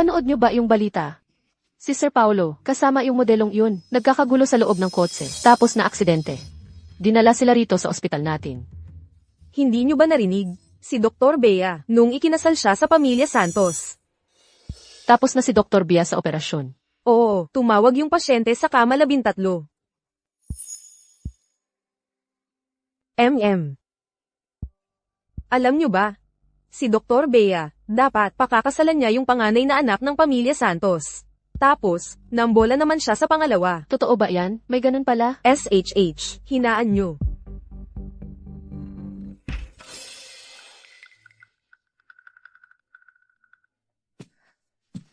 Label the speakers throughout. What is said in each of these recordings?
Speaker 1: Panood niyo ba yung balita? Si Sir Paulo, kasama yung modelong yun, nagkakagulo sa loob ng kotse, tapos na aksidente. Dinala sila rito sa ospital natin.
Speaker 2: Hindi nyo ba narinig? Si Dr. Bea, nung ikinasal siya sa pamilya Santos.
Speaker 1: Tapos na si Dr. Bia sa operasyon.
Speaker 2: Oo, tumawag yung pasyente sa kama 13. Alam nyo ba? Si Dr. Bea, dapat pakakasalan niya yung panganay na anak ng pamilya Santos. Tapos, nambola naman siya sa pangalawa.
Speaker 1: Totoo ba yan? May ganun pala?
Speaker 2: SHH, hinaan nyo.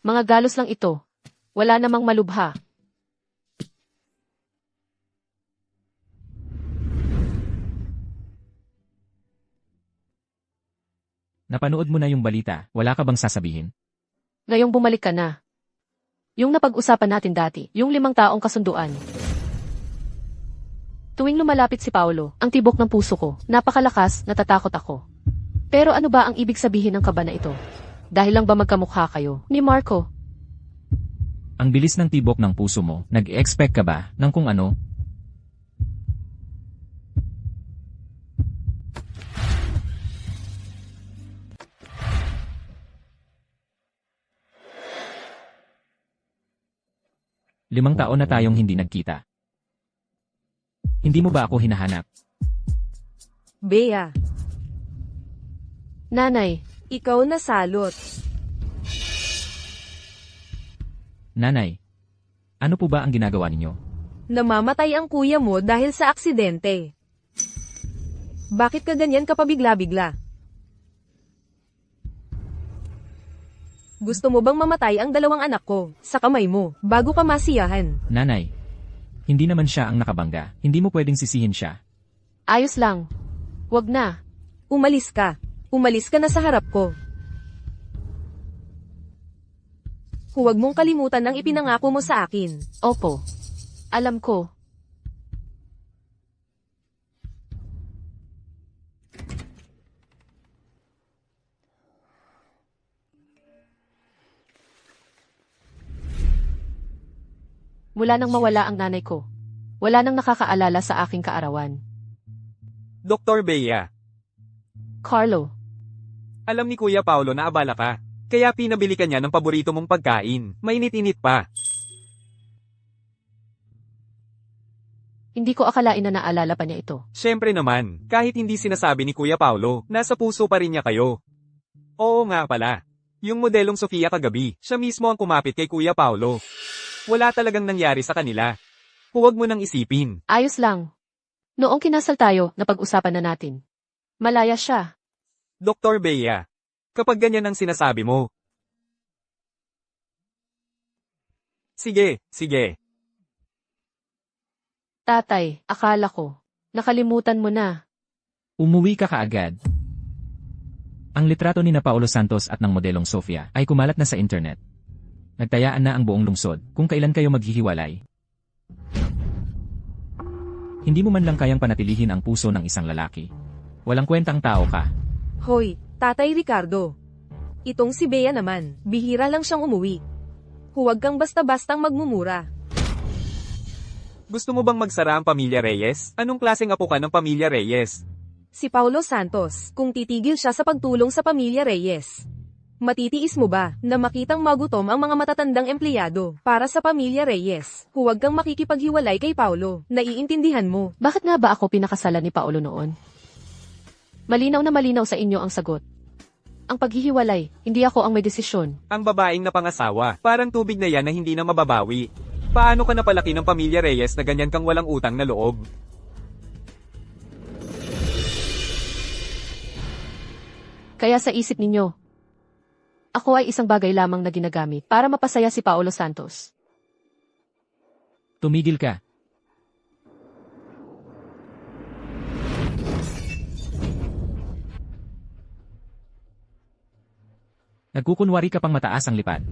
Speaker 1: Mga galos lang ito. Wala namang malubha.
Speaker 3: Napanood mo na yung balita, wala ka bang sasabihin?
Speaker 1: Ngayong bumalik ka na. Yung napag-usapan natin dati, yung 5 taong kasunduan. Tuwing lumalapit si Paulo, ang tibok ng puso ko, napakalakas, natatakot ako. Pero ano ba ang ibig sabihin ng kaba na ito? Dahil lang ba magkamukha kayo, ni Marco?
Speaker 3: Ang bilis ng tibok ng puso mo, nag-expect ka ba ng kung ano? Limang taon na tayong hindi nagkita. Hindi mo ba ako hinahanap?
Speaker 2: Bea,
Speaker 1: Nanay,
Speaker 2: ikaw na salot.
Speaker 3: Nanay, ano po ba ang ginagawa ninyo?
Speaker 2: Namamatay ang kuya mo dahil sa aksidente. Bakit ka ganyan kapabigla-bigla? Gusto mo bang mamatay ang 2 anak ko sa kamay mo bago ka masiyahan?
Speaker 3: Nanay, hindi naman siya ang nakabangga. Hindi mo pwedeng sisihin siya.
Speaker 1: ayos lang. Wag na.
Speaker 2: Umalis ka. Umalis ka na sa harap ko. Huwag mong kalimutan ang ipinangako mo sa akin.
Speaker 1: Opo. Alam ko. Mula nang mawala ang nanay ko, wala nang nakakaalala sa aking kaarawan.
Speaker 4: Dr. Bea,
Speaker 1: Carlo,
Speaker 4: alam ni Kuya Paulo na abala ka. Kaya pinabili ka niya ng paborito mong pagkain. Mainit-init pa.
Speaker 1: hindi ko akalain na naalala pa niya ito.
Speaker 4: Siyempre naman, kahit hindi sinasabi ni Kuya Paulo, nasa puso pa rin niya kayo. Oo nga pala. Yung modelong Sofia kagabi, siya mismo ang kumapit kay Kuya Paulo. Wala talagang nangyari sa kanila. Huwag mo nang isipin.
Speaker 1: Ayos lang. Noong kinasal tayo, napag-usapan na natin. Malaya siya.
Speaker 4: Dr. Bea, kapag ganyan ang sinasabi mo. Sige, sige.
Speaker 1: Tatay, akala ko. Nakalimutan mo na.
Speaker 3: Umuwi ka kaagad. Ang litrato ni na Paulo Santos at ng modelong Sofia ay kumalat na sa internet. Nagtayaan na ang buong lungsod kung kailan kayo maghihiwalay. Hindi mo man lang kayang panatilihin ang puso ng isang lalaki. Walang kwentang tao ka.
Speaker 2: Hoy, Tatay Ricardo. Itong si Bea naman, bihira lang siyang umuwi. Huwag kang basta-bastang magmumura.
Speaker 4: Gusto mo bang magsara ang pamilya Reyes? Anong klaseng apo ka ng pamilya Reyes?
Speaker 2: Si Paulo Santos, kung titigil siya sa pagtulong sa pamilya Reyes. Matitiis mo ba na makitang magutom ang mga matatandang empleyado para sa pamilya Reyes? Huwag kang makikipaghiwalay kay Paulo. Naiintindihan mo.
Speaker 1: Bakit nga ba ako pinakasalan ni Paulo noon? Malinaw na malinaw sa inyo ang sagot. Ang paghihiwalay, hindi ako ang may desisyon.
Speaker 4: Ang babaeng napangasawa, parang tubig na yan na hindi na mababawi. Paano ka napalaki ng pamilya Reyes na ganyan kang walang utang na loob?
Speaker 1: Kaya sa isip ninyo, ako ay isang bagay lamang na ginagamit para mapasaya si Paulo Santos.
Speaker 3: Tumigil ka. Nagkukunwari ka pang mataas ang lipad.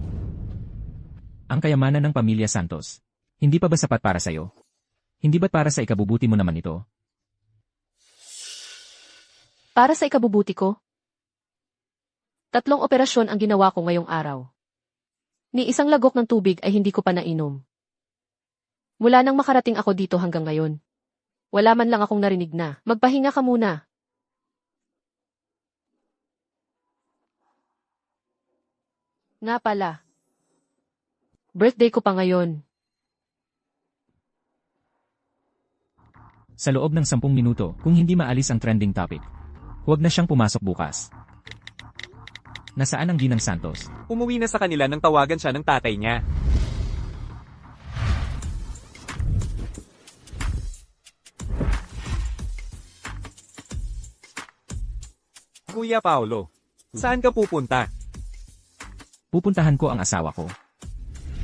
Speaker 3: Ang kayamanan ng pamilya Santos. Hindi pa ba sapat para sa'yo? Hindi ba't para sa ikabubuti mo naman ito?
Speaker 1: Para sa ikabubuti ko? 3 operasyon ang ginawa ko ngayong araw. Ni isang lagok ng tubig ay hindi ko pa nainom. Mula nang makarating ako dito hanggang ngayon. Wala man lang akong narinig na, magpahinga ka muna. Nga pala. Birthday ko pa ngayon.
Speaker 3: Sa loob ng 10 minuto, kung hindi maalis ang trending topic, huwag na siyang pumasok bukas. Nasaan ang Ginang Santos?
Speaker 4: Umuwi na sa kanila nang tawagan siya ng tatay niya. Kuya Paulo, saan ka pupunta?
Speaker 3: Pupuntahan ko ang asawa ko.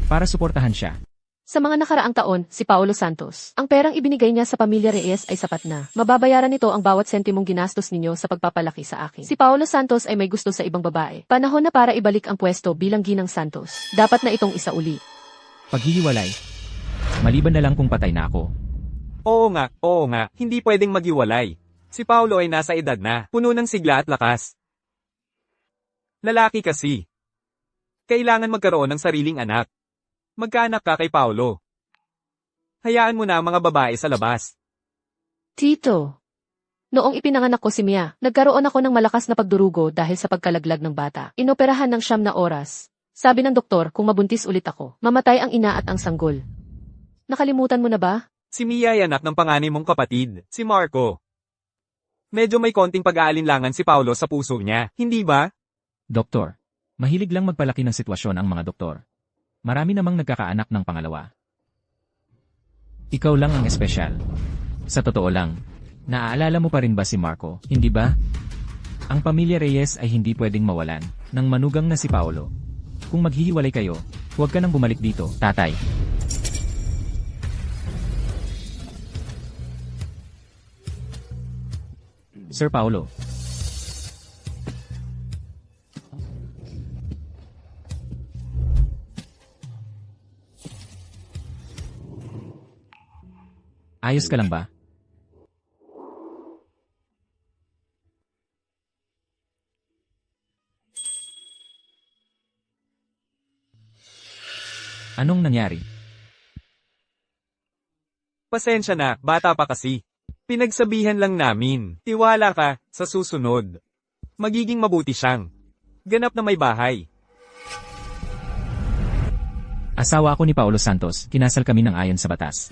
Speaker 3: Para suportahan siya.
Speaker 1: Sa mga nakaraang taon, si Paulo Santos, ang perang ibinigay niya sa pamilya Reyes ay sapat na. Mababayaran nito ang bawat sentimong ginastos ninyo sa pagpapalaki sa akin. Si Paulo Santos ay may gusto sa ibang babae. Panahon na para ibalik ang pwesto bilang Ginang Santos. Dapat na itong isauli.
Speaker 3: Paghihiwalay. Maliban na lang kung patay na ako.
Speaker 4: Oo nga, hindi pwedeng maghiwalay. Si Paulo ay nasa edad na, puno ng sigla at lakas. Lalaki kasi. Kailangan magkaroon ng sariling anak. Magkaanak ka kay Paulo. Hayaan mo na ang mga babae sa labas.
Speaker 1: Tito. Noong ipinanganak ko si Mia, nagkaroon ako ng malakas na pagdurugo dahil sa pagkalaglag ng bata. Inoperahan ng 9 na oras. Sabi ng doktor kung mabuntis ulit ako, mamatay ang ina at ang sanggol. Nakalimutan mo na ba?
Speaker 4: Si Mia ay anak ng panganay mong kapatid, si Marco. Medyo may konting pag-aalinlangan si Paulo sa puso niya, hindi ba?
Speaker 3: Doktor. Mahilig lang magpalaki ng sitwasyon ang mga doktor. Marami namang nagkakaanak ng pangalawa. Ikaw lang ang espesyal. Sa totoo lang, naaalala mo pa rin ba si Marco, hindi ba? Ang pamilya Reyes ay hindi pwedeng mawalan ng manugang na si Paulo. Kung maghihiwalay kayo, huwag ka nang bumalik dito, tatay. Sir Paulo. Ayos ka lang ba? Anong nangyari?
Speaker 4: Pasensya na, bata pa kasi. Pinagsabihan lang namin, tiwala ka, sa susunod. Magiging mabuti siyang. Ganap na may bahay.
Speaker 3: Asawa ako ni Paulo Santos, kinasal kami ng ayon sa batas.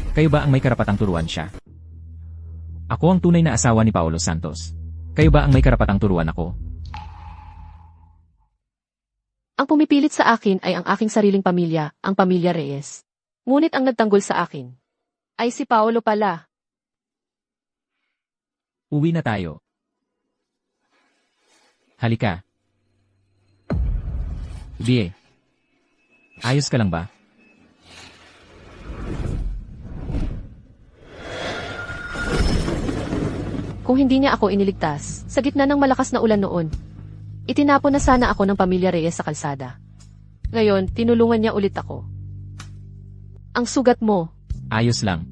Speaker 3: Kayo ba ang may karapatang turuan siya? Ako ang tunay na asawa ni Paulo Santos. Kayo ba ang may karapatang turuan ako?
Speaker 1: Ang pumipilit sa akin ay ang aking sariling pamilya, ang pamilya Reyes. Ngunit ang nagtanggol sa akin ay si Paulo pala.
Speaker 3: Uwi na tayo. Halika. Bie. Ayos ka lang ba?
Speaker 1: Kung hindi niya ako iniligtas, sa gitna ng malakas na ulan noon, itinapon na sana ako ng pamilya Reyes sa kalsada. Ngayon, tinulungan niya ulit ako. Ang sugat mo.
Speaker 3: Ayos lang.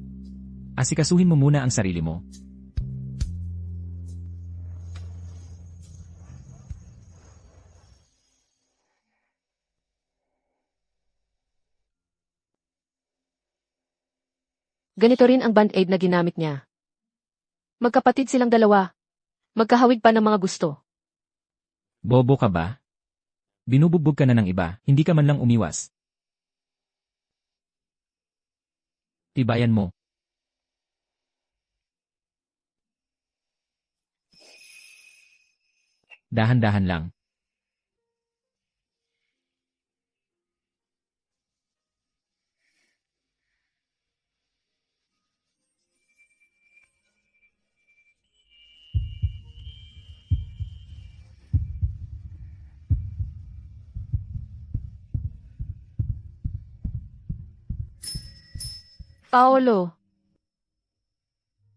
Speaker 3: Asikasuhin mo muna ang sarili mo.
Speaker 1: Ganito rin ang band-aid na ginamit niya. Magkapatid silang dalawa. Magkahawig pa ng mga gusto.
Speaker 3: Bobo ka ba? Binubugbog ka na ng iba, hindi ka man lang umiwas. Tibayan mo. Dahan-dahan lang.
Speaker 1: Paolo,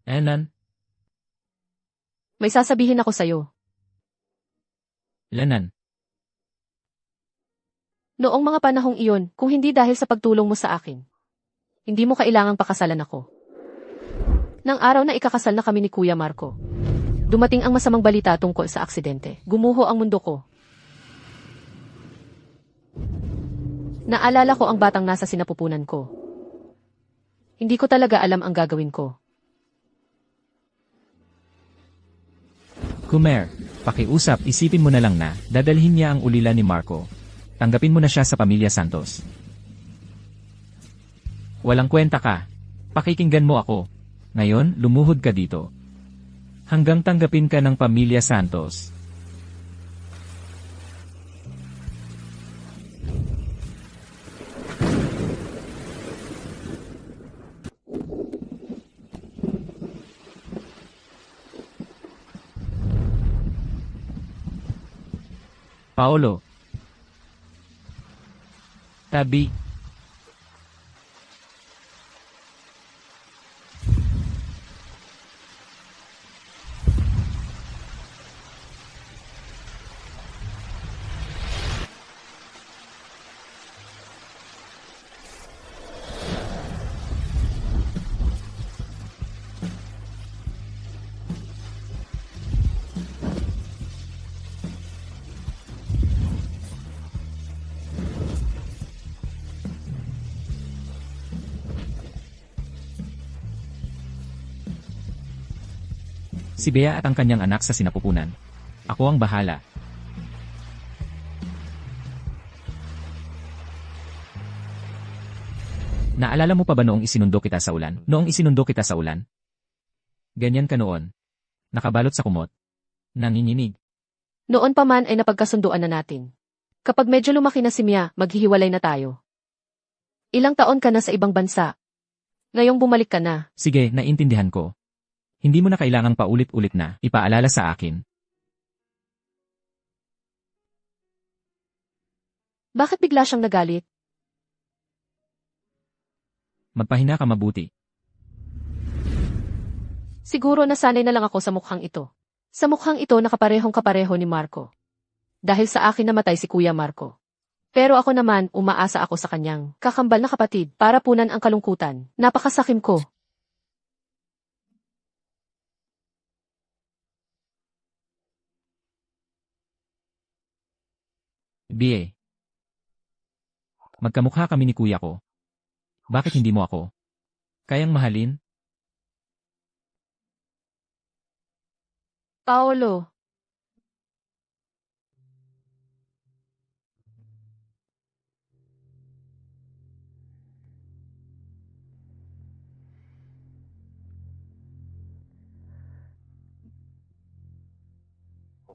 Speaker 3: Enan,
Speaker 1: may sasabihin ako sa'yo.
Speaker 3: Lanan.
Speaker 1: Noong mga panahong iyon, kung hindi dahil sa pagtulong mo sa akin, hindi mo kailangang pakasalan ako. Nang araw na ikakasal na kami ni Kuya Marco, dumating ang masamang balita tungkol sa aksidente. Gumuho ang mundo ko. Naalala ko ang batang nasa sinapupunan ko. Hindi ko talaga alam ang gagawin ko.
Speaker 3: Kumer, pakiusap, isipin mo na lang na dadalhin niya ang ulila ni Marco. Tanggapin mo na siya sa pamilya Santos. Walang kwenta ka. Pakikinggan mo ako. Ngayon, lumuhod ka dito. Hanggang tanggapin ka ng pamilya Santos. Paolo. Tabi. Si Bea at ang kanyang anak sa sinapupunan. Ako ang bahala. Naalala mo pa ba noong isinundo kita sa ulan? Noong isinundo kita sa ulan? Ganyan ka noon. Nakabalot sa kumot. Nanginginig.
Speaker 1: Noon pa man ay napagkasunduan na natin. Kapag medyo lumaki na si Mia, maghihiwalay na tayo. Ilang taon ka na sa ibang bansa. Ngayong bumalik ka na.
Speaker 3: Sige, naintindihan ko. Hindi mo na kailangang paulit-ulit na ipaalala sa akin.
Speaker 1: Bakit bigla siyang nagalit?
Speaker 3: Magpahinga ka mabuti.
Speaker 1: Siguro nasanay na lang ako sa mukhang ito. Sa mukhang ito nakaparehong kapareho ni Marco. Dahil sa akin namatay si Kuya Marco. Pero ako naman, umaasa ako sa kanyang kakambal na kapatid para punan ang kalungkutan. Napakasakim ko.
Speaker 3: Bea. Magkamukha kami ni kuya ko. Bakit hindi mo ako kayang mahalin?
Speaker 1: Paolo.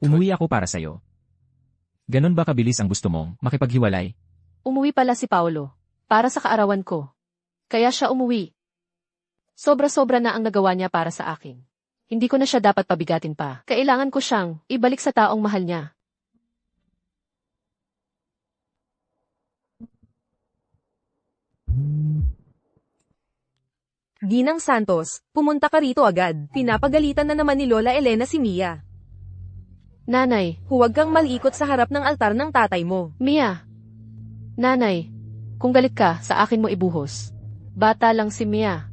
Speaker 3: Umuwi ako para sa'yo. Ganon ba kabilis ang gusto mong makipaghiwalay?
Speaker 1: Umuwi pala si Paolo. Para sa kaarawan ko. Kaya siya umuwi. Sobra-sobra na ang nagawa niya para sa akin. Hindi ko na siya dapat pabigatin pa. Kailangan ko siyang ibalik sa taong mahal niya.
Speaker 2: Ginang Santos, pumunta ka rito agad. Pinapagalitan na naman ni Lola Elena si Mia.
Speaker 1: Nanay,
Speaker 2: Huwag kang malikot sa harap ng altar ng tatay mo.
Speaker 1: Mia. Nanay, kung galit ka, sa akin mo ibuhos. Bata lang si Mia.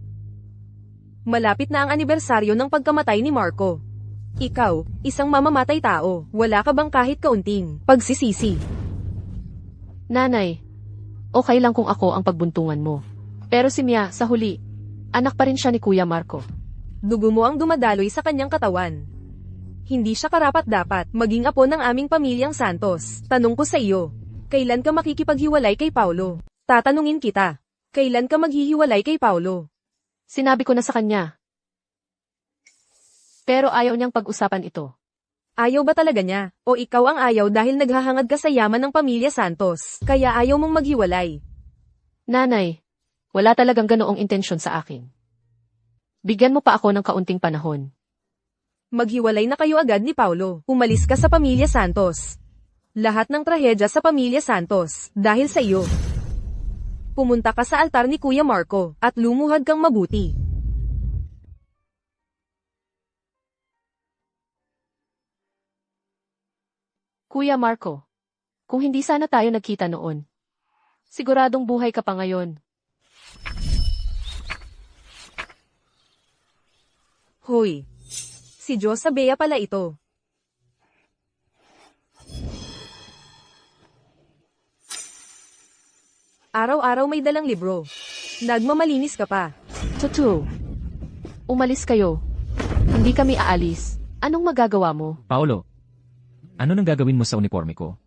Speaker 2: Malapit na ang anibersaryo ng pagkamatay ni Marco. Ikaw, isang mamamatay tao, wala ka bang kahit kaunting pagsisisi?
Speaker 1: Nanay, okay lang kung ako ang pagbuntungan mo. Pero si Mia, sa huli, anak pa rin siya ni Kuya Marco.
Speaker 2: Dugo mo ang dumadaloy sa kanyang katawan. Hindi siya karapat-dapat maging apo ng aming pamilyang Santos. Tanong ko sa iyo, kailan ka makikipaghiwalay kay Paulo? Tatanungin kita, kailan ka maghihiwalay kay Paulo?
Speaker 1: Sinabi ko na sa kanya. Pero ayaw niyang pag-usapan ito.
Speaker 2: Ayaw ba talaga niya? O ikaw ang ayaw dahil naghahangad ka sa yaman ng pamilya Santos, kaya ayaw mong maghiwalay?
Speaker 1: Nanay, wala talagang ganoong intensyon sa akin. Bigyan mo pa ako ng kaunting panahon.
Speaker 2: Maghiwalay na kayo agad ni Paulo. Umalis ka sa pamilya Santos. Lahat ng trahedya sa pamilya Santos, dahil sa iyo. Pumunta ka sa altar ni Kuya Marco, at lumuhad kang mabuti.
Speaker 1: Kuya Marco, kung hindi sana tayo nagkita noon, siguradong buhay ka pa ngayon.
Speaker 2: Hoy! Si Diyos sa Bea pala ito. Araw-araw may dalang libro. Nagmamalinis ka pa.
Speaker 1: Tutu. Umalis kayo. Hindi kami aalis. Anong magagawa mo?
Speaker 3: Paolo, ano nang gagawin mo sa uniforme ko?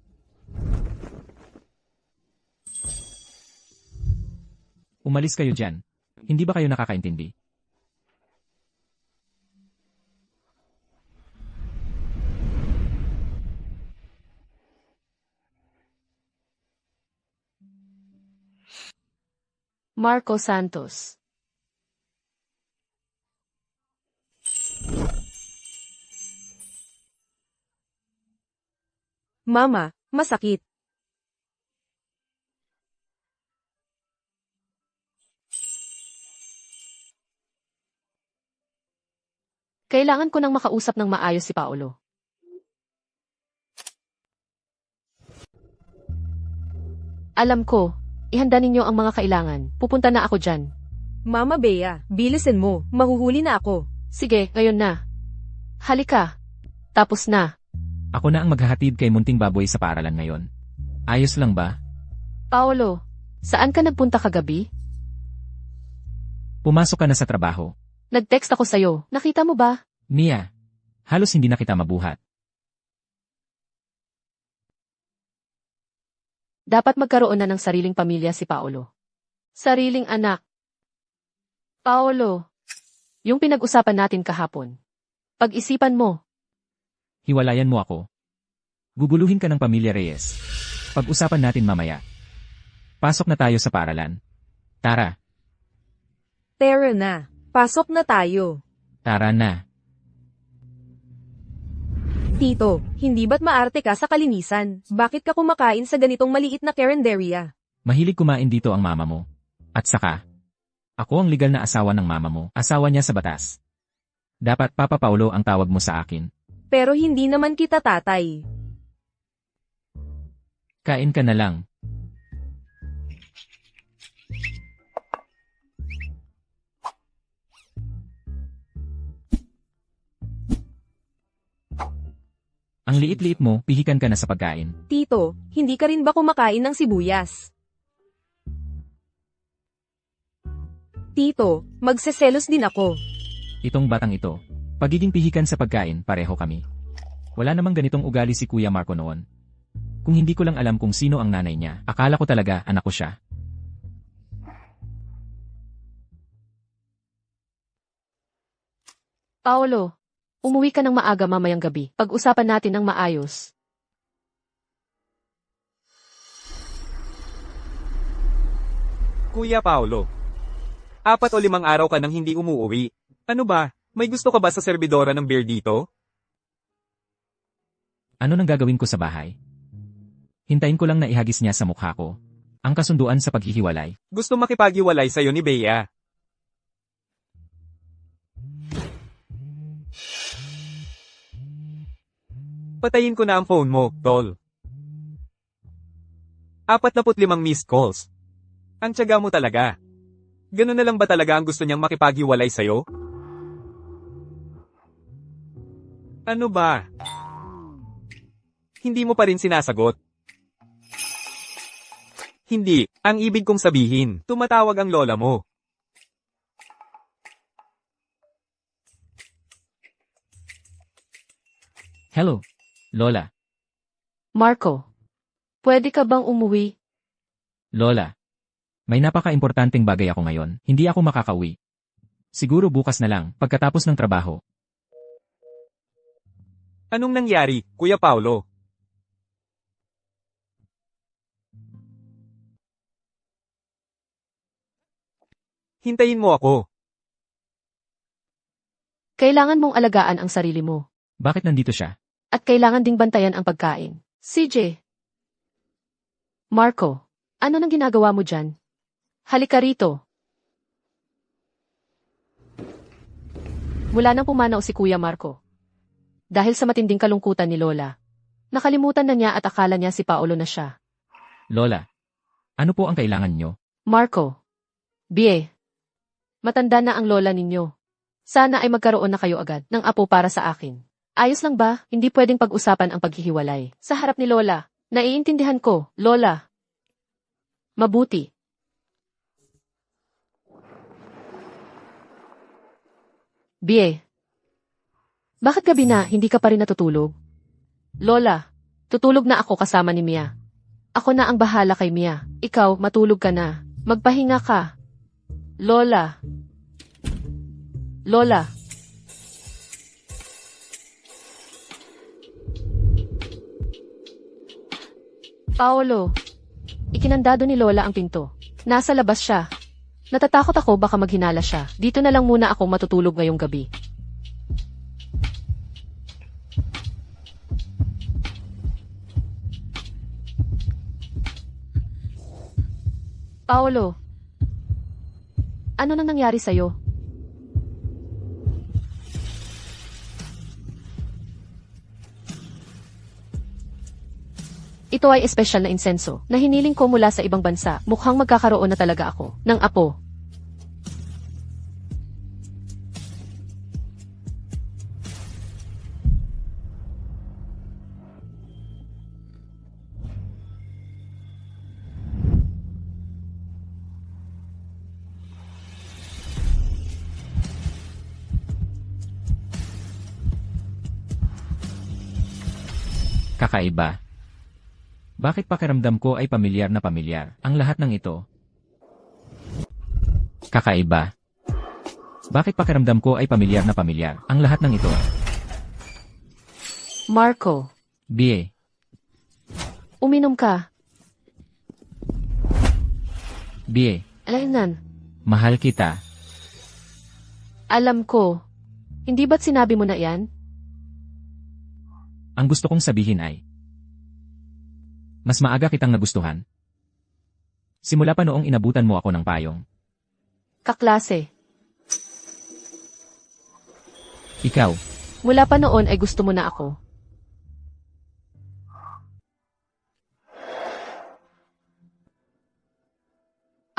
Speaker 3: Umalis kayo dyan. Hindi ba kayo nakakaintindi?
Speaker 1: Marco Santos.
Speaker 2: Mama, masakit.
Speaker 1: Kailangan ko nang makausap ng maayos si Paolo. Alam ko, ihanda ninyo ang mga kailangan. Pupunta na ako dyan.
Speaker 2: Mama Bea, bilisin mo. Mahuhuli na ako.
Speaker 1: Sige, ngayon na. Halika. Tapos na.
Speaker 3: Ako na ang maghahatid kay munting baboy sa paaralan ngayon. Ayos lang ba?
Speaker 1: Paolo, saan ka nagpunta kagabi?
Speaker 3: Pumasok ka na sa trabaho.
Speaker 1: Nag-text ako sa'yo. Nakita mo ba?
Speaker 3: Mia, halos hindi na kita mabuhat.
Speaker 1: Dapat magkaroon na ng sariling pamilya si Paolo. Sariling anak. Paolo, yung pinag-usapan natin kahapon. Pag-isipan mo.
Speaker 3: Hiwalayan mo ako. Guguluhin ka ng pamilya Reyes. Pag-usapan natin mamaya. Pasok na tayo sa paaralan. Tara,
Speaker 2: Tara na. Pasok na tayo.
Speaker 3: tara na.
Speaker 2: Tito, hindi ba't maarte ka sa kalinisan? Bakit ka kumakain sa ganitong maliit na karinderya?
Speaker 3: Mahilig kumain dito ang mama mo. At saka, ako ang legal na asawa ng mama mo. Asawa niya sa batas. Dapat Papa Paulo ang tawag mo sa akin.
Speaker 2: Pero hindi naman kita tatay.
Speaker 3: Kain ka na lang. Ang liit-liit mo, pihikan ka na sa pagkain.
Speaker 2: Tito, hindi ka rin ba kumakain ng sibuyas? Tito, magseselos din ako.
Speaker 3: Itong batang ito. Pagiging pihikan sa pagkain, pareho kami. Wala namang ganitong ugali si Kuya Marco noon. Kung hindi ko lang alam kung sino ang nanay niya, akala ko talaga anak ko siya.
Speaker 1: Paolo, umuwi ka ng maaga mamayang gabi. Pag-usapan natin ng maayos.
Speaker 4: Kuya Paolo. 4 o 5 araw ka nang hindi umuuwi. Ano ba? May gusto ka ba sa serbidora ng beer dito?
Speaker 3: Ano nang gagawin ko sa bahay? Hintayin ko lang na ihagis niya sa mukha ko. Ang kasunduan sa paghihiwalay.
Speaker 4: Gusto makipaghiwalay sa'yo ni Bea. Patayin ko na ang phone mo, tol. 45 missed calls. Ang tiyaga mo talaga. Ganun na lang ba talaga ang gusto niyang makipaghiwalay sa'yo? Ano ba? Hindi mo pa rin sinasagot. Hindi, ang ibig kong sabihin, tumatawag ang lola mo.
Speaker 3: Hello, Lola.
Speaker 1: Marco, pwede ka bang umuwi?
Speaker 3: Lola. May napaka-importanteng bagay ako ngayon. Hindi ako makakauwi. Siguro bukas na lang, pagkatapos ng trabaho.
Speaker 4: Anong nangyari, Kuya Paulo? Hintayin mo ako.
Speaker 1: Kailangan mong alagaan ang sarili mo.
Speaker 3: Bakit nandito siya?
Speaker 1: At kailangan ding bantayan ang pagkain. CJ. Marco, ano nang ginagawa mo dyan? Halika rito. Mula nang pumanaw si Kuya Marco. Dahil sa matinding kalungkutan ni Lola. Nakalimutan na niya at akala niya si Paolo na siya.
Speaker 3: Lola. Ano po ang kailangan nyo?
Speaker 1: Marco. Bie. Matanda na ang lola ninyo. Sana ay magkaroon na kayo agad ng apo para sa akin. Ayos lang ba? Hindi pwedeng pag-usapan ang paghihiwalay. Sa harap ni Lola. Naiintindihan ko, Lola. Mabuti. Bie. Bakit gabi na, hindi ka pa rin natutulog? Lola, tutulog na ako kasama ni Mia. Ako na ang bahala kay Mia. Ikaw, matulog ka na. Magpahinga ka. Lola. Lola. Paolo. Ikinandado ni Lola ang pinto. Nasa labas siya. Natatakot ako baka maghinala siya. Dito na lang muna ako matutulog ngayong gabi. Paolo. Ano nang nangyari sa'yo? Ito ay espesyal na insenso na hiniling ko mula sa ibang bansa. Mukhang magkakaroon na talaga ako ng apo.
Speaker 3: Kakaiba. Bakit pakiramdam ko ay pamilyar na pamilyar ang lahat ng ito? Kakaiba. Bakit pakiramdam ko ay pamilyar na pamilyar ang lahat ng ito?
Speaker 1: Marco,
Speaker 3: Bie.
Speaker 1: uminom ka.
Speaker 3: Bie.
Speaker 1: Alaynan,
Speaker 3: Mahal kita.
Speaker 1: alam ko. Hindi ba't sinabi mo na yan?
Speaker 3: Ang gusto kong sabihin ay, mas maaga kitang nagustuhan. Simula pa noong inabutan mo ako ng payong.
Speaker 1: Kaklase.
Speaker 3: Ikaw,
Speaker 1: Mula pa noon ay gusto mo na ako.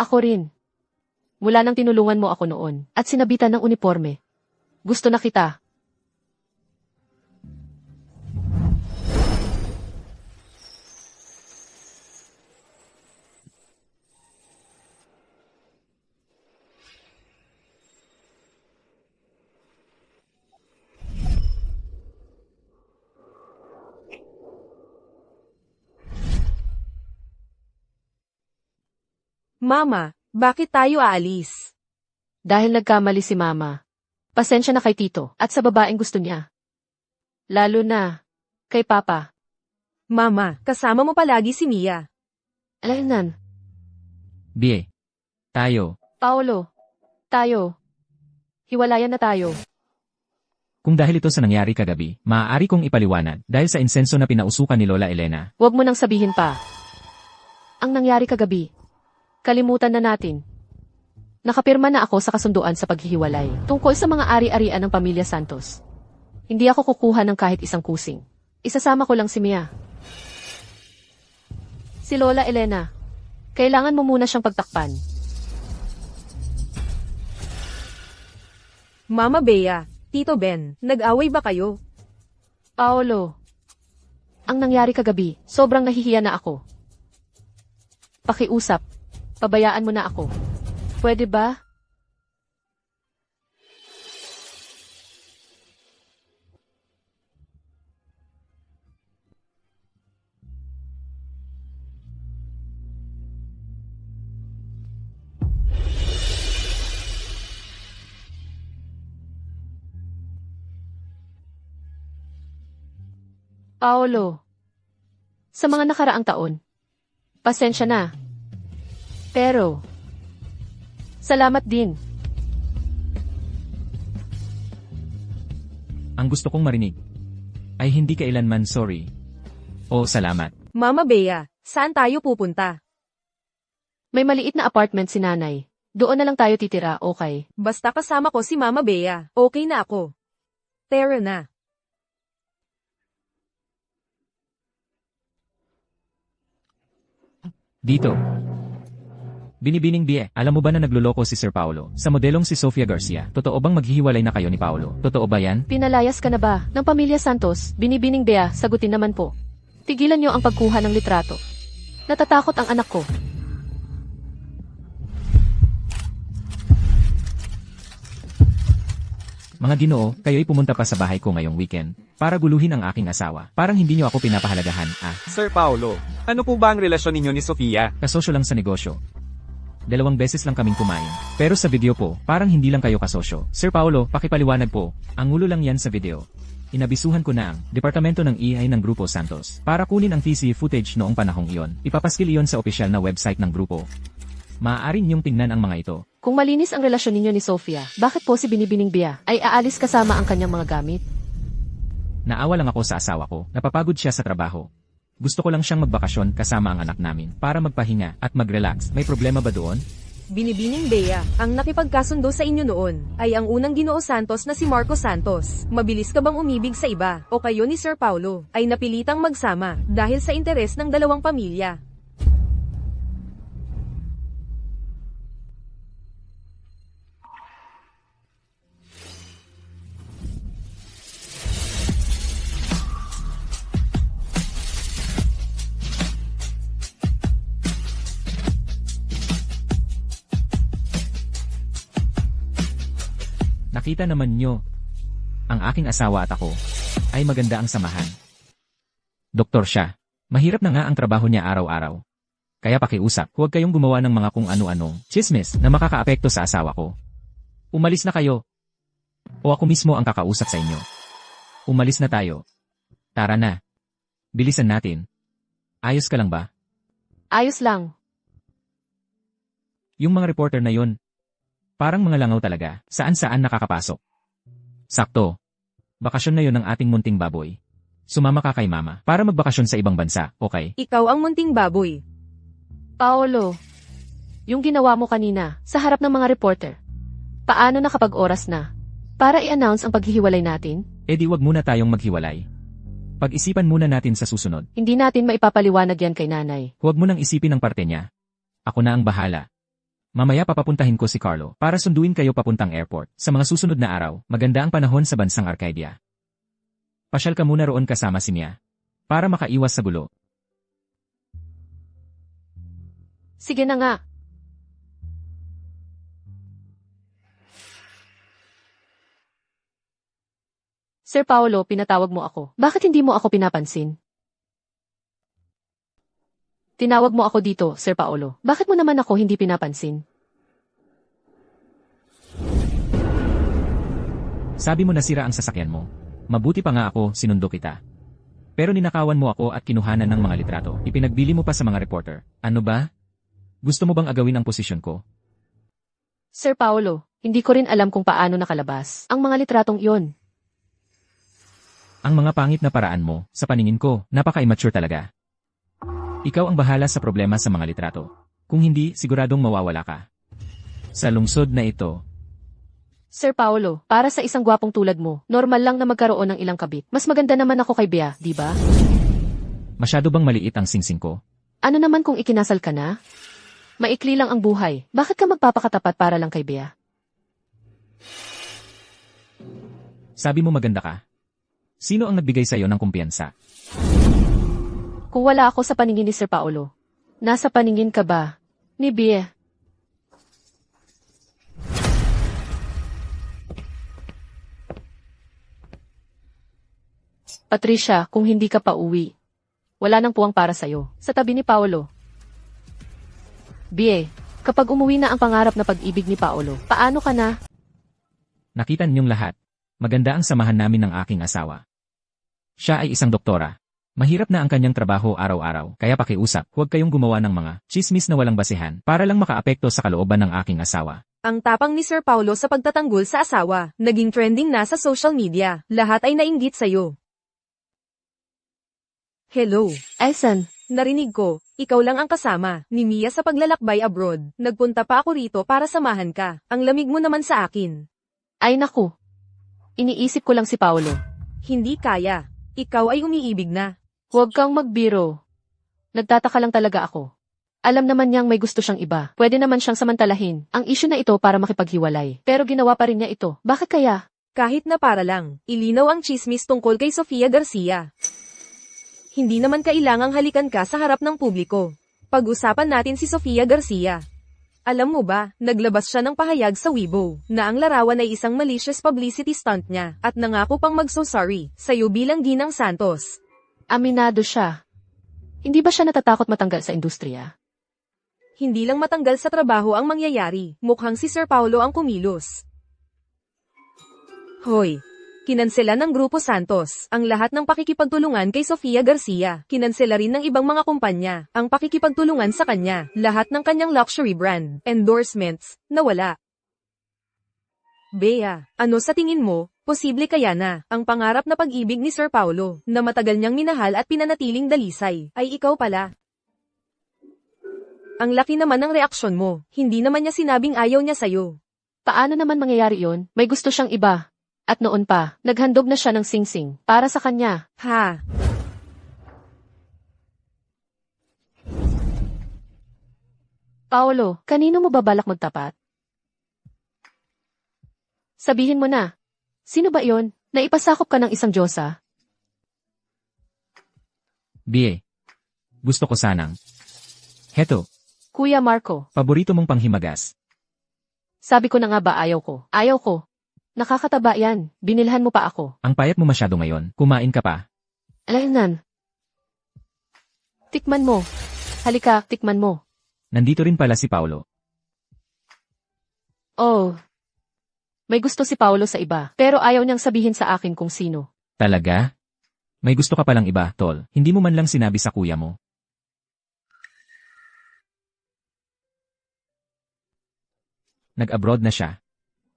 Speaker 1: Ako rin. Mula nang tinulungan mo ako noon at sinabitan ng uniforme. Gusto na kita.
Speaker 2: Mama, bakit tayo aalis?
Speaker 1: Dahil nagkamali si Mama. Pasensya na kay Tito at sa babaeng gusto niya. Lalo na kay Papa.
Speaker 2: Mama, kasama mo palagi si Mia.
Speaker 1: Alaynan,
Speaker 3: Bie. Tayo.
Speaker 1: Paolo, tayo. Hiwalayan na tayo.
Speaker 3: Kung dahil ito sa nangyari kagabi, maaari kong ipaliwanag dahil sa insenso na pinausukan ni Lola Elena.
Speaker 1: Huwag mo nang sabihin pa. Ang nangyari kagabi. Kalimutan na natin. Nakapirma na ako sa kasunduan sa paghihiwalay tungkol sa mga ari-arian ng pamilya Santos. Hindi ako kukuha ng kahit isang kusing. Isasama ko lang si Mia. Si Lola Elena. Kailangan mo muna siyang pagtakpan.
Speaker 2: Mama Bea, Tito Ben, nag-away ba kayo?
Speaker 1: Paolo. Ang nangyari kagabi, sobrang nahihiya na ako. Pakiusap. Pabayaan mo na ako. Pwede ba? Paolo. Sa mga nakaraang taon, pasensya na. Pero, salamat din.
Speaker 3: Ang gusto kong marinig ay hindi kailanman sorry o salamat.
Speaker 2: Mama Bea, saan tayo pupunta?
Speaker 1: May maliit na apartment si nanay. Doon na lang tayo titira, okay?
Speaker 2: Basta kasama ko si Mama Bea, okay na ako. Tara na.
Speaker 3: Dito. Binibining Bie, alam mo ba na nagluloko si Sir Paolo sa modelong si Sofia Garcia? Totoo bang maghihiwalay na kayo ni Paolo? Totoo ba yan?
Speaker 1: Pinalayas ka na ba ng pamilya Santos? Binibining Bea, sagutin naman po. Tigilan niyo ang pagkuha ng litrato. Natatakot ang anak ko.
Speaker 3: Mga Ginoo, kayo'y pumunta pa sa bahay ko ngayong weekend para guluhin ang aking asawa. Parang hindi niyo ako pinapahalagahan,
Speaker 4: Sir Paulo, ano po ba ang relasyon ninyo ni Sofia?
Speaker 3: Kasosyo lang sa negosyo. 2 beses lang kaming kumain. Pero sa video po, parang hindi lang kayo kasosyo. Sir Paulo, pakipaliwanag po. Ang ulo lang yan sa video. Inabisuhan ko na ang Departamento ng EI ng Grupo Santos para kunin ang TC footage noong panahong iyon. Ipapaskil iyon sa opisyal na website ng grupo. Maaari niyong tingnan ang mga ito.
Speaker 1: Kung malinis ang relasyon ninyo ni Sofia, bakit po si Binibining Bia ay aalis kasama ang kanyang mga gamit?
Speaker 3: Naawa lang ako sa asawa ko. Napapagod siya sa trabaho. Gusto ko lang siyang magbakasyon kasama ang anak namin para magpahinga at mag-relax. May problema ba doon?
Speaker 2: Binibining Bea, ang nakipagkasundo sa inyo noon, ay ang unang Ginoo Santos na si Marco Santos. Mabilis ka bang umibig sa iba, o kayo ni Sir Paulo, ay napilitang magsama, dahil sa interes ng dalawang pamilya?
Speaker 3: Nakita naman nyo, ang aking asawa at ako, ay maganda ang samahan. Doktor siya. Mahirap na nga ang trabaho niya araw-araw. Kaya pakiusap, huwag kayong gumawa ng mga kung ano-anong chismis na makakaapekto sa asawa ko. Umalis na kayo. O ako mismo ang kakausap sa inyo. Umalis na tayo. Tara na. Bilisan natin. Ayos ka lang ba?
Speaker 1: Ayos lang.
Speaker 3: Yung mga reporter na yon, parang mga langaw talaga, saan-saan nakakapasok. Sakto. Bakasyon na yon ng ating munting baboy. Sumama ka kay mama para magbakasyon sa ibang bansa, okay?
Speaker 2: Ikaw ang munting baboy.
Speaker 1: Paolo, yung ginawa mo kanina sa harap ng mga reporter, paano na kapag oras na? Para i-announce ang paghihiwalay natin?
Speaker 3: Eh di wag muna tayong maghiwalay. Pag-isipan muna natin sa susunod.
Speaker 1: Hindi natin maipapaliwanag yan kay nanay.
Speaker 3: Huwag mo nang isipin ang parte niya. Ako na ang bahala. Mamaya papapuntahin ko si Carlo para sunduin kayo papuntang airport. Sa mga susunod na araw, maganda ang panahon sa bansang Arcadia. Pasyal ka muna roon kasama si Mia para makaiwas sa gulo.
Speaker 1: Sige na nga. Sir Paolo, pinatawag mo ako. Bakit hindi mo ako pinapansin? Tinawag mo ako dito, Sir Paolo. Bakit mo naman ako hindi pinapansin?
Speaker 3: Sabi mo nasira ang sasakyan mo. Mabuti pa nga ako, sinundo kita. Pero ninakawan mo ako at kinuhanan ng mga litrato. Ipinagbili mo pa sa mga reporter. Ano ba? Gusto mo bang agawin ang posisyon ko?
Speaker 1: Sir Paolo, hindi ko rin alam kung paano nakalabas ang mga litratong iyon.
Speaker 3: Ang mga pangit na paraan mo, sa paningin ko, napaka-immature talaga. Ikaw ang bahala sa problema sa mga litrato. Kung hindi, siguradong mawawala ka. Sa lungsod na ito,
Speaker 1: Sir Paolo, para sa isang gwapong tulad mo, normal lang na magkaroon ng ilang kabit. Mas maganda naman ako kay Bea, di ba?
Speaker 3: masyado bang maliit ang singsing ko?
Speaker 1: Ano naman kung ikinasal ka na? Maikli lang ang buhay. Bakit ka magpapakatapat para lang kay Bea?
Speaker 3: Sabi mo maganda ka. Sino ang nagbigay sa'yo ng kumpiyansa?
Speaker 1: Kung wala ako sa paningin ni Sir Paolo, nasa paningin ka ba ni Bea? Patricia, kung hindi ka pa uwi, wala nang puwang para sa'yo. Sa tabi ni Paolo. Bea, kapag umuwi na ang pangarap na pag-ibig ni Paolo, paano ka na?
Speaker 3: Nakita ninyong lahat. Maganda ang samahan namin ng aking asawa. Siya ay isang doktora. Mahirap na ang kanyang trabaho araw-araw, kaya pakiusap, huwag kayong gumawa ng mga chismis na walang basehan para lang makaapekto sa kalooban ng aking asawa.
Speaker 2: Ang tapang ni Sir Paulo sa pagtatanggol sa asawa, naging trending na sa social media. Lahat ay nainggit sa'yo. Hello.
Speaker 1: Aysan,
Speaker 2: Narinig ko, ikaw lang ang kasama ni Mia sa paglalakbay abroad. Nagpunta pa ako rito para samahan ka. Ang lamig mo naman sa akin.
Speaker 1: ay naku. Iniisip ko lang si Paolo.
Speaker 2: Hindi kaya. Ikaw ay umiibig na.
Speaker 1: Huwag kang magbiro. Nagtataka lang talaga ako. Alam naman niyang may gusto siyang iba. Pwede naman siyang samantalahin ang issue na ito para makipaghiwalay. Pero ginawa pa rin niya ito. Bakit kaya?
Speaker 2: Kahit na para lang, ilinaw ang chismis tungkol kay Sofia Garcia. Hindi naman kailangang halikan ka sa harap ng publiko. Pag-usapan natin si Sofia Garcia. Alam mo ba, naglabas siya ng pahayag sa Weibo, na ang larawan ay isang malicious publicity stunt niya, at nangako pang mag-so-sorry, sa'yo bilang Ginang Santos.
Speaker 1: Aminado siya. Hindi ba siya natatakot matanggal sa industriya?
Speaker 2: Hindi lang matanggal sa trabaho ang mangyayari, mukhang si Sir Paulo ang kumilos. Hoy! Kinansela ng Grupo Santos ang lahat ng pakikipagtulungan kay Sofia Garcia. Kinansela rin ng ibang mga kumpanya ang pakikipagtulungan sa kanya. Lahat ng kanyang luxury brand endorsements nawala. Bea, ano sa tingin mo, posible kaya na ang pangarap na pag-ibig ni Sir Paulo na matagal niyang minahal at pinanatiling dalisay ay ikaw pala? Ang laki naman ng reaksyon mo, hindi naman niya sinabing ayaw niya sa'yo.
Speaker 1: Paano naman mangyayari yon? May gusto siyang iba. At noon pa, naghandog na siya ng singsing para sa kanya.
Speaker 2: Ha?
Speaker 1: Paolo, kanino mo ba balak magtapat? Sabihin mo na. Sino ba iyon? Naipasakop ka ng isang diyosa?
Speaker 3: Bie. Gusto ko sanang. Heto,
Speaker 1: Kuya Marco,
Speaker 3: paborito mong panghimagas.
Speaker 1: sabi ko na nga ba ayaw ko? Ayaw ko. Nakakataba yan. Binilhan mo pa ako.
Speaker 3: Ang payat mo masyado ngayon. Kumain ka pa.
Speaker 1: Alaynan. Tikman mo. Halika, tikman mo.
Speaker 3: Nandito rin pala si Paulo.
Speaker 1: Oh. May gusto si Paolo sa iba, pero ayaw niyang sabihin sa akin kung sino.
Speaker 3: Talaga? May gusto ka palang iba, tol. Hindi mo man lang sinabi sa kuya mo. Nag-abroad na siya.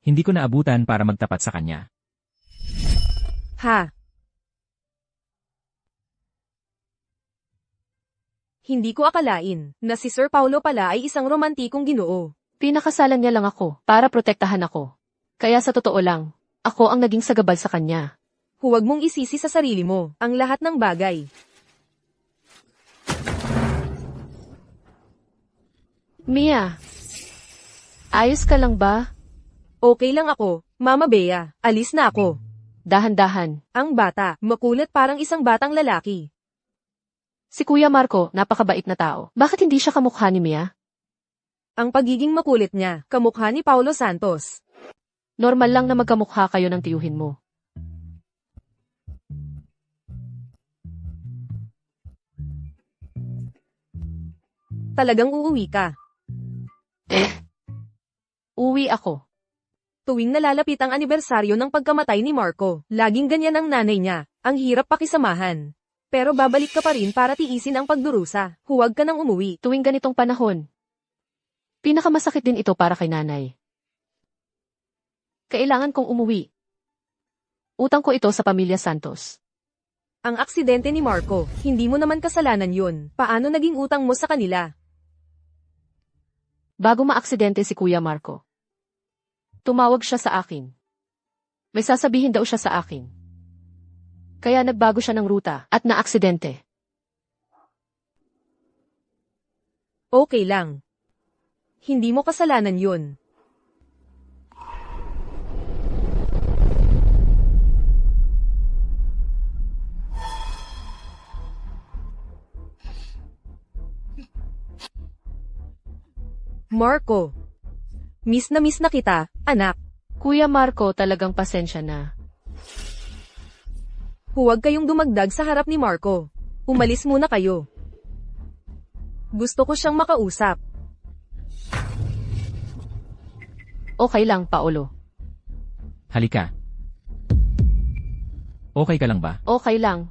Speaker 3: Hindi ko naabutan para magtapat sa kanya.
Speaker 2: Ha? Hindi ko akalain na si Sir Paulo pala ay isang romantikong Ginoo.
Speaker 1: Pinakasalan niya lang ako para protektahan ako. Kaya sa totoo lang, ako ang naging sagabal sa kanya.
Speaker 2: Huwag mong isisi sa sarili mo ang lahat ng bagay.
Speaker 1: Mia, ayos ka lang ba?
Speaker 2: Okay lang ako, Mama Bea, alis na ako.
Speaker 1: Dahan-dahan.
Speaker 2: Ang bata, makulit parang isang batang lalaki.
Speaker 1: Si Kuya Marco, napakabait na tao. Bakit hindi siya kamukha ni Mia?
Speaker 2: Ang pagiging makulit niya, kamukha ni Paulo Santos.
Speaker 1: Normal lang na magkamukha kayo ng tiyuhin mo.
Speaker 2: Talagang uuwi ka.
Speaker 1: Uwi ako.
Speaker 2: Tuwing nalalapit ang anibersaryo ng pagkamatay ni Marco, laging ganyan ang nanay niya, ang hirap pakisamahan. Pero babalik ka pa rin para tiisin ang pagdurusa, huwag ka nang umuwi.
Speaker 1: Tuwing ganitong panahon. Pinakamasakit din ito para kay nanay. Kailangan kong umuwi. Utang ko ito sa pamilya Santos.
Speaker 2: Ang aksidente ni Marco, hindi mo naman kasalanan yun. Paano naging utang mo sa kanila?
Speaker 1: Bago maaksidente si Kuya Marco. Tumawag siya sa akin. May sasabihin daw siya sa akin. Kaya nagbago siya ng ruta at naaksidente.
Speaker 2: Okay lang. Hindi mo kasalanan yun. Marco. Miss na kita, anak.
Speaker 1: Kuya Marco, talagang pasensya na.
Speaker 2: Huwag kayong dumagdag sa harap ni Marco. Umalis muna kayo. Gusto ko siyang makausap.
Speaker 1: Okay lang, Paolo.
Speaker 3: Halika. Okay ka lang ba?
Speaker 1: Okay lang.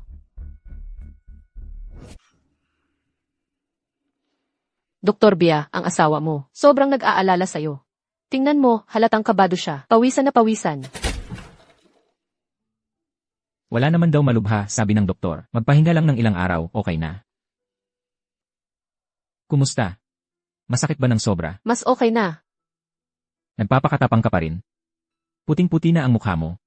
Speaker 1: Dr. Bia, ang asawa mo, sobrang nag-aalala sa'yo. Tingnan mo, halatang kabado siya. Pawisan na pawisan.
Speaker 3: Wala naman daw malubha, sabi ng doktor. Magpahinga lang ng ilang araw, okay na. Kumusta? Masakit ba ng sobra?
Speaker 1: Mas okay na.
Speaker 3: Nagpapakatapang ka pa rin? Puting-puti na ang mukha mo.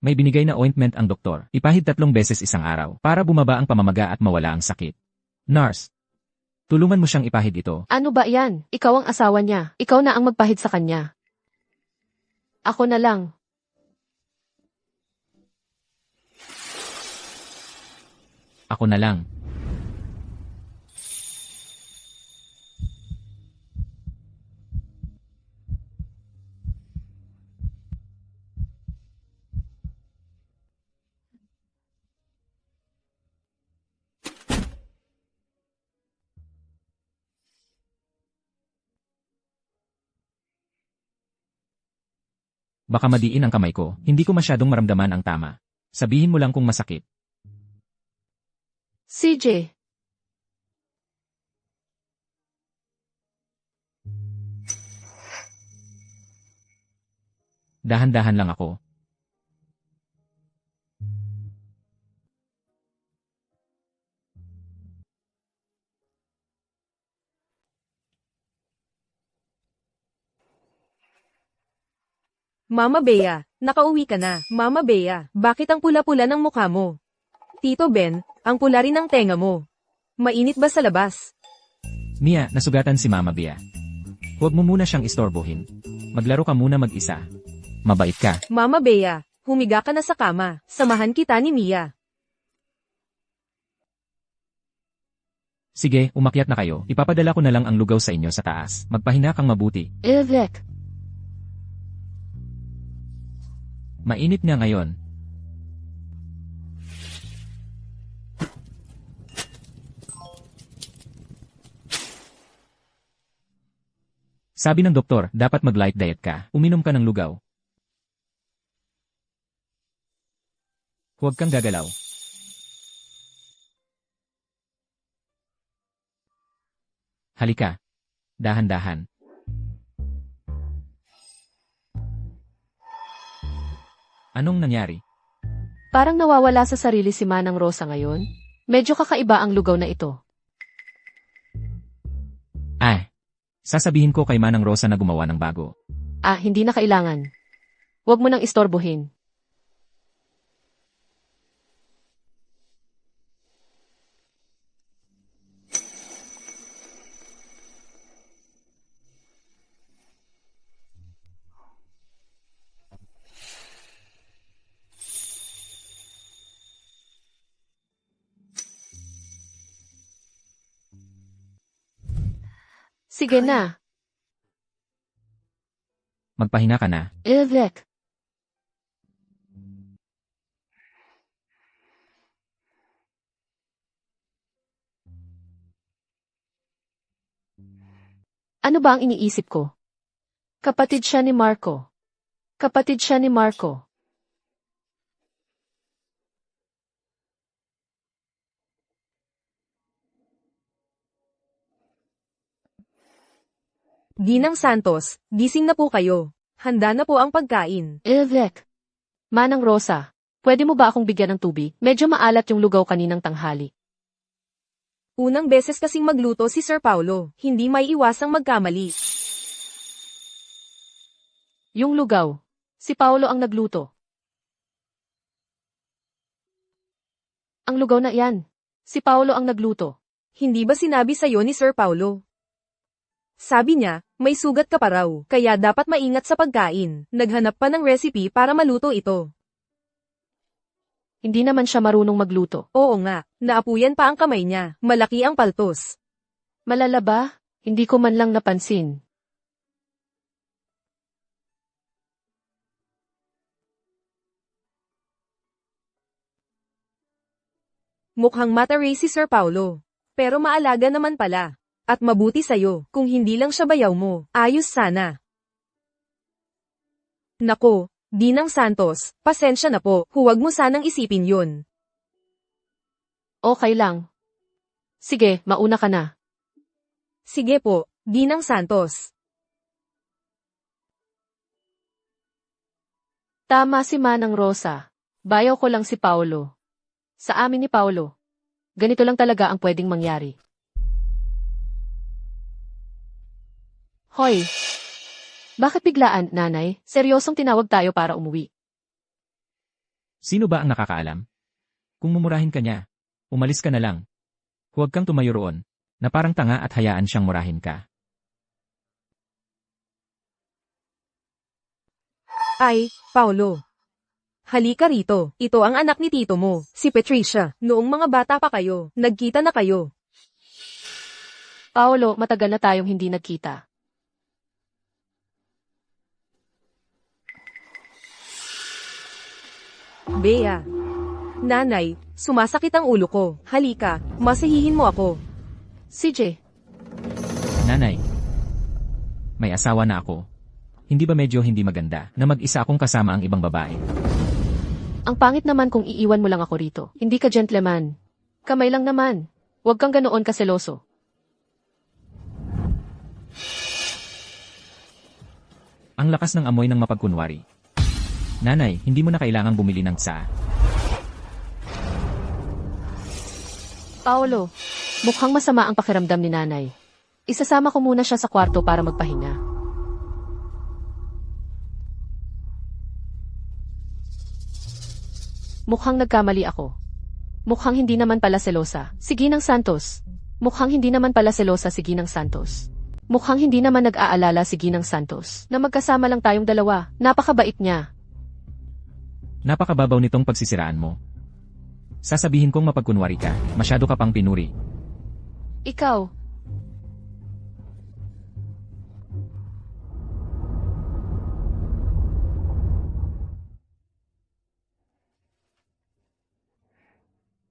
Speaker 3: May binigay na ointment ang doktor. Ipahid 3 beses isang araw para bumaba ang pamamaga at mawala ang sakit. Nurse, tulungan mo siyang ipahid ito.
Speaker 1: Ano ba yan? Ikaw ang asawa niya. Ikaw na ang magpahid sa kanya. Ako na lang.
Speaker 3: Ako na lang. Baka madiin ang kamay ko, hindi ko masyadong maramdaman ang tama. Sabihin mo lang kung masakit.
Speaker 1: CJ.
Speaker 3: Dahan-dahan lang ako.
Speaker 2: Mama Bea, nakauwi ka na. Mama Bea, bakit ang pula-pula ng mukha mo? Tito Ben, ang pula rin ng tenga mo. Mainit ba sa labas?
Speaker 3: Mia, nasugatan si Mama Bea. Huwag mo muna siyang istorbohin. Maglaro ka muna mag-isa. Mabait ka.
Speaker 2: Mama Bea, humiga ka na sa kama. Samahan kita ni Mia.
Speaker 3: Sige, umakyat na kayo. Ipapadala ko na lang ang lugaw sa inyo sa taas. Magpahinga kang mabuti.
Speaker 1: Evek.
Speaker 3: Mainit nga ngayon. Sabi ng doktor, dapat mag-light diet ka. Uminom ka ng lugaw. Huwag kang gagalaw. Halika. Dahan-dahan. Anong nangyari?
Speaker 1: Parang nawawala sa sarili si Manang Rosa ngayon. Medyo kakaiba ang lugaw na ito.
Speaker 3: Sasabihin ko kay Manang Rosa na gumawa ng bago.
Speaker 1: Hindi na kailangan. Huwag mo nang istorbohin. Sige na.
Speaker 3: Magpahinga ka na.
Speaker 1: Evek. Ano ba ang iniisip ko? Kapatid siya ni Marco. Kapatid siya ni Marco.
Speaker 2: Ginang Santos, gising na po kayo. Handa na po ang pagkain.
Speaker 1: Evek. Manang Rosa, pwede mo ba akong bigyan ng tubig? Medyo maalat yung lugaw kaninang tanghali.
Speaker 2: Unang beses kasing magluto si Sir Paulo, hindi may iwasang magkamali.
Speaker 1: Yung lugaw. Si Paolo ang nagluto. Ang lugaw na yan. Si Paolo ang nagluto.
Speaker 2: Hindi ba sinabi sa'yo ni Sir Paulo? Sabi niya, may sugat ka pa raw, kaya dapat maingat sa pagkain. Naghanap pa ng recipe para maluto ito.
Speaker 1: Hindi naman siya marunong magluto.
Speaker 2: Oo nga, naapuyan pa ang kamay niya, malaki ang paltos.
Speaker 1: Malala ba? Hindi ko man lang napansin.
Speaker 2: Mukhang mataray si Sir Paulo. Pero maalaga naman pala. At mabuti sa'yo, kung hindi lang siya bayaw mo, ayos sana. Nako, Ginang Santos, pasensya na po, huwag mo sanang isipin yun.
Speaker 1: Okay lang. Sige, mauna ka na.
Speaker 2: Sige po, Ginang Santos.
Speaker 1: Tama si Manang Rosa. Bayaw ko lang si Paolo. Sa amin ni Paolo. Ganito lang talaga ang pwedeng mangyari. Hoy! Bakit biglaan, nanay? Seryosong tinawag tayo para umuwi.
Speaker 3: Sino ba ang nakakaalam? Kung mumurahin ka niya, umalis ka na lang. Huwag kang tumayo roon, na parang tanga at hayaan siyang murahin ka.
Speaker 2: Ay, Paulo. Halika rito, ito ang anak ni tito mo, si Patricia. Noong mga bata pa kayo, nagkita na kayo.
Speaker 1: Paolo, matagal na tayong hindi nagkita.
Speaker 2: Bea. Nanay, sumasakit ang ulo ko. Halika, masahihin mo ako.
Speaker 1: CJ,
Speaker 3: Nanay, may asawa na ako. Hindi ba medyo hindi maganda na mag-isa akong kasama ang ibang babae?
Speaker 1: Ang pangit naman kung iiwan mo lang ako rito. Hindi ka gentleman. Kamay lang naman. Huwag kang ganoon kaseloso.
Speaker 3: Ang lakas ng amoy ng mapagkunwari. Nanay, hindi mo na kailangang bumili ng tsa.
Speaker 1: Paolo, mukhang masama ang pakiramdam ni nanay. Isasama ko muna siya sa kwarto para magpahinga. Mukhang nagkamali ako. Mukhang hindi naman pala selosa. Si Ginang Santos. Mukhang hindi naman pala selosa si Ginang Santos. Mukhang hindi naman nag-aalala si Ginang Santos na magkasama lang tayong dalawa. Napakabait niya.
Speaker 3: Napakababaw nitong pagsisiraan mo. Sasabihin kong mapagkunwari ka, masyado ka pang pinuri.
Speaker 1: Ikaw.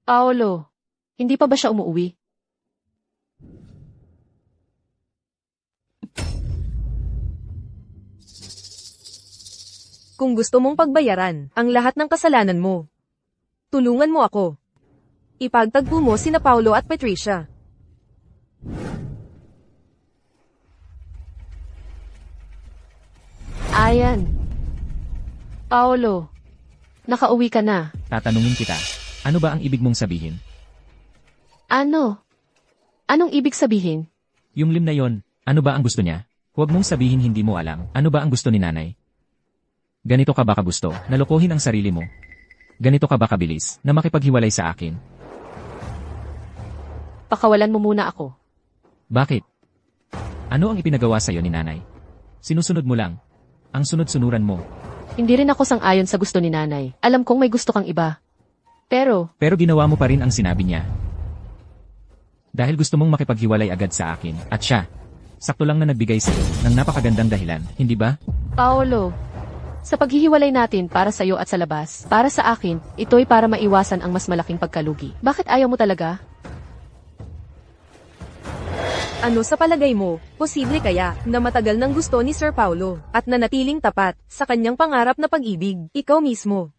Speaker 1: Paolo, hindi pa ba siya umuwi?
Speaker 2: Kung gusto mong pagbayaran ang lahat ng kasalanan mo, tulungan mo ako. Ipagtagpo mo sina Paulo at Patricia.
Speaker 1: Ayan. Paolo, nakauwi ka na.
Speaker 3: Tatanungin kita, ano ba ang ibig mong sabihin?
Speaker 1: Ano? Anong ibig sabihin?
Speaker 3: Yung lim na yon, ano ba ang gusto niya? Huwag mong sabihin hindi mo alam, ano ba ang gusto ni nanay? Ganito ka ba kagusto, na lokohin ang sarili mo? Ganito ka ba kabilis, na makipaghiwalay sa akin?
Speaker 1: Pakawalan mo muna ako.
Speaker 3: Bakit? Ano ang ipinagawa sa'yo ni nanay? Sinusunod mo lang. Ang sunod-sunuran mo.
Speaker 1: Hindi rin ako sang-ayon sa gusto ni nanay. Alam kong may gusto kang iba. Pero,
Speaker 3: Pero ginawa mo pa rin ang sinabi niya. Dahil gusto mong makipaghiwalay agad sa akin, at siya, sakto lang na nagbigay sa'yo ng napakagandang dahilan, hindi ba?
Speaker 1: Paolo, sa paghihiwalay natin para sa iyo at sa labas, para sa akin, ito'y para maiwasan ang mas malaking pagkalugi. Bakit ayaw mo talaga?
Speaker 2: Ano sa palagay mo, posible kaya na matagal nang gusto ni Sir Paulo at nanatiling tapat sa kanyang pangarap na pag-ibig, ikaw mismo?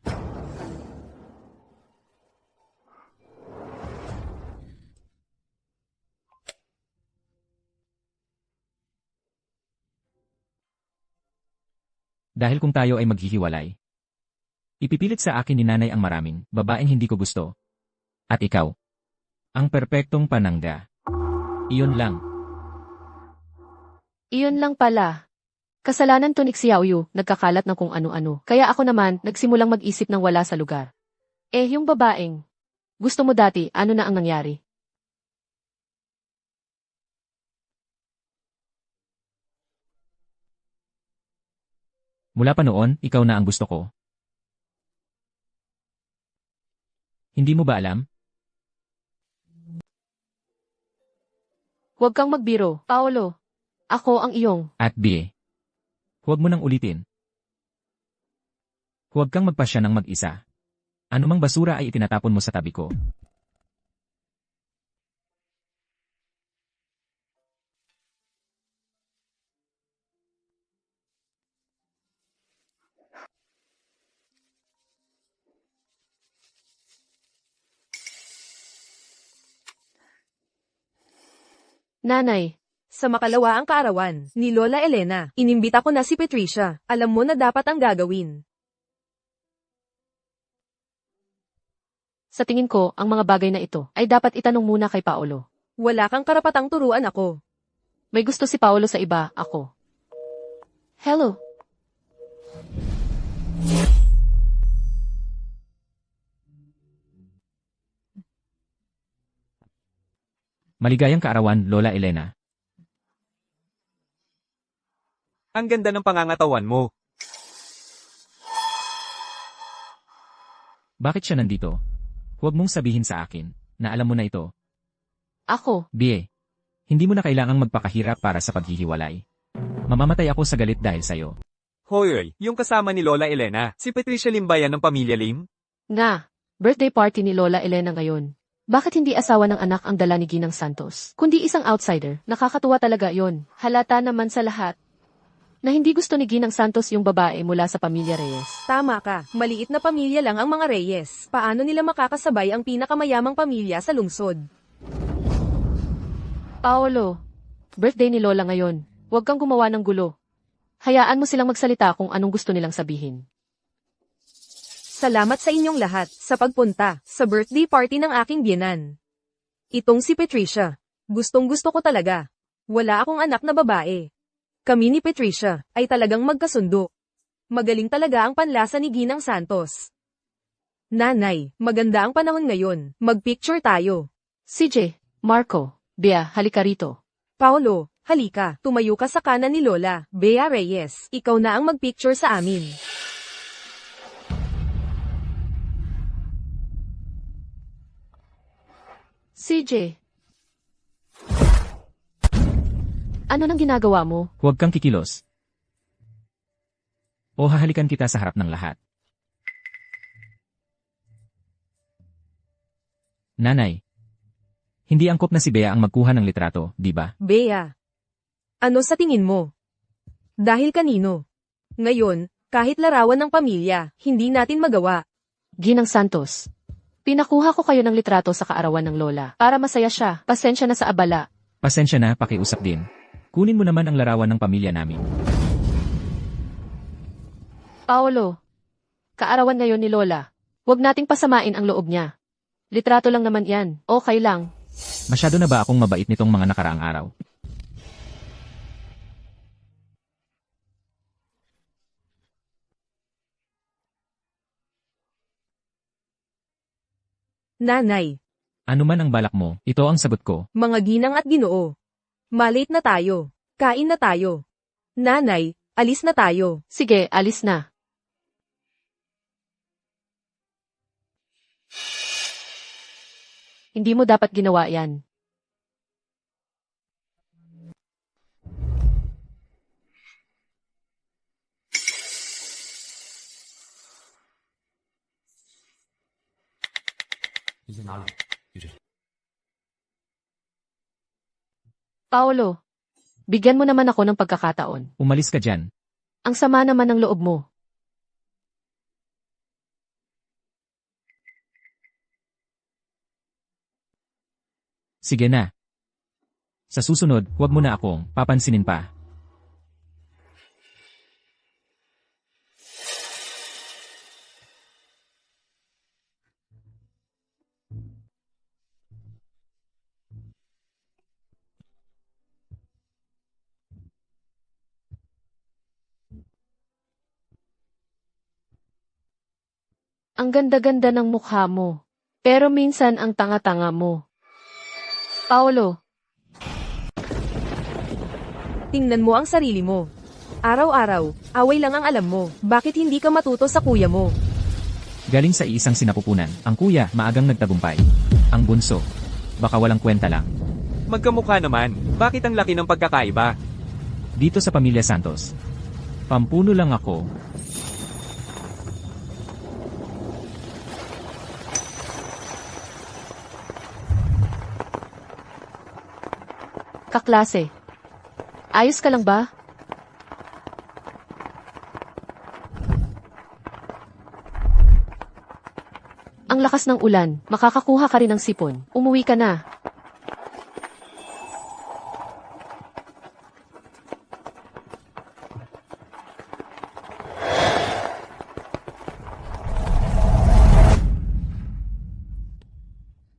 Speaker 3: Dahil kung tayo ay maghihiwalay, ipipilit sa akin ni nanay ang maraming babaeng hindi ko gusto. At ikaw, ang perpektong panangga. Iyon lang.
Speaker 1: Iyon lang pala. Kasalanan to ni Xiaoyu, nagkakalat ng kung ano-ano. Kaya ako naman, nagsimulang mag-isip ng wala sa lugar. Yung babaeng. Gusto mo dati, ano na ang nangyari?
Speaker 3: Mula pa noon, ikaw na ang gusto ko. Hindi mo ba alam?
Speaker 1: Huwag kang magbiro, Paolo. Ako ang iyong.
Speaker 3: At B. Huwag mo nang ulitin. Huwag kang magpasya ng mag-isa. Anumang basura ay itinatapon mo sa tabi ko.
Speaker 1: Nanay,
Speaker 2: Sa makalawaang kaarawan ni Lola Elena, inimbita ko na si Patricia. Alam mo na dapat ang gagawin.
Speaker 1: sa tingin ko, ang mga bagay na ito ay dapat itanong muna kay Paolo.
Speaker 2: Wala kang karapatang turuan ako.
Speaker 1: May gusto si Paolo sa iba, ako. Hello.
Speaker 3: Maligayang kaarawan, Lola Elena.
Speaker 4: Ang ganda ng pangangatawan mo.
Speaker 3: Bakit siya nandito? Huwag mong sabihin sa akin na alam mo na ito.
Speaker 1: Ako.
Speaker 3: B. Hindi mo na kailangang magpakahirap para sa paghihiwalay. Mamamatay ako sa galit dahil sa'yo.
Speaker 4: Hoy, yung kasama ni Lola Elena, si Patricia Lim ba yan ng pamilya Lim?
Speaker 1: Nga, birthday party ni Lola Elena ngayon. Bakit hindi asawa ng anak ang dala ni Ginang Santos? Kundi isang outsider, nakakatuwa talaga yon. Halata naman sa lahat. na hindi gusto ni Ginang Santos yung babae mula sa pamilya Reyes.
Speaker 2: Tama ka, maliit na pamilya lang ang mga Reyes. Paano nila makakasabay ang pinakamayamang pamilya sa lungsod?
Speaker 1: Paolo, birthday ni Lola ngayon. Huwag kang gumawa ng gulo. Hayaan mo silang magsalita kung anong gusto nilang sabihin.
Speaker 2: Salamat sa inyong lahat sa pagpunta sa birthday party ng aking biyenan. Itong si Patricia. Gustong-gusto ko talaga. Wala akong anak na babae. Kami ni Patricia ay talagang magkasundo. Magaling talaga ang panlasa ni Ginang Santos. Nanay, maganda ang panahon ngayon. Magpicture tayo.
Speaker 1: CJ, Marco, Bea, halika rito.
Speaker 2: Paolo, halika. Tumayo ka sa kanan ni Lola, Bea Reyes. Ikaw na ang magpicture sa amin.
Speaker 1: CJ. Ano nang ginagawa mo?
Speaker 3: Huwag kang kikilos. O hahalikan kita sa harap ng lahat. Nanay. Hindi angkop na si Bea ang magkuha ng litrato, di ba?
Speaker 2: Bea. Ano sa tingin mo? Dahil kanino? Ngayon, kahit larawan ng pamilya, hindi natin magawa.
Speaker 1: Ginang Santos. Pinakuha ko kayo ng litrato sa kaarawan ng Lola para masaya siya. Pasensya na sa abala.
Speaker 3: Pasensya na, pakiusap din. Kunin mo naman ang larawan ng pamilya namin.
Speaker 1: Paolo, kaarawan ngayon ni Lola. Huwag nating pasamain ang loob niya. Litrato lang naman yan. Okay lang.
Speaker 3: Masyado na ba akong mabait nitong mga nakaraang araw?
Speaker 2: Nanay,
Speaker 3: Ano man ang balak mo, ito ang sagot ko.
Speaker 2: mga ginang at ginoo. Malate na tayo. Kain na tayo. Nanay, alis na tayo.
Speaker 1: Sige, alis na. Hindi mo dapat ginawa yan. Paolo, bigyan mo naman ako ng pagkakataon.
Speaker 3: Umalis ka dyan.
Speaker 1: Ang sama naman ng loob mo.
Speaker 3: Sige na. Sa susunod, huwag mo na akong papansinin pa.
Speaker 1: Ang ganda-ganda ng mukha mo. Pero minsan ang tanga-tanga mo. Paolo,
Speaker 2: Tingnan mo ang sarili mo. Araw-araw, away lang ang alam mo. Bakit hindi ka matuto sa kuya mo?
Speaker 3: Galing sa iisang sinapupunan, ang kuya maagang nagtagumpay. Ang bunso, baka walang kwenta lang.
Speaker 4: Magkamukha naman. Bakit ang laki ng pagkakaiba?
Speaker 3: Dito sa pamilya Santos, pampuno lang ako.
Speaker 1: kaklase. Ayos ka lang ba? Ang lakas ng ulan, makakakuha ka rin ng sipon. Umuwi ka na.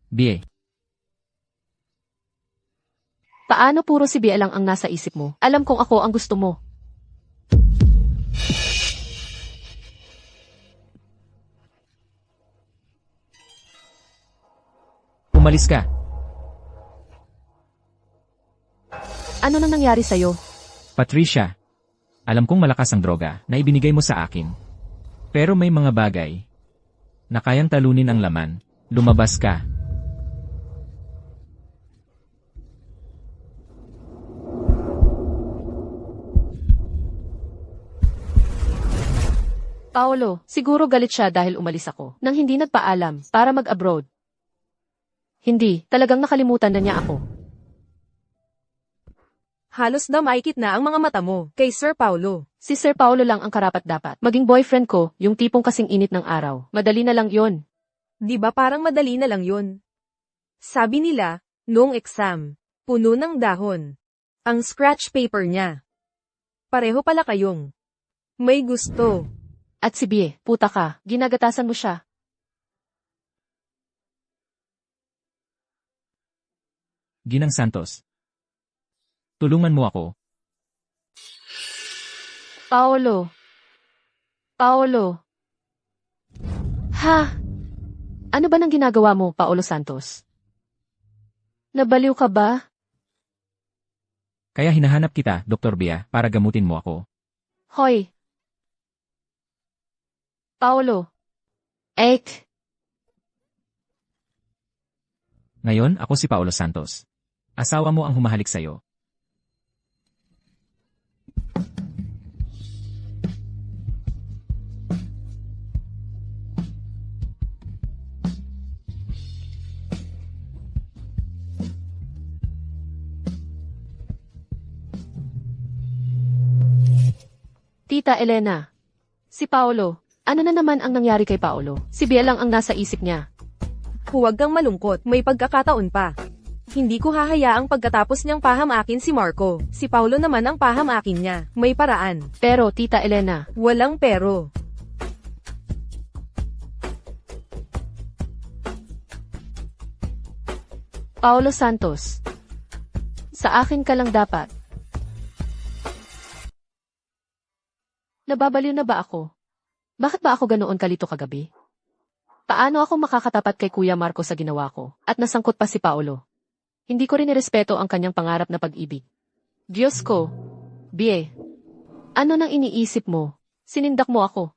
Speaker 3: Bie,
Speaker 1: Paano puro si Bea lang ang nasa isip mo? Alam kong ako ang gusto mo.
Speaker 3: umalis ka.
Speaker 1: Ano nang nangyari sa'yo?
Speaker 3: Patricia, alam kong malakas ang droga na ibinigay mo sa akin. Pero may mga bagay na kayang talunin ang laman. Lumabas ka.
Speaker 1: Paolo, siguro galit siya dahil umalis ako nang hindi nagpaalam para mag-abroad. Hindi, talagang nakalimutan na niya ako.
Speaker 2: Halos damaykit na ang mga mata mo kay Sir Paulo.
Speaker 1: Si Sir Paulo lang ang karapat-dapat. Maging boyfriend ko, yung tipong kasing init ng araw. Madali na lang yon.
Speaker 2: Di ba parang madali na lang yun? Sabi nila, noong exam, puno ng dahon. Ang scratch paper niya. Pareho pala kayong may gusto.
Speaker 1: At si Bie, puta ka, ginagatasan mo siya.
Speaker 3: Ginang Santos. Tulungan mo ako.
Speaker 1: Paolo. Paolo. Ha? Ano ba nang ginagawa mo, Paolo Santos? Nabaliw ka ba?
Speaker 3: Kaya hinahanap kita, Dr. Bia, para gamutin mo ako.
Speaker 1: Hoy. Paolo. Ek.
Speaker 3: Ngayon, ako si Paulo Santos. Asawa mo ang humahalik sa'yo.
Speaker 1: Tita Elena. Si Paolo. Ano na naman ang nangyari kay Paolo? Si Bia lang ang nasa isip niya.
Speaker 2: Huwag kang malungkot, may pagkakataon pa. Hindi ko hahayaang pagkatapos niyang pahamakin si Marco. Si Paulo naman ang pahamakin niya. May paraan.
Speaker 1: Pero, Tita Elena,
Speaker 2: Walang pero.
Speaker 1: Paolo Santos. Sa akin ka lang dapat. Nababaliw na ba ako? Bakit ba ako ganoon kalito kagabi? Paano ako makakatapat kay Kuya Marco sa ginawa ko, at nasangkot pa si Paolo? Hindi ko rin nirespeto ang kanyang pangarap na pag-ibig. Diyos ko, Bie, ano nang iniisip mo? Sinindak mo ako.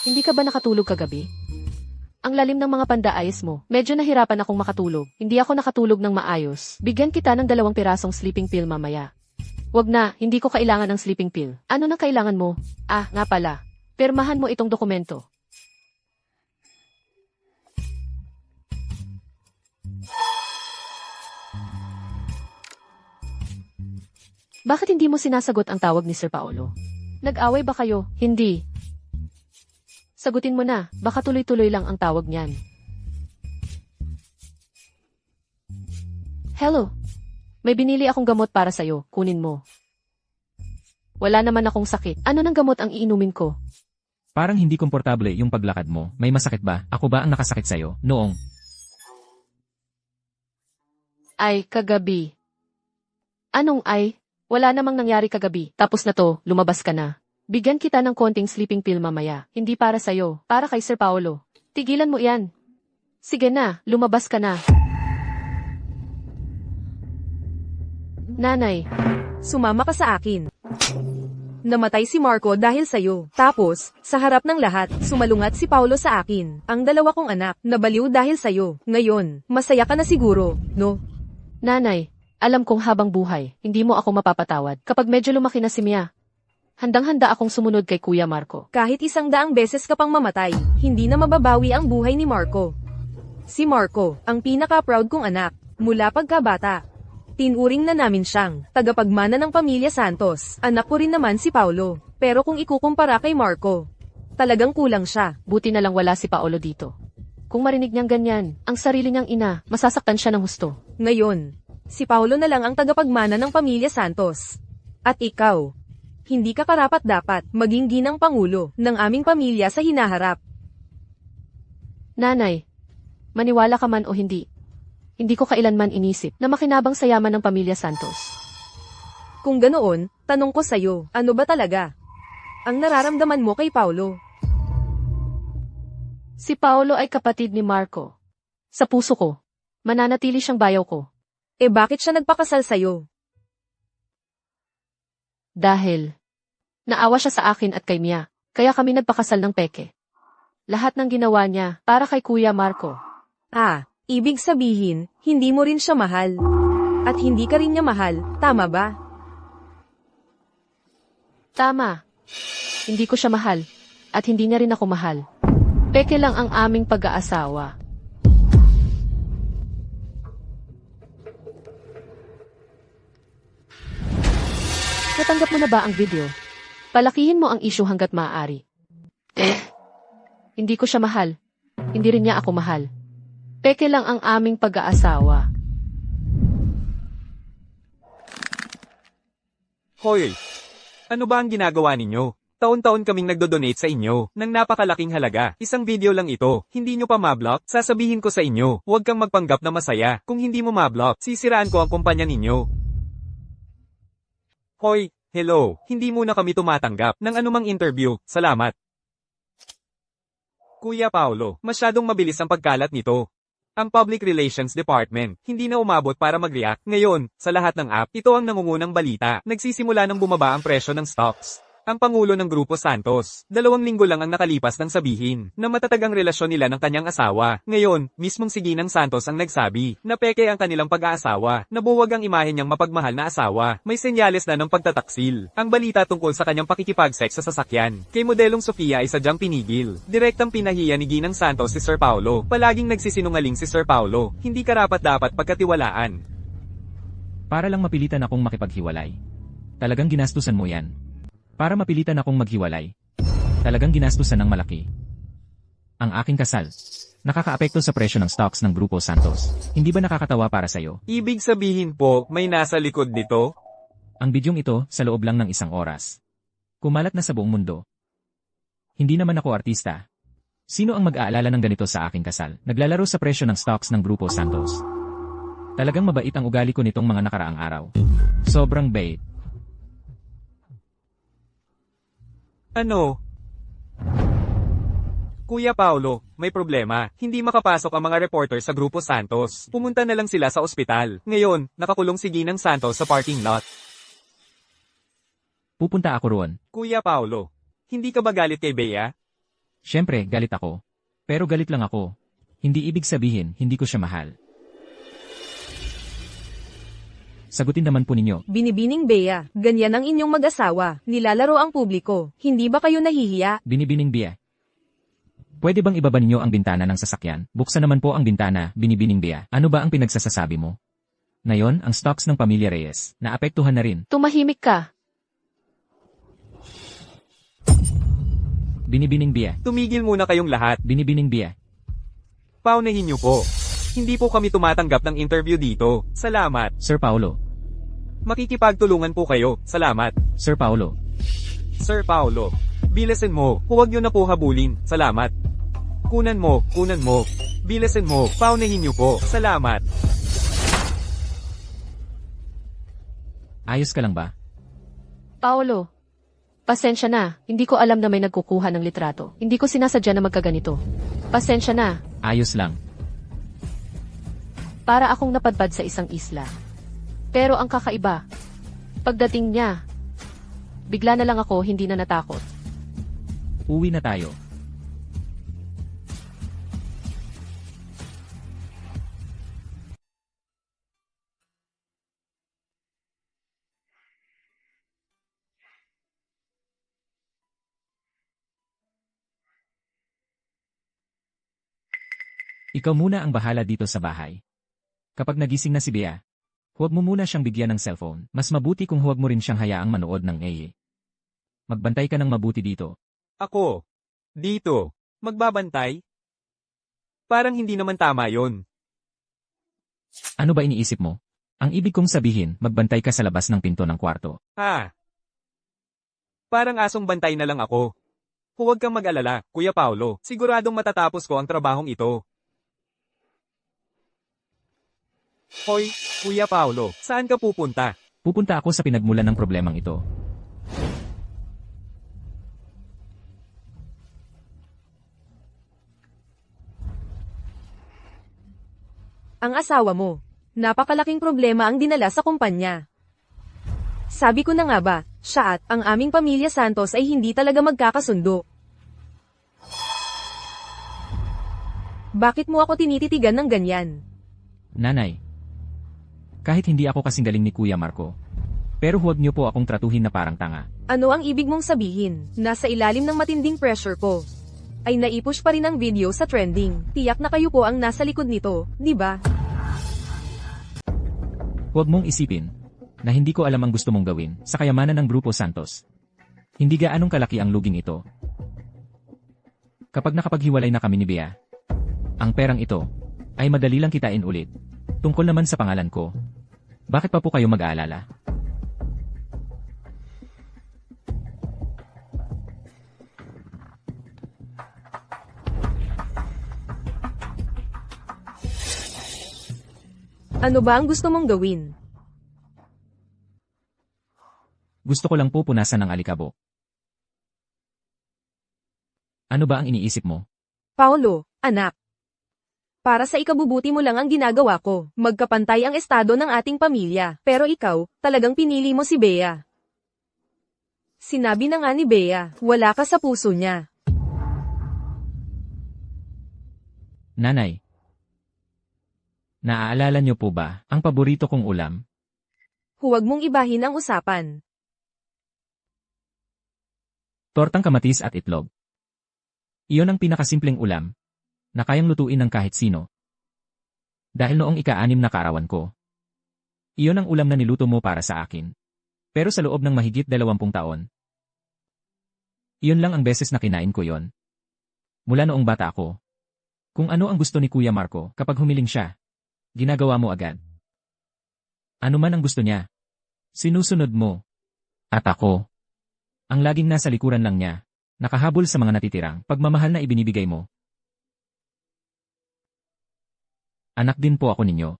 Speaker 1: Hindi ka ba nakatulog kagabi? Ang lalim ng mga pandaayos mo. Medyo nahirapan akong makatulog. Hindi ako nakatulog ng maayos. Bigyan kita ng 2 pirasong sleeping pill mamaya. Wag na, hindi ko kailangan ng sleeping pill. Ano nang kailangan mo? Ah, nga pala. Pirmahan mo itong dokumento. Bakit hindi mo sinasagot ang tawag ni Sir Paolo? Nag-away ba kayo? Hindi. Sagutin mo na, baka tuloy-tuloy lang ang tawag niyan. Hello. May binili akong gamot para sa'yo, kunin mo. Wala naman akong sakit. Ano nang gamot ang iinumin ko?
Speaker 3: Parang hindi komportable yung paglakad mo. May masakit ba? Ako ba ang nakasakit sa'yo? Noong.
Speaker 1: Ay, kagabi. Anong ay? Wala namang nangyari kagabi. Tapos na to, lumabas ka na. Bigyan kita ng konting sleeping pill mamaya. Hindi para sa'yo, para kay Sir Paolo. Tigilan mo yan. Sige na, lumabas ka na. Nanay,
Speaker 2: Sumama ka sa akin. Namatay si Marco dahil sa'yo. Tapos, sa harap ng lahat, sumalungat si Paulo sa akin. Ang 2 kong anak, nabaliw dahil sa'yo. Ngayon, masaya ka na siguro, no?
Speaker 1: nanay, alam kong habang buhay, hindi mo ako mapapatawad kapag medyo lumaki na si Mia. Handang-handa akong sumunod kay Kuya Marco.
Speaker 2: Kahit 100 beses ka pang mamatay, hindi na mababawi ang buhay ni Marco. Si Marco, ang pinaka-proud kong anak, mula pagkabata. Tinuring na namin siyang tagapagmana ng pamilya Santos. Anak ko rin naman si Paulo. Pero kung ikukumpara kay Marco, talagang kulang siya.
Speaker 1: Buti na lang wala si Paolo dito. Kung marinig niyang ganyan, ang sarili niyang ina, masasaktan siya ng husto.
Speaker 2: Ngayon, si Paulo na lang ang tagapagmana ng pamilya Santos. At ikaw, hindi ka karapat-dapat maging ginang pangulo ng aming pamilya sa hinaharap.
Speaker 1: Nanay, maniwala ka man o hindi, hindi ko kailanman inisip na makinabang sa yaman ng pamilya Santos.
Speaker 2: Kung ganoon, tanong ko sa'yo, ano ba talaga ang nararamdaman mo kay Paulo?
Speaker 1: Si Paolo ay kapatid ni Marco. Sa puso ko, mananatili siyang bayaw ko.
Speaker 2: Eh bakit siya nagpakasal sa'yo?
Speaker 1: Dahil, naawa siya sa akin at kay Mia, kaya kami nagpakasal ng peke. Lahat ng ginawa niya para kay Kuya Marco.
Speaker 2: Ah, ibig sabihin, hindi mo rin siya mahal. At hindi ka rin niya mahal, tama ba?
Speaker 1: Tama. Hindi ko siya mahal. At hindi niya rin ako mahal. Peke lang ang aming pag-aasawa. Natanggap mo na ba ang video? Palakihin mo ang issue hanggat maaari. Hindi ko siya mahal. Hindi rin niya ako mahal. Peke lang ang aming pag-aasawa.
Speaker 4: Hoy! Ano ba ang ginagawa ninyo? Taon-taon kaming nagdo-donate sa inyo ng napakalaking halaga. Isang video lang ito. Hindi nyo pa mablock? Sasabihin ko sa inyo, huwag kang magpanggap na masaya. Kung hindi mo mablock, sisiraan ko ang kumpanya ninyo. Hoy, hello. Hindi muna kami tumatanggap ng anumang interview. Salamat. Kuya Paulo, masyadong mabilis ang pagkalat nito. Ang Public Relations Department, hindi na umabot para mag-react. Ngayon, sa lahat ng app, ito ang nangungunang balita. Nagsisimula ng bumaba ang presyo ng stocks. Ang Pangulo ng Grupo Santos, 2 linggo lang ang nakalipas nang sabihin na matatag ang relasyon nila ng kanyang asawa. Ngayon, mismong si Ginang Santos ang nagsabi na peke ang kanilang pag-aasawa, nabuwag ang imahe niyang mapagmahal na asawa. May senyales na ng pagtataksil. Ang balita tungkol sa kanyang pakikipag-sex sa sasakyan kay modelong Sofia ay sadyang pinigil. Direktang pinahiya ni Ginang Santos si Sir Paulo. Palaging nagsisinungaling si Sir Paulo. Hindi karapat-dapat pagkatiwalaan.
Speaker 3: Para lang mapilitan akong makipaghiwalay. Talagang ginastusan mo yan. Para mapilitan akong maghiwalay. Talagang ginastusan ng malaki. Ang aking kasal. Nakakaapekto sa presyo ng stocks ng Grupo Santos. Hindi ba nakakatawa para sa'yo?
Speaker 4: Ibig sabihin po, may nasa likod nito?
Speaker 3: Ang bidyong ito sa loob lang ng 1 oras. Kumalat na sa buong mundo. Hindi naman ako artista. Sino ang mag-aalala ng ganito sa aking kasal? Naglalaro sa presyo ng stocks ng Grupo Santos. Talagang mabait ang ugali ko nitong mga nakaraang araw. Sobrang bait.
Speaker 4: Ano? Kuya Paulo, may problema. Hindi makapasok ang mga reporter sa Grupo Santos. Pumunta na lang sila sa ospital. Ngayon, nakakulong si Ginang Santos sa parking lot.
Speaker 3: Pupunta ako roon.
Speaker 4: Kuya Paulo, hindi ka ba galit kay Bea?
Speaker 3: Siyempre, galit ako. Pero galit lang ako. Hindi ibig sabihin, hindi ko siya mahal. Sagutin naman po ninyo.
Speaker 2: Binibining Bea, ganyan ang inyong mag-asawa, nilalaro ang publiko. Hindi ba kayo nahihiya?
Speaker 3: Binibining Bea. Pwede bang ibaba ninyo ang bintana ng sasakyan? Buksan naman po ang bintana, Binibining Bea. Ano ba ang pinagsasasabi mo? Ngayon, ang stocks ng Pamilya Reyes, naapektuhan na rin.
Speaker 1: Tumahimik ka.
Speaker 3: Binibining Bea.
Speaker 4: Tumigil muna kayong lahat.
Speaker 3: Binibining Bea.
Speaker 4: Paunahin niyo po. Hindi po kami tumatanggap ng interview dito. Salamat.
Speaker 3: Sir Paulo.
Speaker 4: Makikipagtulungan po kayo. Salamat.
Speaker 3: Sir Paulo.
Speaker 4: Sir Paulo, bilasin mo. Huwag niyo na po habulin. Salamat. Kunan mo. Bilasin mo. Paunahin niyo po. Salamat.
Speaker 3: Ayos ka lang ba?
Speaker 1: Paolo, pasensya na. Hindi ko alam na may nagkukuha ng litrato. Hindi ko sinasadya na magkaganito. Pasensya na.
Speaker 3: Ayos lang.
Speaker 1: Para akong napadpad sa isang isla. Pero ang kakaiba, pagdating niya, bigla na lang ako hindi na natakot.
Speaker 3: Uwi na tayo. Ikaw muna ang bahala dito sa bahay. Kapag nagising na si Bea, huwag mo muna siyang bigyan ng cellphone. Mas mabuti kung huwag mo rin siyang hayaang manood ng AE. Magbantay ka ng mabuti dito.
Speaker 4: Ako. Dito. Magbabantay? Parang hindi naman tama yon.
Speaker 3: Ano ba iniisip mo? Ang ibig kong sabihin, magbantay ka sa labas ng pinto ng kwarto.
Speaker 4: Ha? Parang asong bantay na lang ako. Huwag kang mag-alala, Kuya Paulo. Siguradong matatapos ko ang trabahong ito. Hoy, Kuya Paulo, saan ka pupunta?
Speaker 3: Pupunta ako sa pinagmulan ng problemang ito.
Speaker 2: Ang asawa mo. Napakalaking problema ang dinala sa kumpanya. Sabi ko na nga ba, siya at ang aming pamilya Santos ay hindi talaga magkakasundo. Bakit mo ako tinititigan ng ganyan?
Speaker 3: Nanay. Kahit hindi ako kasing galing ni Kuya Marco. Pero huwag niyo po akong tratuhin na parang tanga.
Speaker 2: Ano ang ibig mong sabihin? Nasa ilalim ng matinding pressure ko. Ay naipush pa rin ang video sa trending. Tiyak na kayo po ang nasa likod nito, di ba?
Speaker 3: Huwag mong isipin. na hindi ko alam ang gusto mong gawin sa kayamanan ng Grupo Santos. Hindi gaanong kalaki ang luging ito. Kapag nakapaghiwalay na kami ni Bea, ang perang ito ay madali lang kitain ulit. Tungkol naman sa pangalan ko, bakit pa po kayo mag-aalala?
Speaker 2: Ano ba ang gusto mong gawin?
Speaker 3: Gusto ko lang po punasan ng alikabok. Ano ba ang iniisip mo?
Speaker 2: Paulo, anak. Para sa ikabubuti mo lang ang ginagawa ko. Magkapantay ang estado ng ating pamilya. Pero ikaw, talagang pinili mo si Bea. Sinabi na nga ni Bea, wala ka sa puso niya.
Speaker 3: Nanay. Naaalala niyo po ba ang paborito kong ulam?
Speaker 2: Huwag mong ibahin ang usapan.
Speaker 3: Tortang kamatis at itlog. Iyon ang pinakasimpleng ulam na kayang lutuin ng kahit sino. Dahil noong ika-6 na kaarawan ko, iyon ang ulam na niluto mo para sa akin. Pero sa loob ng mahigit 20 taon, iyon lang ang beses na kinain ko yon. Mula noong bata ako, kung ano ang gusto ni Kuya Marco kapag humiling siya, ginagawa mo agad. Ano man ang gusto niya, sinusunod mo. At ako, ang laging nasa likuran lang niya, nakahabol sa mga natitirang pagmamahal na ibinibigay mo. Anak din po ako ninyo.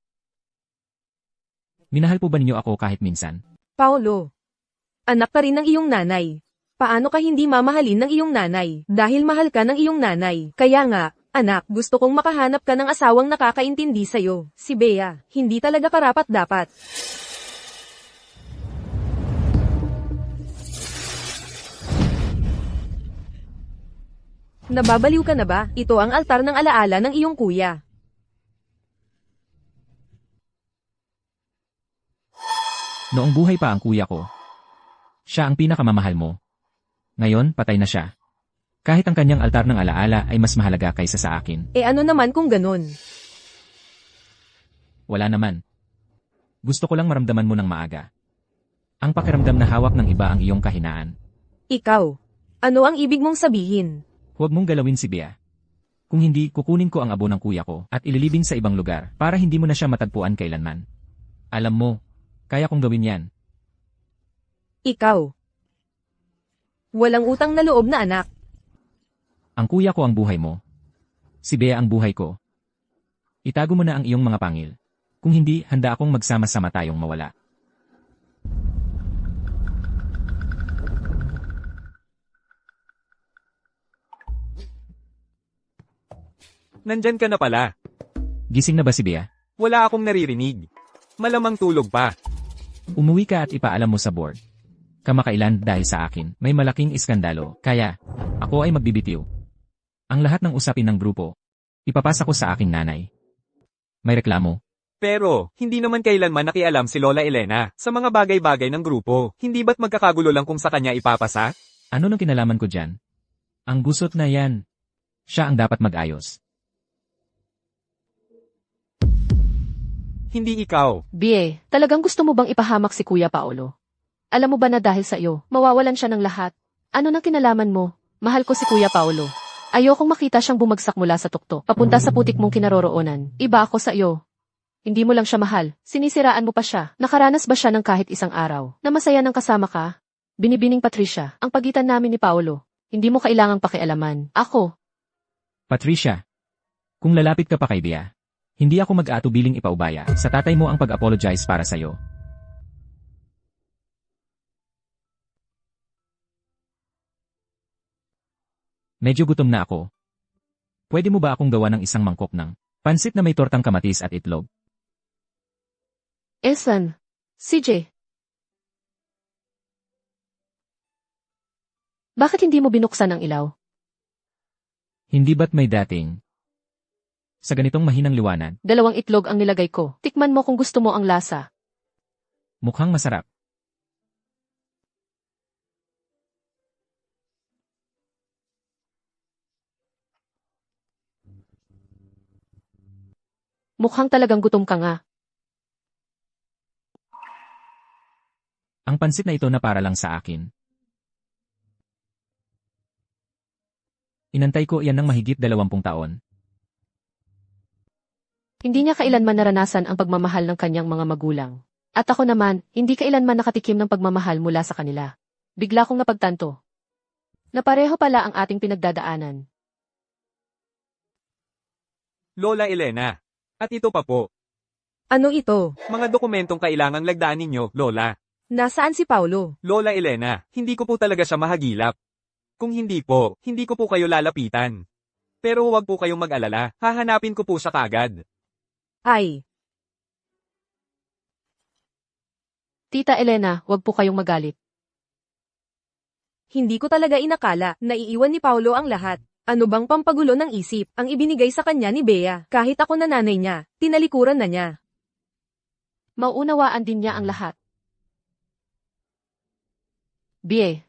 Speaker 3: Minahal po ba ninyo ako kahit minsan?
Speaker 2: Paulo, anak ka rin ng iyong nanay. Paano ka hindi mamahalin ng iyong nanay? Dahil mahal ka ng iyong nanay. Kaya nga, anak, gusto kong makahanap ka ng asawang nakakaintindi sa'yo. Si Bea, hindi talaga karapat-dapat. Nababaliw ka na ba? Ito ang altar ng alaala ng iyong kuya.
Speaker 3: Noong buhay pa ang kuya ko, siya ang pinakamamahal mo. Ngayon, patay na siya. Kahit ang kanyang altar ng alaala ay mas mahalaga kaysa sa akin.
Speaker 2: Ano naman kung ganun?
Speaker 3: Wala naman. Gusto ko lang maramdaman mo ng maaga. Ang pakiramdam na hawak ng iba ang iyong kahinaan.
Speaker 2: Ikaw, ano ang ibig mong sabihin?
Speaker 3: Huwag mong galawin si Bea. Kung hindi, kukunin ko ang abo ng kuya ko at ililibing sa ibang lugar para hindi mo na siya matagpuan kailanman. Alam mo, kaya kong gawin yan.
Speaker 2: Ikaw. Walang utang na loob na anak.
Speaker 3: Ang kuya ko ang buhay mo. Si Bea ang buhay ko. Itago mo na ang iyong mga pangil. Kung hindi, handa akong magsama-sama tayong mawala.
Speaker 4: Nandyan ka na pala.
Speaker 3: Gising na ba si Bea?
Speaker 4: Wala akong naririnig. Malamang tulog pa.
Speaker 3: Umuwi ka at ipaalam mo sa board. Kamakailan dahil sa akin, may malaking iskandalo, kaya ako ay magbibitiw. Ang lahat ng usapin ng grupo, ipapasa ko sa aking nanay. May reklamo.
Speaker 4: Pero, hindi naman kailanman nakialam si Lola Elena sa mga bagay-bagay ng grupo. Hindi ba't magkakagulo lang kung sa kanya ipapasa?
Speaker 3: Ano nang kinalaman ko dyan? Ang gusot na yan. Siya ang dapat mag-ayos.
Speaker 4: Hindi ikaw.
Speaker 1: Bea, talagang gusto mo bang ipahamak si Kuya Paolo? Alam mo ba na dahil sa iyo, mawawalan siya ng lahat? Ano nang kinalaman mo? Mahal ko si Kuya Paolo. Ayokong makita siyang bumagsak mula sa tuktok, papunta sa putik mong kinaroroonan. Iba ako sa iyo. Hindi mo lang siya mahal, sinisiraan mo pa siya. Nakaranas ba siya ng kahit isang araw na masaya ng kasama ka? Binibining Patricia, ang pagitan namin ni Paolo. Hindi mo kailangang pakialaman. Ako.
Speaker 3: Patricia, kung lalapit ka pa kay Bea, hindi ako mag-aatubiling ipaubaya sa tatay mo ang pag-apologize para sa'yo. Medyo gutom na ako. Pwede mo ba akong gawa ng isang mangkok ng pansit na may tortang kamatis at itlog?
Speaker 1: Esan. CJ. Bakit hindi mo binuksan ang ilaw?
Speaker 3: Hindi ba't may dating? Sa ganitong mahinang liwanag,
Speaker 1: 2 itlog ang nilagay ko. Tikman mo kung gusto mo ang lasa.
Speaker 3: mukhang masarap.
Speaker 1: Mukhang talagang gutom ka nga.
Speaker 3: Ang pansit na ito na para lang sa akin. Inantay ko iyan ng mahigit 20 taon.
Speaker 1: Hindi niya kailanman naranasan ang pagmamahal ng kanyang mga magulang. At ako naman, hindi kailanman nakatikim ng pagmamahal mula sa kanila. Bigla kong napagtanto na pareho pala ang ating pinagdadaanan.
Speaker 4: Lola Elena. At ito pa po,
Speaker 2: Ano ito?
Speaker 4: mga dokumentong kailangang lagdaan ninyo, Lola.
Speaker 2: Nasaan si Paulo?
Speaker 4: Lola Elena, hindi ko po talaga siya mahagilap. Kung hindi po, hindi ko po kayo lalapitan. Pero huwag po kayong mag-alala, hahanapin ko po siya kagad.
Speaker 2: Ay,
Speaker 1: Tita Elena, wag po kayong magalit.
Speaker 2: hindi ko talaga inakala na iiwan ni Paulo ang lahat. Ano bang pampagulo ng isip ang ibinigay sa kanya ni Bea? Kahit ako na nanay niya, tinalikuran na niya.
Speaker 1: Mauunawaan din niya ang lahat. Bie,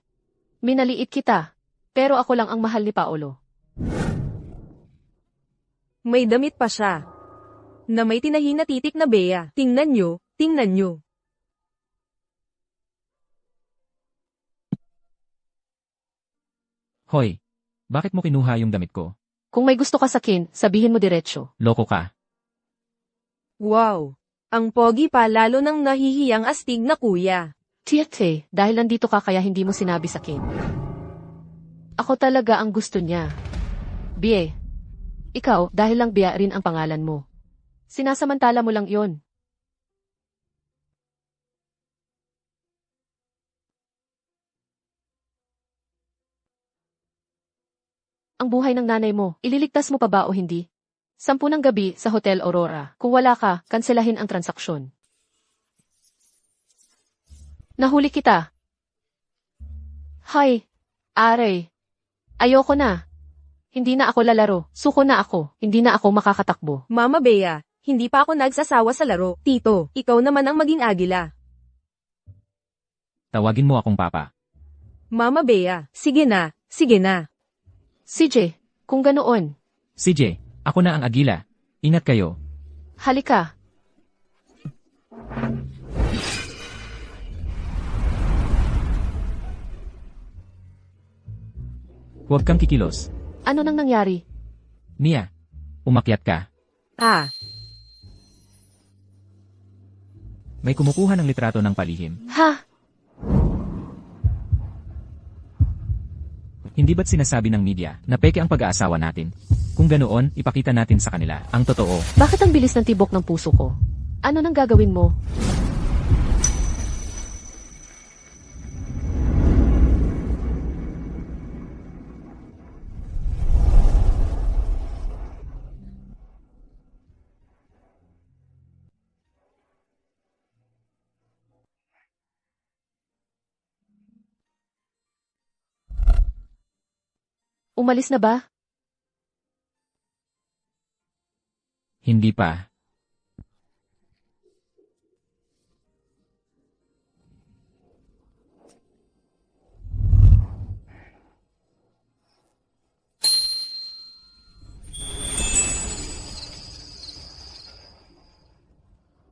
Speaker 1: minaliit kita, pero ako lang ang mahal ni Paolo.
Speaker 2: May damit pa siya. Na may tinahi na titik na Bea. Tingnan nyo, tingnan nyo.
Speaker 3: Hoy, bakit mo kinuha yung damit ko?
Speaker 1: Kung may gusto ka sa akin, sabihin mo diretsyo.
Speaker 3: Loko ka.
Speaker 2: Wow! Ang pogi pa lalo ng nahihiyang astig na kuya.
Speaker 1: Tiete, dahil nandito ka kaya hindi mo sinabi sa akin. Ako talaga ang gusto niya. Bie, ikaw, dahil lang Bia rin ang pangalan mo. Sinasamantala mo lang yon. Ang buhay ng nanay mo, ililigtas mo pa ba o hindi? 10 ng gabi sa Hotel Aurora. Kung wala ka, kanselahin ang transaksyon. Nahuli kita. Hay, Aray. Ayoko na. Hindi na ako lalaro. Suko na ako. Hindi na ako makakatakbo.
Speaker 2: Mama Bea, hindi pa ako nagsasawa sa laro. Tito, ikaw naman ang maging agila.
Speaker 3: Tawagin mo akong papa.
Speaker 2: Mama Bea, sige na, sige na.
Speaker 1: CJ, kung ganoon,
Speaker 3: CJ, ako na ang agila. Ingat kayo.
Speaker 1: halika.
Speaker 3: Huwag kang kikilos.
Speaker 1: Ano nang nangyari?
Speaker 3: Mia, umakyat ka.
Speaker 2: Ah,
Speaker 3: May kumukuha ng litrato ng palihim.
Speaker 1: Ha?
Speaker 3: Hindi ba't sinasabi ng media na peke ang pag-aasawa natin? Kung ganoon, ipakita natin sa kanila ang totoo.
Speaker 1: Bakit ang bilis ng tibok ng puso ko? Ano nang gagawin mo? Umalis na ba?
Speaker 3: Hindi pa.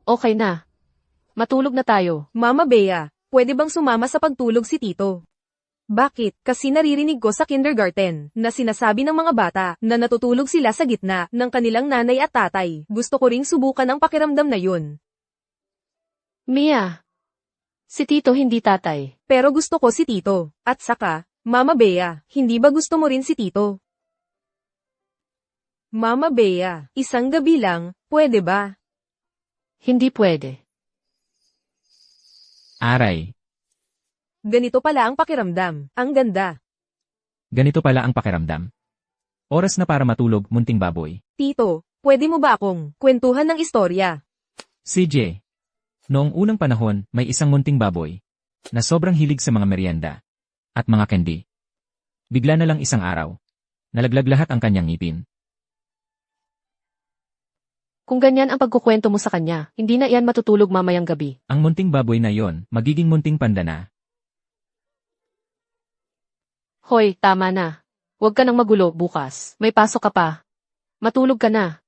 Speaker 1: Okay na. Matulog na tayo.
Speaker 2: Mama Bea, pwede bang sumama sa pagtulog si Tito? Bakit? Kasi naririnig ko sa kindergarten na sinasabi ng mga bata na natutulog sila sa gitna ng kanilang nanay at tatay. Gusto ko ring subukan ang pakiramdam na yun.
Speaker 1: Mia. Si Tito hindi tatay.
Speaker 2: Pero gusto ko si Tito. At saka, Mama Bea, hindi ba gusto mo rin si Tito? Mama Bea, isang gabi lang, pwede ba?
Speaker 1: Hindi pwede.
Speaker 3: Aray.
Speaker 2: Ganito pala ang pakiramdam. Ang ganda.
Speaker 3: Ganito pala ang pakiramdam. Oras na para matulog, munting baboy.
Speaker 2: Tito, pwede mo ba akong kwentuhan ng istorya?
Speaker 3: CJ. Noong unang panahon, may isang munting baboy na sobrang hilig sa mga merienda at mga candy. Bigla na lang isang araw. Nalaglag lahat ang kanyang ngipin.
Speaker 1: Kung ganyan ang pagkukwento mo sa kanya, hindi na iyan matutulog mamayang gabi.
Speaker 3: Ang munting baboy na yon, magiging munting panda na.
Speaker 1: Hoy, tama na. Huwag ka nang magulo bukas. May pasok ka pa. Matulog ka na.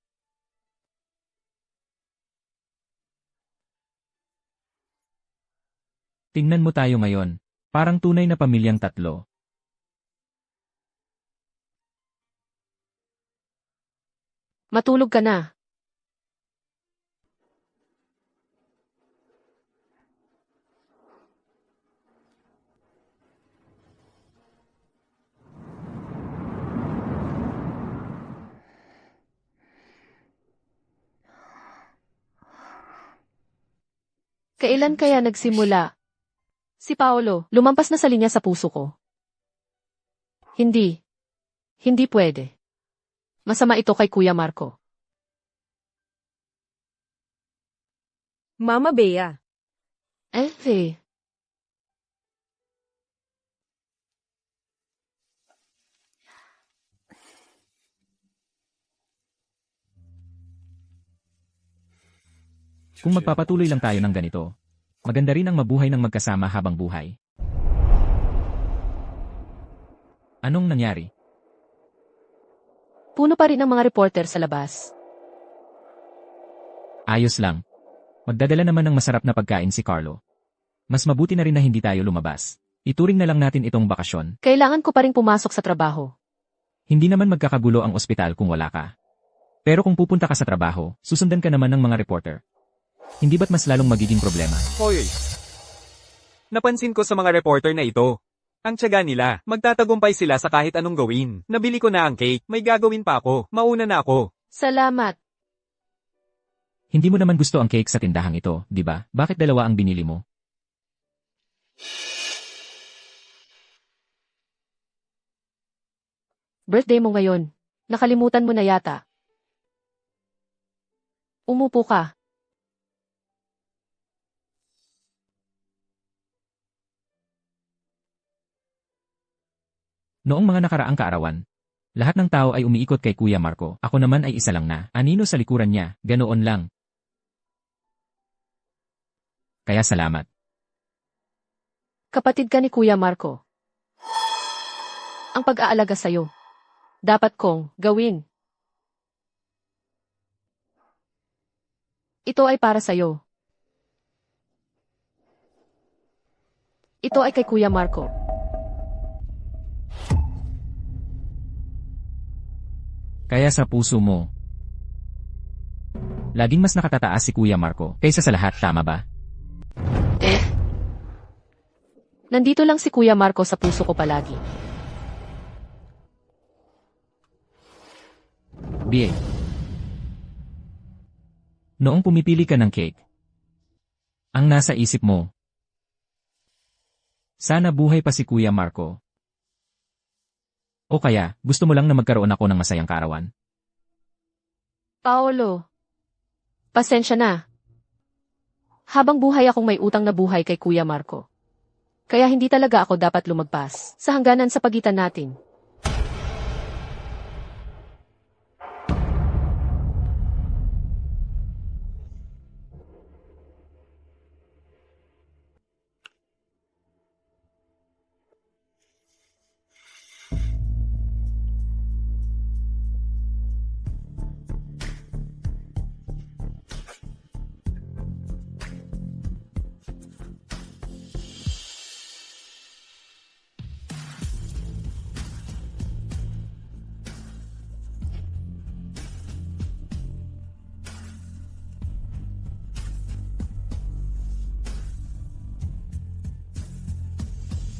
Speaker 3: Tingnan mo tayo ngayon. Parang tunay na pamilyang tatlo.
Speaker 1: Matulog ka na. Kailan kaya nagsimula? Si Paolo, lumampas na sa linya sa puso ko. Hindi. Hindi pwede. Masama ito kay Kuya Marco.
Speaker 2: Mama Bea.
Speaker 1: Eh.
Speaker 3: Kung magpapatuloy lang tayo ng ganito, maganda rin ang mabuhay ng magkasama habang buhay. Anong nangyari?
Speaker 1: Puno pa rin ang mga reporter sa labas.
Speaker 3: Ayos lang. Magdadala naman ng masarap na pagkain si Carlo. Mas mabuti na rin na hindi tayo lumabas. Ituring na lang natin itong bakasyon.
Speaker 1: Kailangan ko pa rin pumasok sa trabaho.
Speaker 3: Hindi naman magkakagulo ang ospital kung wala ka. Pero kung pupunta ka sa trabaho, susundan ka naman ng mga reporter. Hindi ba't mas lalong magiging problema?
Speaker 4: Hoy! Napansin ko sa mga reporter na ito. Ang tiyaga nila, magtatagumpay sila sa kahit anong gawin. Nabili ko na ang cake, may gagawin pa ako, mauna na ako.
Speaker 1: Salamat.
Speaker 3: Hindi mo naman gusto ang cake sa tindahang ito, di ba? Bakit dalawa ang binili mo?
Speaker 1: Birthday mo ngayon. Nakalimutan mo na yata. Umupo ka.
Speaker 3: Noong mga nakaraang kaarawan, lahat ng tao ay umiikot kay Kuya Marco. Ako naman ay isa lang na, anino sa likuran niya, ganoon lang. Kaya salamat.
Speaker 1: Kapatid ka ni Kuya Marco. Ang pag-aalaga sa'yo. Dapat kong gawin. Ito ay para sa'yo. Ito ay kay Kuya Marco.
Speaker 3: Kaya sa puso mo, laging mas nakatataas si Kuya Marco kaysa sa lahat, tama ba?
Speaker 1: Nandito lang si Kuya Marco sa puso ko palagi.
Speaker 3: BA. Noong pumipili ka ng cake, ang nasa isip mo, sana buhay pa si Kuya Marco. O kaya, gusto mo lang na magkaroon ako ng masayang kaarawan?
Speaker 1: Paolo. Pasensya na. Habang buhay akong may utang na buhay kay Kuya Marco. Kaya hindi talaga ako dapat lumagpas sa hangganan sa pagitan natin.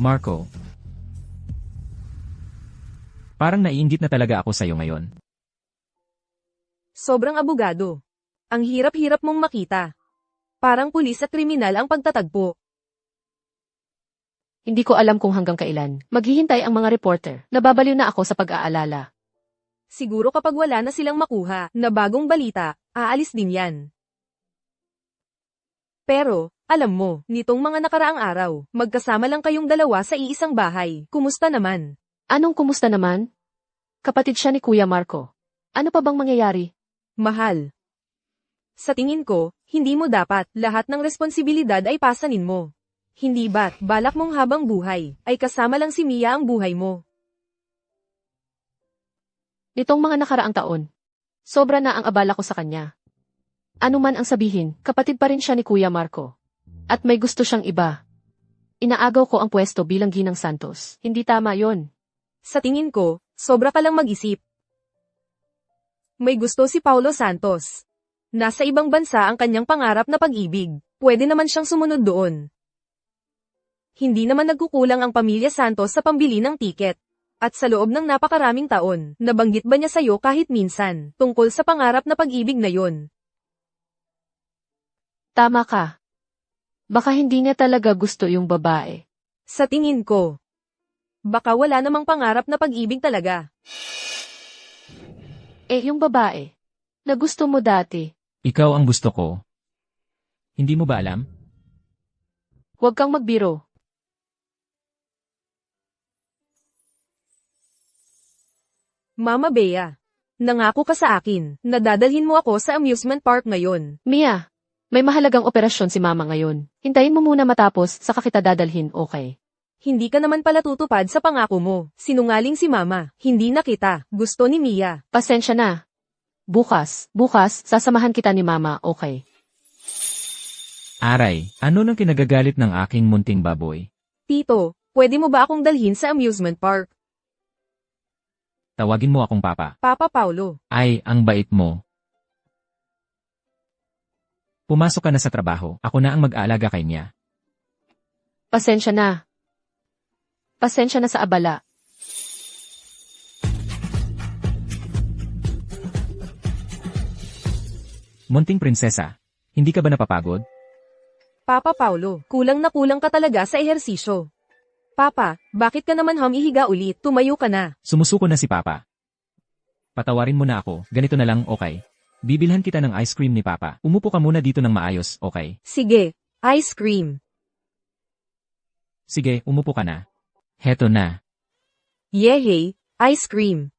Speaker 3: Marco. Parang naiinggit na talaga ako sa'yo ngayon.
Speaker 2: Sobrang abogado. Ang hirap-hirap mong makita. Parang pulis at kriminal ang pagtatagpo.
Speaker 1: Hindi ko alam kung hanggang kailan maghihintay ang mga reporter. Nababaliw na ako sa pag-aalala.
Speaker 2: Siguro kapag wala na silang makuha na bagong balita, aalis din yan. Pero, alam mo, nitong mga nakaraang araw, magkasama lang kayong dalawa sa iisang bahay. Kumusta naman?
Speaker 1: Anong kumusta naman? Kapatid siya ni Kuya Marco. Ano pa bang mangyayari?
Speaker 2: Mahal. Sa tingin ko, hindi mo dapat lahat ng responsibilidad ay pasanin mo. Hindi ba't balak mong habang buhay, ay kasama lang si Mia ang buhay mo?
Speaker 1: Nitong mga nakaraang taon, sobra na ang abala ko sa kanya. Ano man ang sabihin, kapatid pa rin siya ni Kuya Marco. At may gusto siyang iba. Inaagaw ko ang pwesto bilang Ginang Santos. Hindi tama yon.
Speaker 2: Sa tingin ko, sobra ka lang mag-isip. May gusto si Paulo Santos. Nasa ibang bansa ang kanyang pangarap na pag-ibig. Pwede naman siyang sumunod doon. Hindi naman nagkukulang ang pamilya Santos sa pambili ng tiket. At sa loob ng napakaraming taon, nabanggit ba niya sa'yo kahit minsan, tungkol sa pangarap na pag-ibig na yon?
Speaker 1: Tama ka. Baka hindi niya talaga gusto yung babae.
Speaker 2: Sa tingin ko, baka wala namang pangarap na pag-ibig talaga.
Speaker 1: Yung babae. Na gusto mo dati.
Speaker 3: Ikaw ang gusto ko. Hindi mo ba alam?
Speaker 1: Huwag kang magbiro.
Speaker 2: Mama Bea, nangako ka sa akin, na dadalhin mo ako sa amusement park ngayon.
Speaker 1: Mia, may mahalagang operasyon si mama ngayon. Hintayin mo muna matapos, saka kita dadalhin, okay?
Speaker 2: Hindi ka naman pala tutupad sa pangako mo. Sinungaling si Mama, hindi na kita. Gusto ni Mia.
Speaker 1: Pasensya na. Bukas, sasamahan kita ni mama, okay?
Speaker 3: Aray, ano nang kinagagalit ng aking munting baboy?
Speaker 2: Tito, pwede mo ba akong dalhin sa amusement park?
Speaker 3: Tawagin mo akong papa.
Speaker 2: Papa Paulo.
Speaker 3: Ay, ang bait mo. Pumasok ka na sa trabaho, ako na ang mag-aalaga kay niya.
Speaker 1: Pasensya na. Pasensya na sa abala.
Speaker 3: Munting prinsesa, hindi ka ba napapagod?
Speaker 2: Papa Paulo, kulang na kulang ka talaga sa ehersisyo. Papa, bakit ka naman humihiga ulit? Tumayo ka na.
Speaker 3: Sumusuko na si papa. Patawarin mo na ako, ganito na lang, okay? Bibilhan kita ng ice cream ni papa. Umupo ka muna dito ng maayos, okay?
Speaker 2: Sige, ice cream.
Speaker 3: Sige, umupo ka na. Heto na.
Speaker 2: Yehey, ice cream.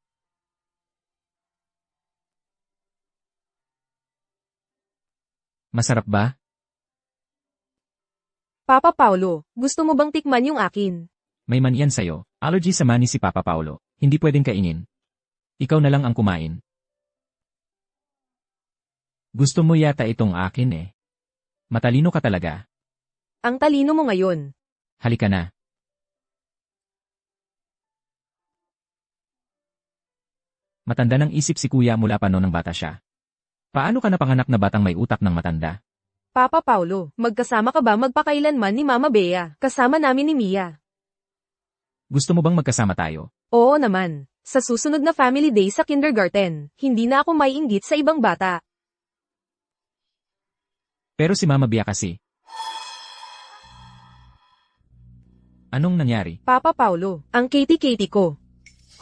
Speaker 3: Masarap ba?
Speaker 2: Papa Paulo, gusto mo bang tikman yung akin?
Speaker 3: May manian sa'yo. Allergy sa mani si Papa Paulo. Hindi pwedeng kainin. Ikaw na lang ang kumain. Gusto mo yata itong akin eh. Matalino ka talaga.
Speaker 2: Ang talino mo ngayon.
Speaker 3: Halika na. Matanda ng isip si kuya mula pa noon ng bata siya. Paano ka napanganak na batang may utak ng matanda?
Speaker 2: Papa Paulo, magkasama ka ba magpakailanman ni Mama Bea, kasama namin ni Mia?
Speaker 3: Gusto mo bang magkasama tayo?
Speaker 2: Oo naman. Sa susunod na family day sa kindergarten, hindi na ako maiinggit sa ibang bata.
Speaker 3: Pero si Mama Bia kasi. Anong nangyari?
Speaker 2: Papa Paulo, ang Katie ko.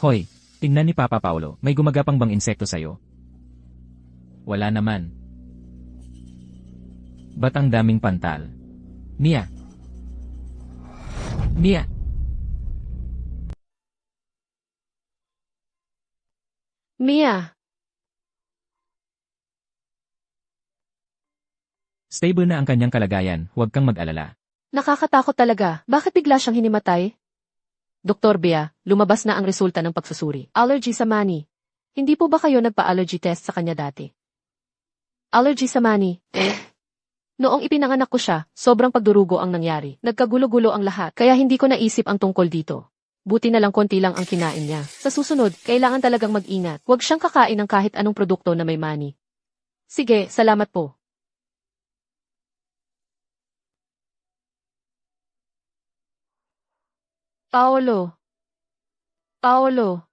Speaker 3: Hoy, tingnan ni Papa Paulo, may gumagapang bang insekto sa'yo? Wala naman. Ba't ang daming pantal? Mia! Mia!
Speaker 1: Mia,
Speaker 3: Stable na ang kanyang kalagayan, huwag kang mag-alala.
Speaker 1: nakakatakot talaga. Bakit bigla siyang hinimatay? Dr. Bea, lumabas na ang resulta ng pagsusuri. Allergy sa mani. Hindi po ba kayo nagpa-allergy test sa kanya dati? Allergy sa mani. Noong ipinanganak ko siya, sobrang pagdurugo ang nangyari. Nagkagulo-gulo ang lahat, kaya hindi ko naisip ang tungkol dito. Buti na lang konti lang ang kinain niya. Sa susunod, kailangan talagang mag-ingat. Huwag siyang kakain ng kahit anong produkto na may mani. Sige, salamat po. Paolo.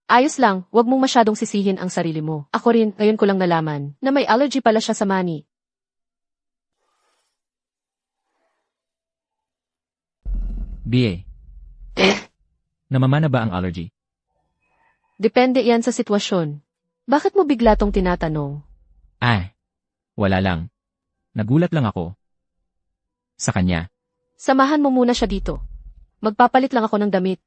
Speaker 1: Ayos lang, wag mong masyadong sisihin ang sarili mo. Ako rin, ngayon ko lang nalaman, na may allergy pala siya sa mani.
Speaker 3: BA. Namamana ba ang allergy?
Speaker 1: Depende yan sa sitwasyon. Bakit mo bigla tong tinatanong?
Speaker 3: Wala lang. Nagulat lang ako. Sa kanya.
Speaker 1: Samahan mo muna siya dito. Magpapalit lang ako ng damit.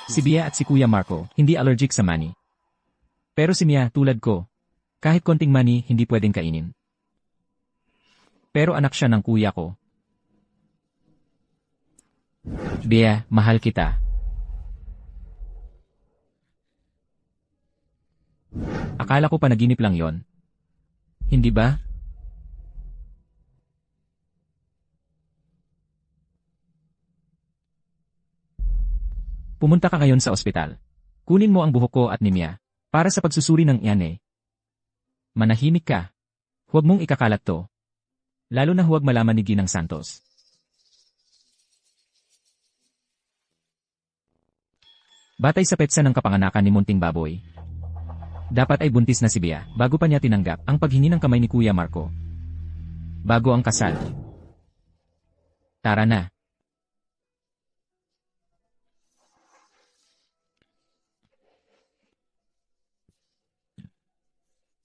Speaker 3: Si Bia at si Kuya Marco, hindi allergic sa mani. Pero si Mia, tulad ko, kahit konting mani, hindi pwedeng kainin. Pero anak siya ng kuya ko. Bea, mahal kita. Akala ko panaginip lang yon. Hindi ba? Pumunta ka ngayon sa ospital. Kunin mo ang buhok ko at ni Mia. Para sa pagsusuri ng iyan. Manahimik ka. Huwag mong ikakalat to. Lalo na huwag malaman ni Ginang Santos. Batay sa petsa ng kapanganakan ni Munting Baboy, dapat ay buntis na si Bea bago pa niya tinanggap ang paghingi ng kamay ni Kuya Marco. Bago ang kasal. Tara na.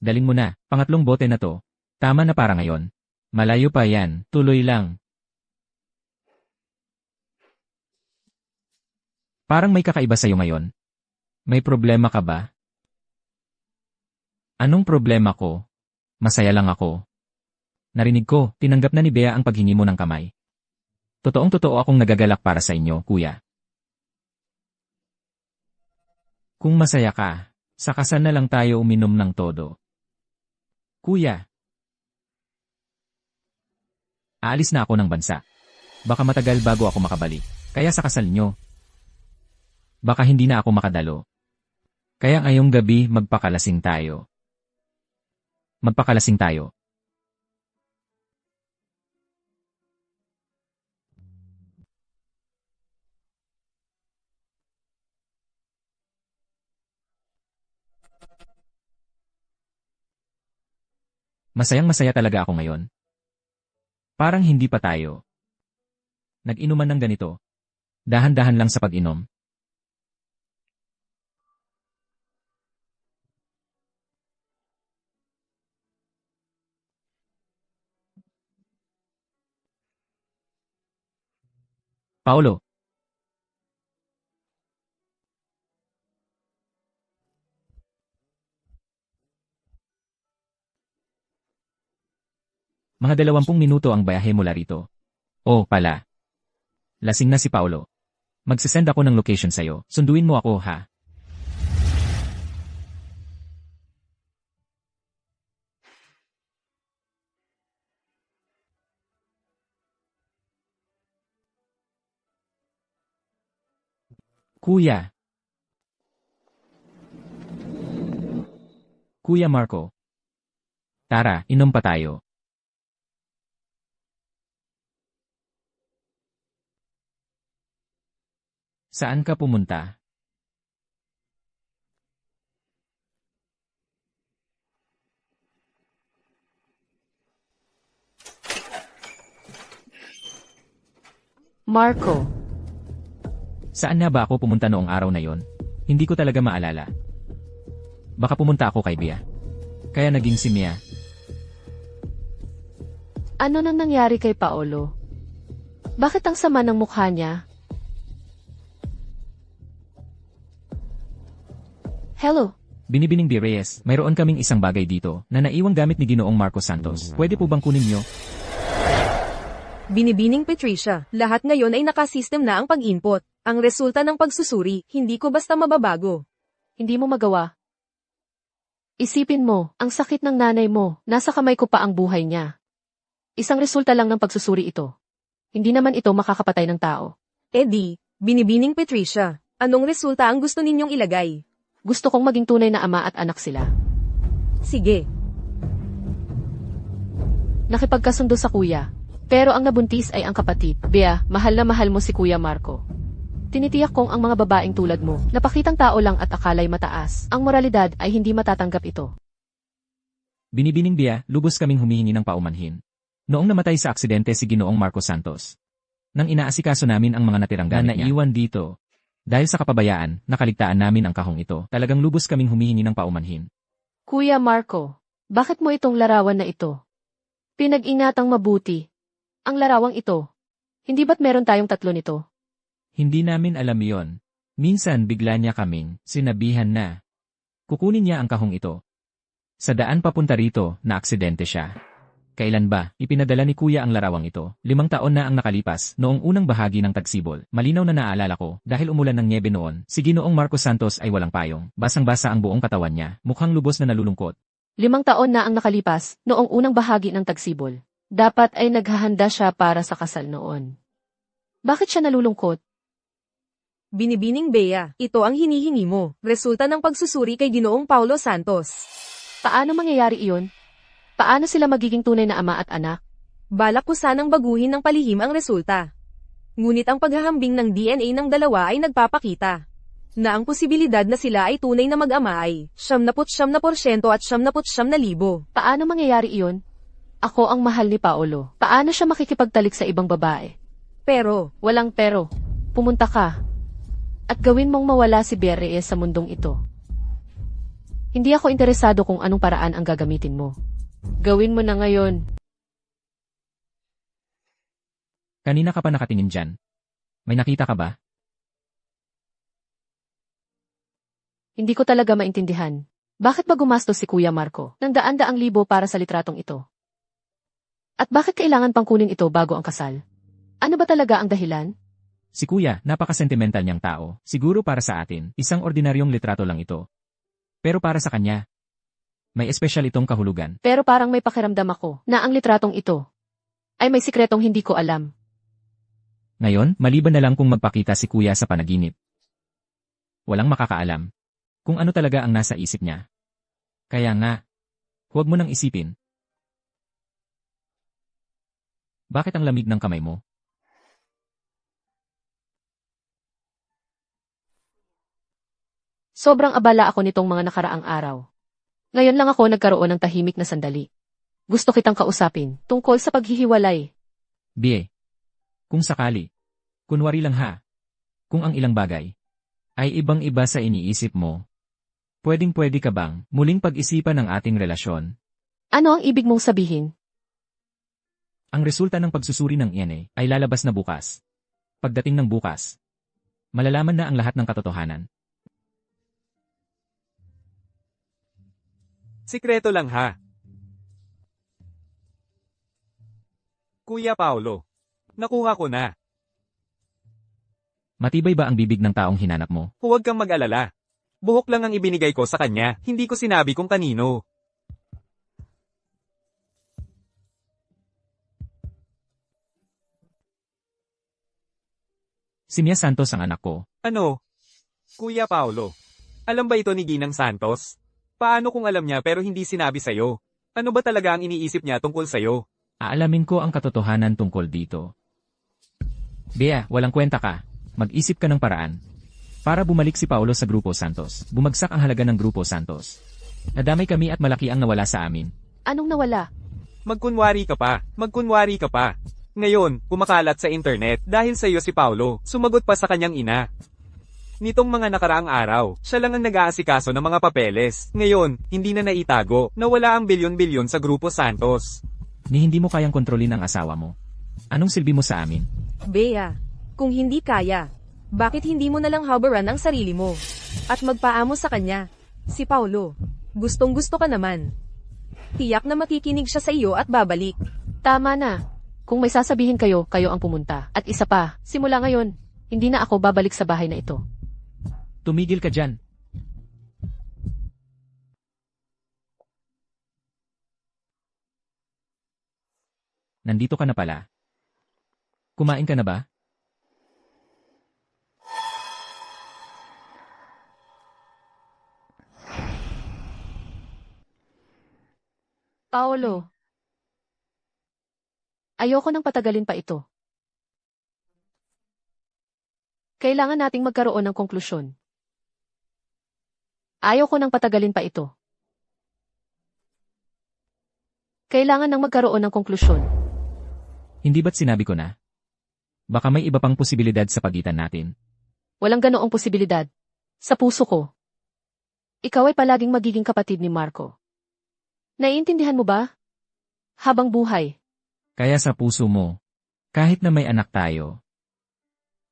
Speaker 3: Daling mo na, pangatlong bote na to. Tama na para ngayon. Malayo pa yan, tuloy lang. Parang may kakaiba sa'yo ngayon. May problema ka ba? Anong problema ko? Masaya lang ako. Narinig ko, tinanggap na ni Bea ang paghingi mo ng kamay. Totoong-totoo akong nagagalak para sa inyo, kuya. Kung masaya ka, sa kasal na lang tayo uminom ng todo. Kuya. Aalis na ako ng bansa. Baka matagal bago ako makabalik. Kaya sa kasal nyo. Baka hindi na ako makadalo. Kaya ngayong gabi magpakalasing tayo. Magpakalasing tayo. Masayang-masaya talaga ako ngayon. Parang hindi pa tayo nag-inuman ng ganito. Dahan-dahan lang sa pag-inom. Paolo. Mga 20 minuto ang bayahe mula rito. Oh, pala. Lasing na si Paolo. Magsisend ako ng location sa'yo. Sunduin mo ako, ha? Kuya. Kuya Marco. Tara, inom pa tayo. Saan ka pumunta?
Speaker 1: Marco.
Speaker 3: Saan na ba ako pumunta noong araw na yon? Hindi ko talaga maalala. Baka pumunta ako kay Bea. Kaya naging si Mia.
Speaker 1: Ano nang nangyari kay Paolo? Bakit ang sama ng mukha niya? Hello?
Speaker 3: Binibining B. Reyes, mayroon kaming isang bagay dito na naiwang gamit ni Ginoong Marco Santos. Pwede po bang kunin nyo?
Speaker 2: Binibining Patricia, lahat ngayon ay nakasystem na ang pag-input. Ang resulta ng pagsusuri, hindi ko basta mababago.
Speaker 1: Hindi mo magawa. Isipin mo, ang sakit ng nanay mo, nasa kamay ko pa ang buhay niya. Isang resulta lang ng pagsusuri ito. Hindi naman ito makakapatay ng tao.
Speaker 2: Eddie, binibining Patricia, anong resulta ang gusto ninyong ilagay?
Speaker 1: Gusto kong maging tunay na ama at anak sila.
Speaker 2: Sige.
Speaker 1: Nakipagkasundo sa kuya. Pero ang nabuntis ay ang kapatid. Bea, mahal na mahal mo si Kuya Marco. Tinitiyak kong ang mga babaeng tulad mo, napakitang tao lang at akalay mataas. Ang moralidad ay hindi matatanggap ito.
Speaker 3: Binibining Bea, lubos kaming humihingi ng paumanhin. Noong namatay sa aksidente si Ginoong Marco Santos. Nang inaasikaso namin ang mga natirang gamit niya. Naiwan dito. Dahil sa kapabayaan, nakaligtaan namin ang kahong ito. Talagang lubos kaming humihingi ng paumanhin.
Speaker 1: Kuya Marco, bakit mo itong larawan na ito? Pinag-ingatang mabuti. Ang larawang ito. Hindi ba't meron tayong 3 nito?
Speaker 3: Hindi namin alam yon. Minsan bigla niya kaming sinabihan na kukunin niya ang kahong ito. Sa daan papunta rito, na aksidente siya. Kailan ba, ipinadala ni Kuya ang larawang ito? 5 taon na ang nakalipas, noong unang bahagi ng tagsibol. Malinaw na naalala ko, dahil umulan ng nyebe noon, si Ginoong Marcos Santos ay walang payong. Basang-basa ang buong katawan niya, mukhang lubos na nalulungkot.
Speaker 1: 5 taon na ang nakalipas, noong unang bahagi ng tagsibol. Dapat ay naghahanda siya para sa kasal noon. Bakit siya nalulungkot?
Speaker 2: Binibining Bea, ito ang hinihingi mo. Resulta ng pagsusuri kay Ginoong Paulo Santos.
Speaker 1: Paano mangyayari iyon? Paano sila magiging tunay na ama at anak?
Speaker 2: Balak ko sanang baguhin ng palihim ang resulta. Ngunit ang paghahambing ng DNA ng dalawa ay nagpapakita na ang posibilidad na sila ay tunay na mag-ama ay 99% at 99,000.
Speaker 1: Paano mangyayari iyon? Ako ang mahal ni Paolo. Paano siya makikipagtalik sa ibang babae?
Speaker 2: Pero,
Speaker 1: Walang pero. Pumunta ka. At gawin mong mawala si Bea Reyes sa mundong ito. Hindi ako interesado kung anong paraan ang gagamitin mo. Gawin mo na ngayon.
Speaker 3: Kanina ka pa nakatingin dyan. May nakita ka ba?
Speaker 1: Hindi ko talaga maintindihan. Bakit ba gumastos si Kuya Marco ng daan-daang libo para sa litratong ito? At bakit kailangan pang kunin ito bago ang kasal? Ano ba talaga ang dahilan?
Speaker 3: Si Kuya, napaka-sentimental niyang tao. Siguro para sa atin, isang ordinaryong litrato lang ito. Pero para sa kanya, may espesyal itong kahulugan.
Speaker 1: Pero parang may pakiramdam ako na ang litratong ito ay may sikretong hindi ko alam.
Speaker 3: Ngayon, maliban na lang kung magpakita si Kuya sa panaginip. Walang makakaalam kung ano talaga ang nasa isip niya. Kaya nga, huwag mo nang isipin. Bakit ang lamig ng kamay mo?
Speaker 1: Sobrang abala ako nitong mga nakaraang araw. Ngayon lang ako nagkaroon ng tahimik na sandali. Gusto kitang kausapin tungkol sa paghihiwalay.
Speaker 3: Bie. Kung sakali. Kunwari lang ha. Kung ang ilang bagay ay ibang-iba sa iniisip mo, pwedeng-pwede ka bang muling pag-isipan ang ating relasyon?
Speaker 1: Ano ang ibig mong sabihin?
Speaker 3: Ang resulta ng pagsusuri ng DNA ay lalabas na bukas. Pagdating ng bukas, malalaman na ang lahat ng katotohanan.
Speaker 4: Sikreto lang ha. Kuya Paulo, nakuha ko na.
Speaker 3: Matibay ba ang bibig ng taong hinanap mo?
Speaker 4: Huwag kang mag-alala. Buhok lang ang ibinigay ko sa kanya, hindi ko sinabi kung kanino.
Speaker 3: Si Mia Santos ang anak ko.
Speaker 4: Ano? Kuya Paulo, alam ba ito ni Ginang Santos? Paano kung alam niya pero hindi sinabi sa'yo? Ano ba talaga ang iniisip niya tungkol sa'yo?
Speaker 3: Aalamin ko ang katotohanan tungkol dito. Bea, walang kwenta ka. Mag-isip ka ng paraan. Para bumalik si Paulo sa Grupo Santos. Bumagsak ang halaga ng Grupo Santos. Nadamay kami at malaki ang nawala sa amin.
Speaker 1: Anong nawala?
Speaker 4: Magkunwari ka pa. Magkunwari ka pa. Ngayon, kumakalat sa internet dahil sa'yo si Paulo, sumagot pa sa kanyang ina. Nitong mga nakaraang araw, siya lang ang nag-aasikaso ng mga papeles. Ngayon, hindi na naitago, nawala ang bilyon-bilyon sa Grupo Santos.
Speaker 3: Ni hindi mo kayang kontrolin ang asawa mo. Anong silbi mo sa amin?
Speaker 2: Bea, kung hindi kaya, bakit hindi mo nalang habaran ang sarili mo? At magpaamo sa kanya. Si Paulo, gustong-gusto ka naman. Tiyak na makikinig siya sa iyo at babalik.
Speaker 1: Tama na. Kung may sasabihin kayo, kayo ang pumunta. At isa pa, simula ngayon, hindi na ako babalik sa bahay na ito.
Speaker 3: Tumigil ka dyan. Nandito ka na pala. Kumain ka na ba?
Speaker 1: Paolo, ayoko nang patagalin pa ito. Kailangan nating magkaroon ng konklusyon. Ayaw ko nang patagalin pa ito. Kailangan nang magkaroon ng konklusyon.
Speaker 3: Hindi ba't sinabi ko na? Baka may iba pang posibilidad sa pagitan natin.
Speaker 1: Walang ganoong posibilidad. Sa puso ko. Ikaw ay palaging magiging kapatid ni Marco. Naiintindihan mo ba? Habang buhay.
Speaker 3: Kaya sa puso mo, kahit na may anak tayo,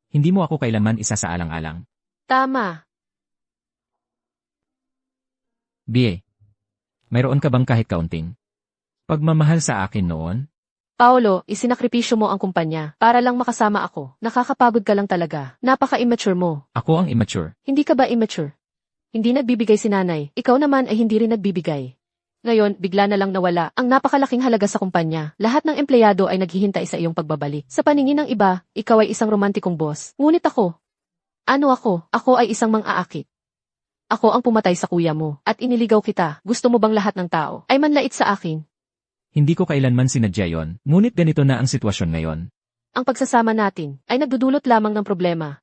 Speaker 3: hindi mo ako kailanman isa sa alang-alang.
Speaker 1: Tama.
Speaker 3: Bie, mayroon ka bang kahit kaunting Pagmamahal sa akin noon?
Speaker 1: Paolo, isinakripisyo mo ang kumpanya para lang makasama ako. Nakakapagod ka lang talaga. Napaka-immature mo.
Speaker 3: Ako ang immature.
Speaker 1: Hindi ka ba immature? Hindi nagbibigay si nanay. Ikaw naman ay hindi rin nagbibigay. Ngayon, bigla na lang nawala ang napakalaking halaga sa kumpanya. Lahat ng empleyado ay naghihintay sa iyong pagbabalik. Sa paningin ng iba, ikaw ay isang romantikong boss. Ngunit ako. Ano ako? Ako ay isang mang-aakit. Ako ang pumatay sa kuya mo at iniligaw kita. Gusto mo bang lahat ng tao ay manlait sa akin?
Speaker 3: Hindi ko kailanman sinadya yon. Ngunit ganito na ang sitwasyon ngayon.
Speaker 1: Ang pagsasama natin ay nagdudulot lamang ng problema.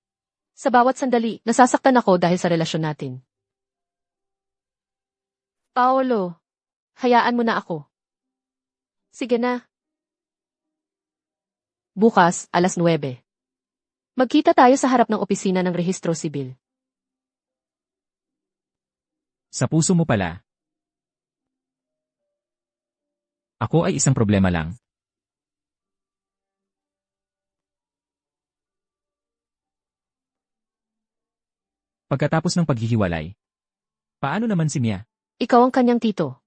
Speaker 1: Sa bawat sandali, nasasaktan ako dahil sa relasyon natin. Paolo, hayaan mo na ako. Sige na. Bukas, alas 9. Magkita tayo sa harap ng opisina ng Rehistro Sibil.
Speaker 3: Sa puso mo pala. Ako ay isang problema lang. Pagkatapos ng paghihiwalay. Paano naman si Mia?
Speaker 1: Ikaw ang kanyang tito.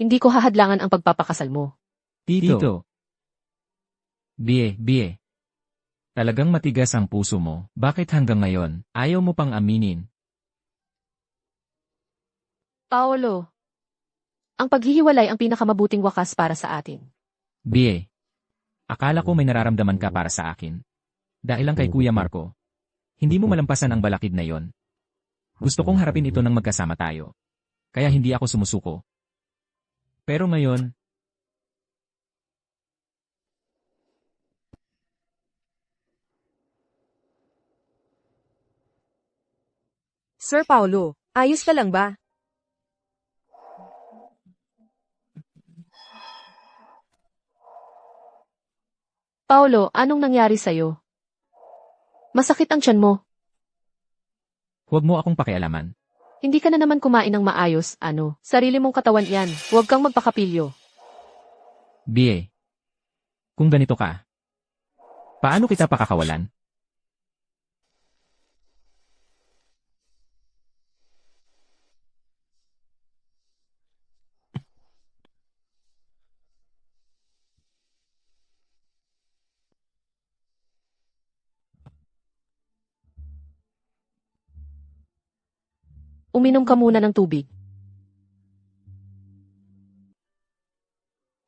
Speaker 1: Hindi ko hahadlangan ang pagpapakasal mo.
Speaker 3: Tito. Bie. Talagang matigas ang puso mo. Bakit hanggang ngayon, ayaw mo pang aminin?
Speaker 1: Paolo, ang paghihiwalay ang pinakamabuting wakas para sa atin.
Speaker 3: Bie. Akala ko may nararamdaman ka para sa akin. Dahil lang kay Kuya Marco. Hindi mo malampasan ang balakid na yon. Gusto kong harapin ito nang magkasama tayo. Kaya hindi ako sumusuko. Pero ngayon,
Speaker 2: Sir Paulo, ayos ka lang ba?
Speaker 1: Paolo, anong nangyari sa'yo? Masakit ang tiyan mo.
Speaker 3: huwag mo akong pakialaman.
Speaker 1: Hindi ka na naman kumain ng maayos, ano? Sarili mong katawan yan. Huwag kang magpakapilyo.
Speaker 3: Bie. Kung ganito ka, paano kita pakakawalan?
Speaker 1: Uminom ka muna ng tubig.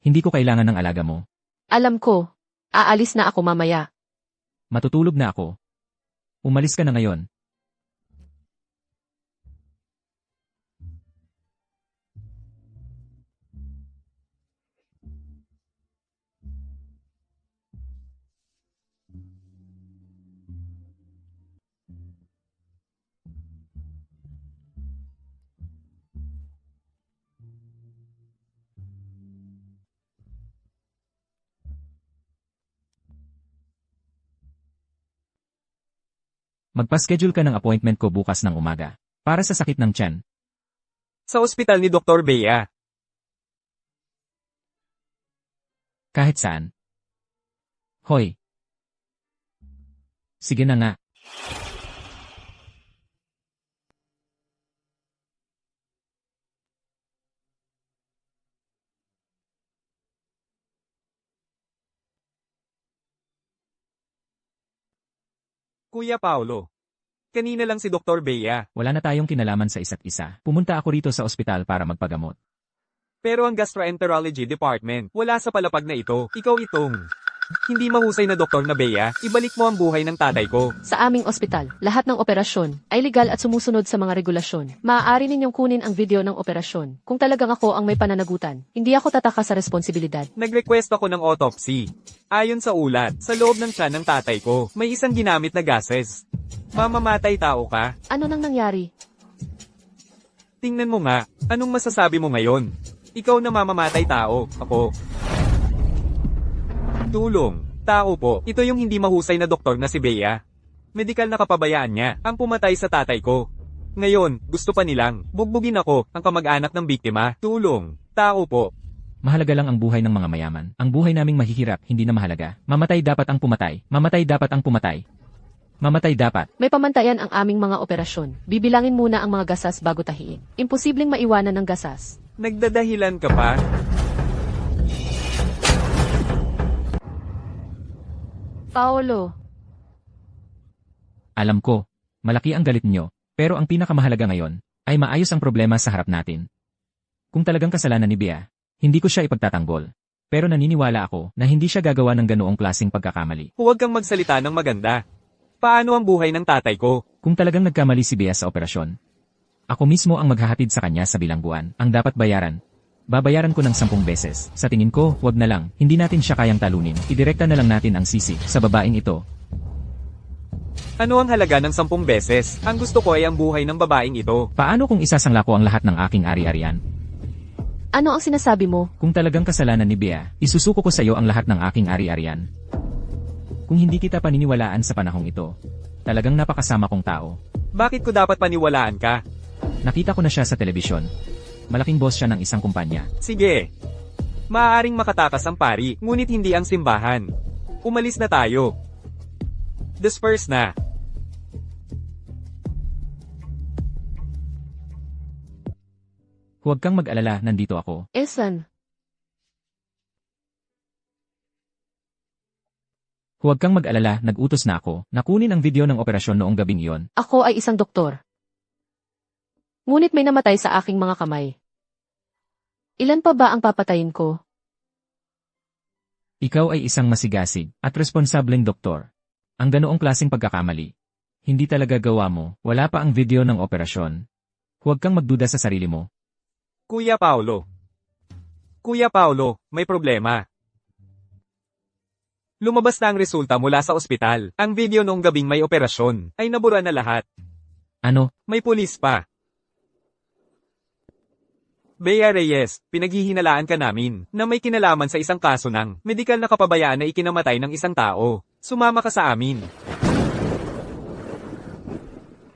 Speaker 3: Hindi ko kailangan ng alaga mo.
Speaker 1: Alam ko. Aalis na ako mamaya.
Speaker 3: Matutulog na ako. Umalis ka na ngayon. Magpa-schedule ka ng appointment ko bukas ng umaga. Para sa sakit ng tiyan.
Speaker 4: Sa ospital ni Dr. Bea.
Speaker 3: Kahit saan. Hoy. Sige na nga.
Speaker 4: Kuya Paulo. Kanina lang si Dr. Bea.
Speaker 3: Wala na tayong kinalaman sa isa't isa. Pumunta ako rito sa ospital para magpagamot.
Speaker 4: Pero ang gastroenterology department, wala sa palapag na ito. Ikaw itong. Hindi mahusay na doktor na Bea, ibalik mo ang buhay ng tatay ko.
Speaker 1: Sa aming ospital, lahat ng operasyon ay legal at sumusunod sa mga regulasyon. Maaari ninyong kunin ang video ng operasyon. Kung talagang ako ang may pananagutan, hindi ako tataka sa responsibilidad.
Speaker 4: Nag-request ako ng autopsy. Ayon sa ulat, sa loob ng tiyan ng tatay ko, may isang ginamit na gases. Mamamatay tao ka?
Speaker 1: Ano nang nangyari?
Speaker 4: Tingnan mo nga, anong masasabi mo ngayon? Ikaw na mamamatay tao, ako. Tulong, tao po, ito yung hindi mahusay na doktor na si Bea. Medikal na kapabayaan niya, ang pumatay sa tatay ko. Ngayon, gusto pa nilang, bugbugin ako, ang kamag-anak ng biktima. Tulong, tao po.
Speaker 3: Mahalaga lang ang buhay ng mga mayaman. Ang buhay naming mahihirap, hindi na mahalaga. Mamatay dapat ang pumatay. Mamatay dapat ang pumatay. Mamatay dapat.
Speaker 1: May pamantayan ang aming mga operasyon. Bibilangin muna ang mga gasas bago tahiin. Imposibleng maiwanan ng gasas.
Speaker 4: Nagdadahilan ka pa?
Speaker 1: Paolo,
Speaker 3: Alam ko, malaki ang galit nyo, pero ang pinakamahalaga ngayon, ay maayos ang problema sa harap natin. Kung talagang kasalanan ni Bea, hindi ko siya ipagtatanggol. Pero naniniwala ako na hindi siya gagawa ng ganoong klaseng pagkakamali.
Speaker 4: Huwag kang magsalita ng maganda. Paano ang buhay ng tatay ko?
Speaker 3: Kung talagang nagkamali si Bea sa operasyon, ako mismo ang maghahatid sa kanya sa bilangguan. Ang dapat bayaran. Babayaran ko ng 10 beses. Sa tingin ko, wag na lang. Hindi natin siya kayang talunin. Idirekta na lang natin ang sisi sa babaeng ito.
Speaker 4: Ano ang halaga ng 10 beses? Ang gusto ko ay ang buhay ng babaeng ito.
Speaker 3: Paano kung isasangla ko ang lahat ng aking ari-arian?
Speaker 1: ano ang sinasabi mo?
Speaker 3: Kung talagang kasalanan ni Bea, isusuko ko sa iyo ang lahat ng aking ari-arian. Kung hindi kita paniniwalaan sa panahong ito, talagang napakasama kong tao.
Speaker 4: Bakit ko dapat paniwalaan ka?
Speaker 3: Nakita ko na siya sa telebisyon. Malaking boss siya ng isang kumpanya.
Speaker 4: Sige. Maaaring makatakas ang pari, ngunit hindi ang simbahan. Umalis na tayo. Disperse na.
Speaker 3: Huwag kang mag-alala, nandito ako.
Speaker 1: Esan,
Speaker 3: Huwag kang mag-alala, nag-utos na ako. Nakunin ang video ng operasyon noong gabing iyon.
Speaker 1: ako ay isang doktor. Ngunit may namatay sa aking mga kamay. Ilan pa ba ang papatayin ko?
Speaker 3: Ikaw ay isang masigasig at responsableng doktor. Ang ganoong klaseng pagkakamali. Hindi talaga gawa mo, wala pa ang video ng operasyon. Huwag kang magduda sa sarili mo.
Speaker 4: Kuya Paulo. Kuya Paulo, may problema. Lumabas na ang resulta mula sa ospital. Ang video noong gabing may operasyon ay nabura na lahat.
Speaker 3: Ano?
Speaker 4: May pulis pa. Bea Reyes, pinaghihinalaan ka namin na may kinalaman sa isang kaso ng medikal na kapabayaan na ikinamatay ng isang tao. Sumama ka sa amin.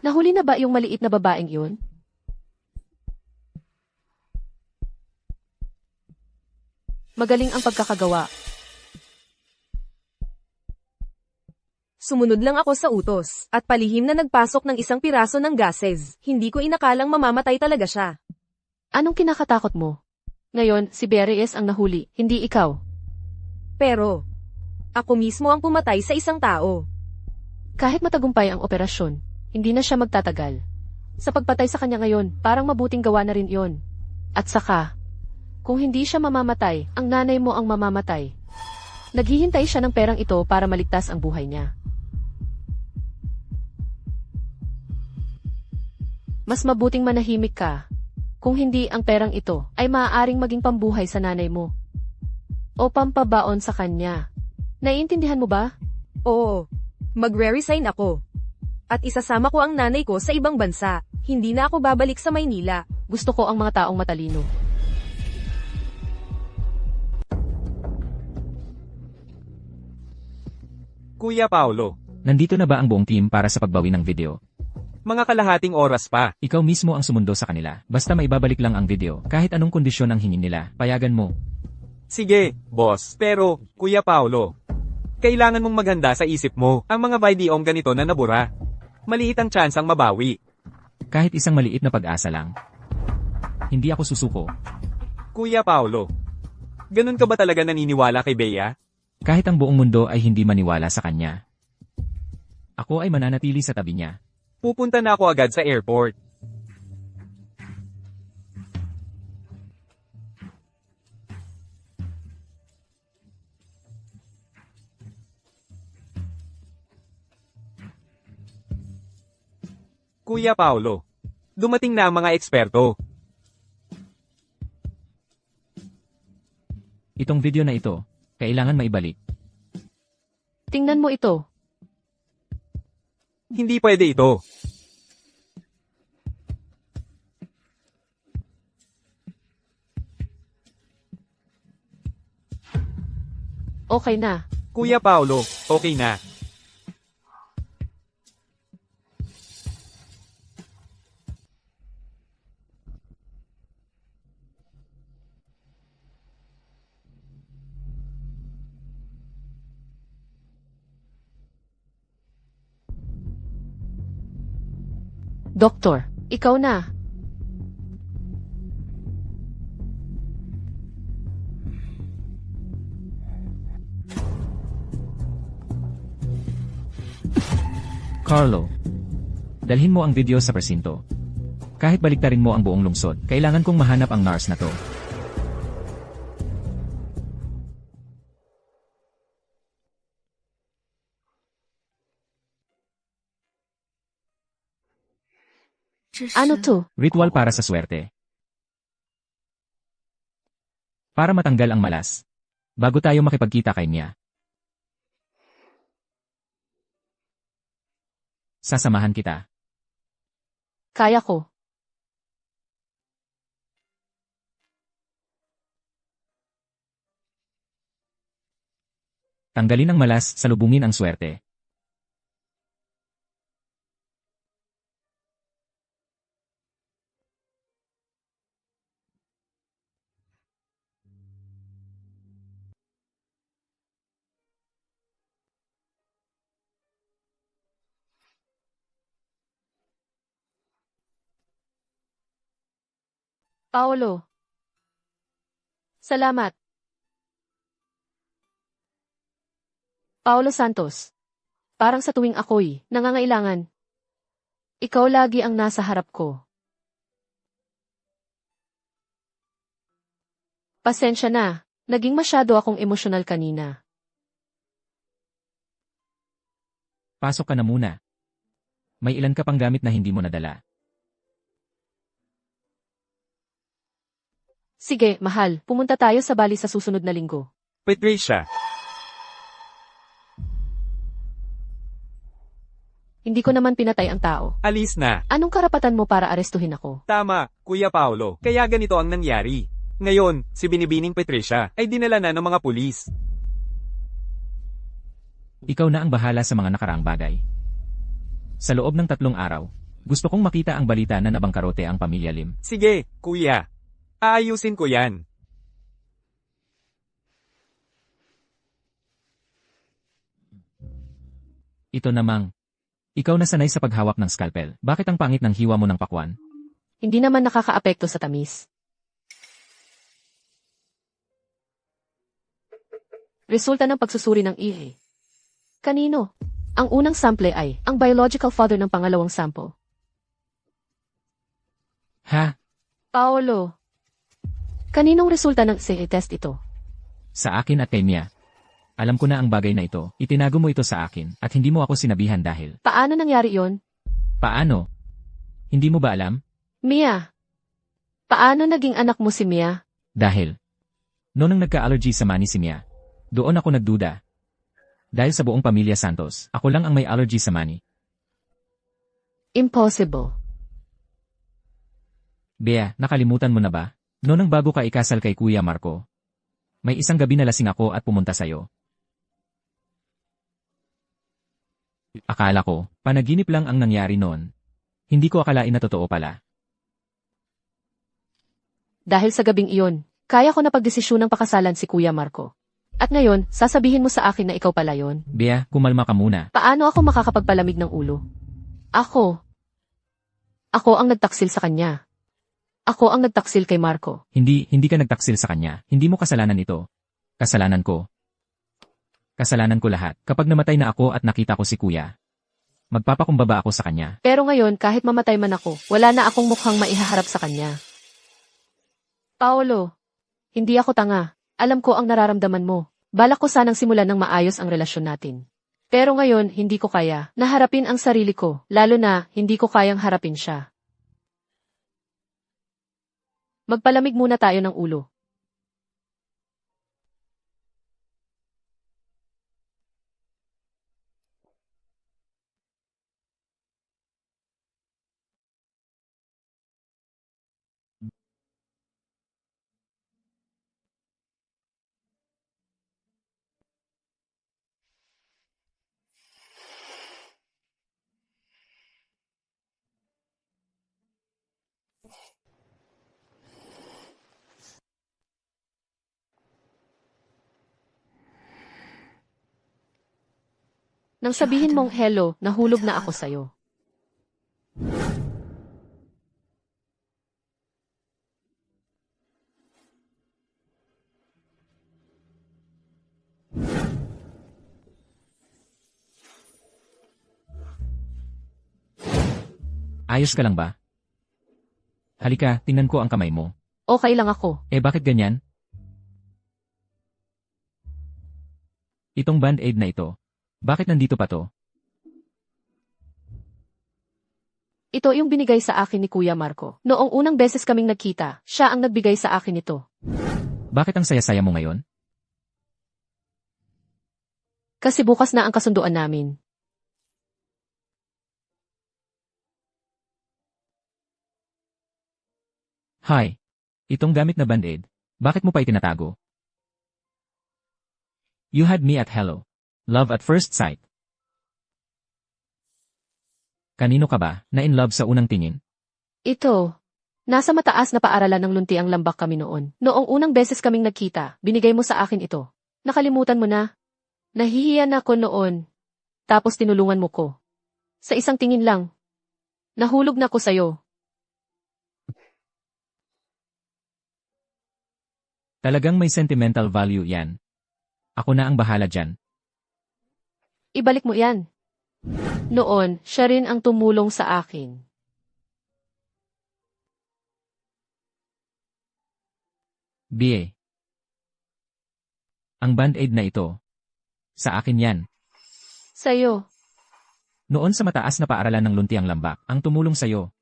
Speaker 1: Nahuli na ba yung maliit na babaeng yun? Magaling ang pagkakagawa.
Speaker 2: Sumunod lang ako sa utos, at palihim na nagpasok ng isang piraso ng gases. Hindi ko inakalang mamamatay talaga siya.
Speaker 1: Anong kinakatakot mo? Ngayon, si Beres ang nahuli, hindi ikaw.
Speaker 2: Pero, ako mismo ang pumatay sa isang tao.
Speaker 1: Kahit matagumpay ang operasyon, hindi na siya magtatagal. Sa pagpatay sa kanya ngayon, parang mabuting gawa na rin yon. At saka, kung hindi siya mamamatay, ang nanay mo ang mamamatay. Naghihintay siya ng perang ito para maligtas ang buhay niya. Mas mabuting manahimik ka. Kung hindi ang perang ito ay maaaring maging pambuhay sa nanay mo. O pampabaon sa kanya. Naiintindihan mo ba?
Speaker 2: Oo, magre-resign ako. At isasama ko ang nanay ko sa ibang bansa. Hindi na ako babalik sa Maynila.
Speaker 1: Gusto ko ang mga taong matalino.
Speaker 4: Kuya Paulo,
Speaker 3: Nandito na ba ang buong team para sa pagbawi ng video?
Speaker 4: mga kalahating oras pa.
Speaker 3: Ikaw mismo ang sumundo sa kanila. Basta maibabalik lang ang video. Kahit anong kondisyon ang hingin nila, payagan mo.
Speaker 4: Sige, boss. Pero, Kuya Paulo, kailangan mong maghanda sa isip mo. Ang mga videong ganito na nabura. Maliit ang tsansang mabawi.
Speaker 3: Kahit isang maliit na pag-asa lang. Hindi ako susuko.
Speaker 4: Kuya Paulo, ganun ka ba talaga naniniwala kay Bea?
Speaker 3: Kahit ang buong mundo ay hindi maniwala sa kanya. Ako ay mananatili sa tabi niya.
Speaker 4: Pupunta na ako agad sa airport. Kuya Paulo, dumating na ang mga eksperto.
Speaker 3: Itong video na ito, kailangan maibalik.
Speaker 1: Tingnan mo ito.
Speaker 4: Hindi pwede ito.
Speaker 1: Okay na.
Speaker 4: Kuya Paulo, okay na.
Speaker 1: Doktor, ikaw na.
Speaker 3: Carlo, dalhin mo ang video sa presinto. Kahit baliktarin mo ang buong lungsod, kailangan kong mahanap ang nurse na to.
Speaker 1: Ano to?
Speaker 3: Ritual para sa swerte. Para matanggal ang malas. Bago tayo makipagkita kay Mia. Sasamahan kita.
Speaker 1: Kaya ko.
Speaker 3: Tanggalin ang malas, salubungin ang swerte.
Speaker 1: Paolo. Salamat. Paolo Santos. Parang sa tuwing ako'y nangangailangan. Ikaw lagi ang nasa harap ko. Pasensya na, naging masyado akong emosyonal kanina.
Speaker 3: Pasok ka na muna. May ilan ka pang gamit na hindi mo nadala.
Speaker 1: Sige, mahal, pumunta tayo sa Bali sa susunod na linggo.
Speaker 4: Patricia,
Speaker 1: Hindi ko naman pinatay ang tao.
Speaker 4: alis na.
Speaker 1: Anong karapatan mo para arestuhin ako?
Speaker 4: Tama, Kuya Paolo. Kaya ganito ang nangyari. Ngayon, si Binibining Patricia ay dinala na ng mga pulis.
Speaker 3: Ikaw na ang bahala sa mga nakaraang bagay. Sa loob ng 3 araw, gusto kong makita ang balita na nabangkarote ang pamilya Lim.
Speaker 4: Sige, Kuya. Aayusin ko yan.
Speaker 3: Ito namang, ikaw na sanay sa paghawak ng scalpel. Bakit ang pangit ng hiwa mo ng pakwan?
Speaker 1: Hindi naman nakakaapekto sa tamis. Resulta ng pagsusuri ng ihi. Kanino? Ang unang sample ay ang biological father ng pangalawang sample.
Speaker 3: Ha?
Speaker 1: Paolo. Kaninong resulta ng CA test ito?
Speaker 3: Sa akin at kay Mia. Alam ko na ang bagay na ito. Itinago mo ito sa akin at hindi mo ako sinabihan dahil.
Speaker 1: Paano nangyari yon?
Speaker 3: Paano? Hindi mo ba alam?
Speaker 1: Mia. Paano naging anak mo si Mia?
Speaker 3: Dahil. Noong nagka-allergy sa mani si Mia. Doon ako nagduda. Dahil sa buong pamilya Santos, ako lang ang may allergy sa mani.
Speaker 1: Impossible.
Speaker 3: Bea, nakalimutan mo na ba? Noong bago ka ikasal kay Kuya Marco. May isang gabi na lasing ako at pumunta sa'yo. Akala ko, panaginip lang ang nangyari noon. Hindi ko akalain na totoo pala.
Speaker 1: Dahil sa gabing iyon, kaya ko na pagdesisyon ng pakasalan si Kuya Marco. At ngayon, sasabihin mo sa akin na ikaw pala yon.
Speaker 3: Bea, kumalma ka muna.
Speaker 1: Paano ako makakapagpalamig ng ulo? Ako. Ako ang nagtaksil sa kanya. Ako ang nagtaksil kay Marco.
Speaker 3: Hindi ka nagtaksil sa kanya. Hindi mo kasalanan ito. Kasalanan ko. Kasalanan ko lahat. Kapag namatay na ako at nakita ko si Kuya, magpapakumbaba ako sa kanya.
Speaker 1: Pero ngayon, kahit mamatay man ako, wala na akong mukhang maihaharap sa kanya. Paolo, hindi ako tanga. Alam ko ang nararamdaman mo. Balak ko sanang simulan ng maayos ang relasyon natin. Pero ngayon, hindi ko kaya na harapin ang sarili ko, lalo na hindi ko kayang harapin siya. Magpalamig muna tayo ng ulo. Nang sabihin mong hello, nahulog na ako sa'yo.
Speaker 3: Ayos ka lang ba? Halika, tingnan ko ang kamay mo.
Speaker 1: Okay lang ako.
Speaker 3: Bakit ganyan? Itong band-aid na ito. Bakit nandito pa to?
Speaker 1: Ito yung binigay sa akin ni Kuya Marco. Noong unang beses kaming nagkita, siya ang nagbigay sa akin ito.
Speaker 3: Bakit ang saya-saya mo ngayon?
Speaker 1: Kasi bukas na ang kasunduan namin.
Speaker 3: Hi. Itong gamit na band-aid. Bakit mo pa itinatago? You had me at hello. Love at first sight. Kanino ka ba, na in love sa unang tingin?
Speaker 1: Ito. Nasa mataas na paaralan ng luntiang lambak kami noon. Noong unang beses kaming nagkita, binigay mo sa akin ito. Nakalimutan mo na. Nahihiya na ako noon. Tapos tinulungan mo ko. Sa isang tingin lang. Nahulog na ako sa'yo.
Speaker 3: Talagang may sentimental value yan. Ako na ang bahala dyan.
Speaker 1: Ibalik mo yan. Noon, siya rin ang tumulong sa akin.
Speaker 3: BA. Ang band-aid na ito. Sa akin yan.
Speaker 1: Sa'yo.
Speaker 3: Noon sa mataas na paaralan ng luntiang lambak, ang tumulong sa'yo.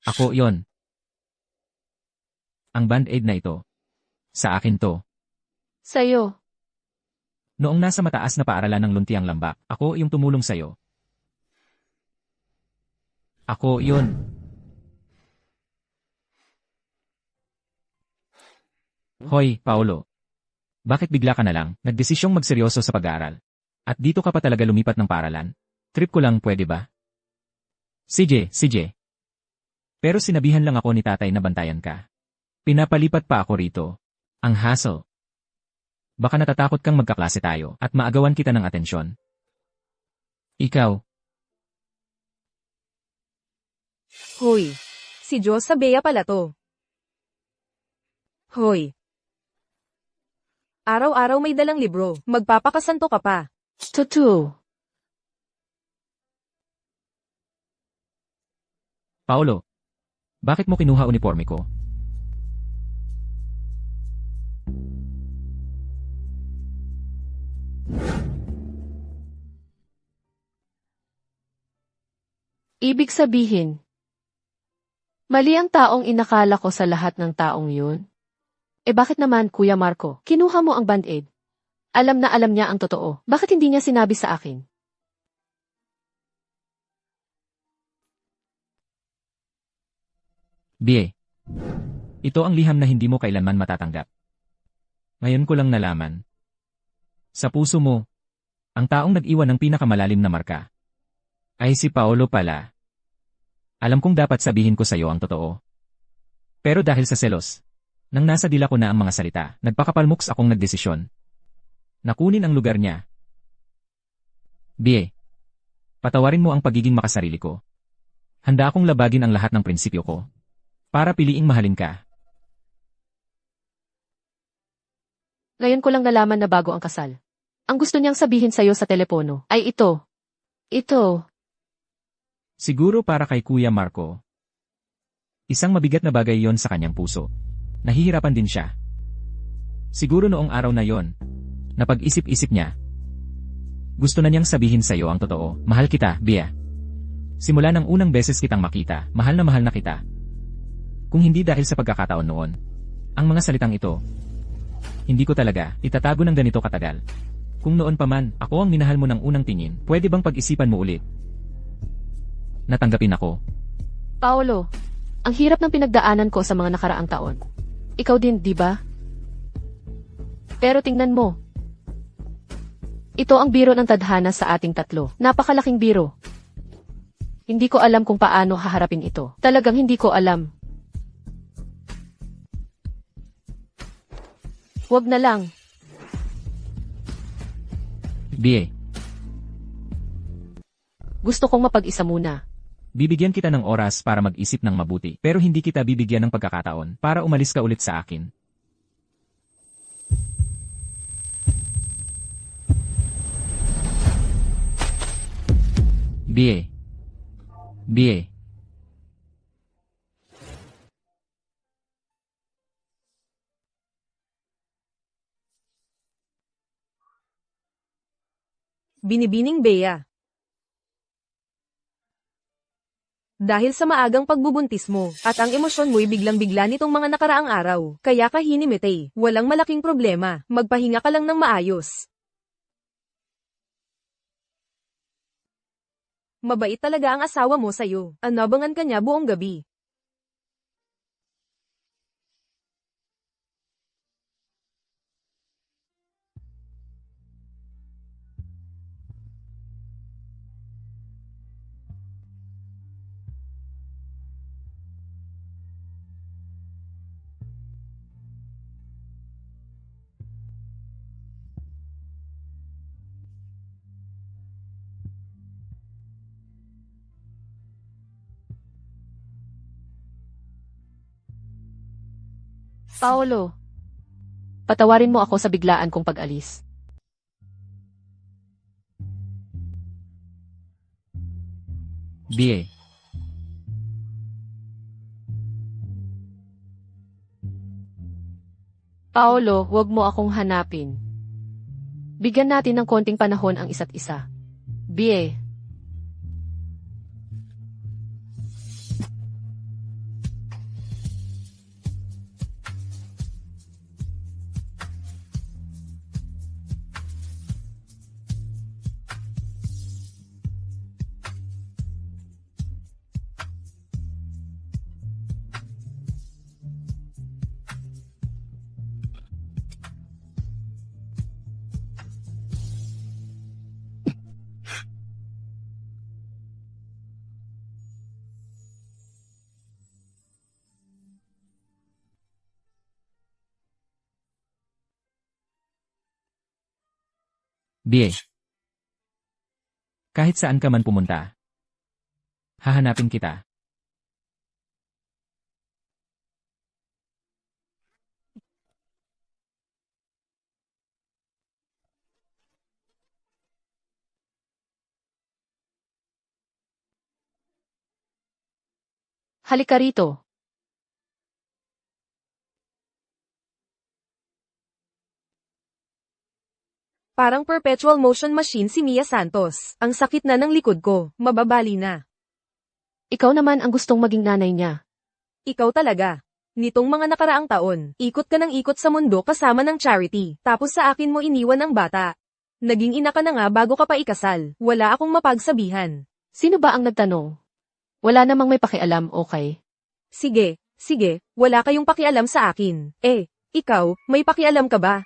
Speaker 3: Ako yon. Ang band-aid na ito. Sa akin to.
Speaker 1: Sa'yo.
Speaker 3: Noong nasa mataas na paaralan ng luntiang lambak, ako yung tumulong sa'yo. Ako yon. Hoy, Paolo. Bakit bigla ka na lang, nagdesisyong magseryoso sa pag-aaral? At dito ka pa talaga lumipat ng paaralan? Trip ko lang, pwede ba? CJ. Pero sinabihan lang ako ni tatay na bantayan ka. Pinapalipat pa ako rito. Ang hassle. Baka natatakot kang magkaklase tayo at maagawan kita ng atensyon. Ikaw.
Speaker 2: Hoy. Si Diyos sa Bea pala to. Hoy. Araw-araw may dalang libro. Magpapakasanto ka pa.
Speaker 1: Tutu.
Speaker 3: Paolo. Bakit mo kinuha uniforme ko?
Speaker 1: Ibig sabihin, mali ang taong inakala ko sa lahat ng taong yun. Bakit naman, Kuya Marco, kinuha mo ang band-aid? Alam na alam niya ang totoo. Bakit hindi niya sinabi sa akin?
Speaker 3: BA. Ito ang liham na hindi mo kailanman matatanggap. Ngayon ko lang nalaman. Sa puso mo, ang taong nag-iwan ng pinakamalalim na marka ay si Paolo pala. Alam kong dapat sabihin ko sa iyo ang totoo. Pero dahil sa selos, nang nasa dila ko na ang mga salita, nagpakapalmuks akong nagdesisyon. Nakunin ang lugar niya. BA. Patawarin mo ang pagiging makasarili ko. Handa akong labagin ang lahat ng prinsipyo ko. Para piliing mahalin ka.
Speaker 1: Ngayon ko lang nalaman na bago ang kasal. Ang gusto niyang sabihin sa'yo sa telepono ay ito. Ito.
Speaker 3: Siguro para kay Kuya Marco. Isang mabigat na bagay yon sa kanyang puso. Nahihirapan din siya. Siguro noong araw na yon, napag-isip-isip niya. Gusto na niyang sabihin sa iyo ang totoo. Mahal kita, Bea. Simula ng unang beses kitang makita, mahal na kita. Kung hindi dahil sa pagkakataon noon, ang mga salitang ito, hindi ko talaga itatago ng ganito katagal. Kung noon pa man, ako ang minahal mo ng unang tingin, pwede bang pag-isipan mo ulit? Natanggapin ako.
Speaker 1: Paolo, ang hirap ng pinagdaanan ko sa mga nakaraang taon. Ikaw din, di ba? Pero tingnan mo. Ito ang biro ng tadhana sa ating tatlo. Napakalaking biro. Hindi ko alam kung paano haharapin ito. Talagang hindi ko alam. Huwag na lang.
Speaker 3: BA.
Speaker 1: Gusto kong mapag-isa muna.
Speaker 3: Bibigyan kita ng oras para mag-isip ng mabuti, pero hindi kita bibigyan ng pagkakataon para umalis ka ulit sa akin. BA. BA.
Speaker 2: Binibining Bea. Dahil sa maagang pagbubuntis mo, at ang emosyon mo'y biglang-bigla nitong mga nakaraang araw, kaya ka hinimite, walang malaking problema, magpahinga ka lang ng maayos. Mabait talaga ang asawa mo sa'yo, anabangan ka niya buong gabi.
Speaker 1: Paolo, patawarin mo ako sa biglaan kong pag-alis.
Speaker 3: BA.
Speaker 1: Paolo, huwag mo akong hanapin. Bigyan natin ng konting panahon ang isa't isa. BA.
Speaker 3: BA. Kahit saan ka man pumunta, hahanapin kita.
Speaker 1: Halika rito.
Speaker 2: Parang perpetual motion machine si Mia Santos. Ang sakit na ng likod ko, mababali na.
Speaker 1: Ikaw naman ang gustong maging nanay niya.
Speaker 2: Ikaw talaga. Nitong mga nakaraang taon, ikot ka ng ikot sa mundo kasama ng Charity, tapos sa akin mo iniwan ang bata. Naging ina ka na nga bago ka pa ikasal, wala akong mapagsabihan.
Speaker 1: Sino ba ang nagtanong? Wala namang may pakialam, okay?
Speaker 2: Sige, wala kayong pakialam sa akin. Ikaw, may pakialam ka ba?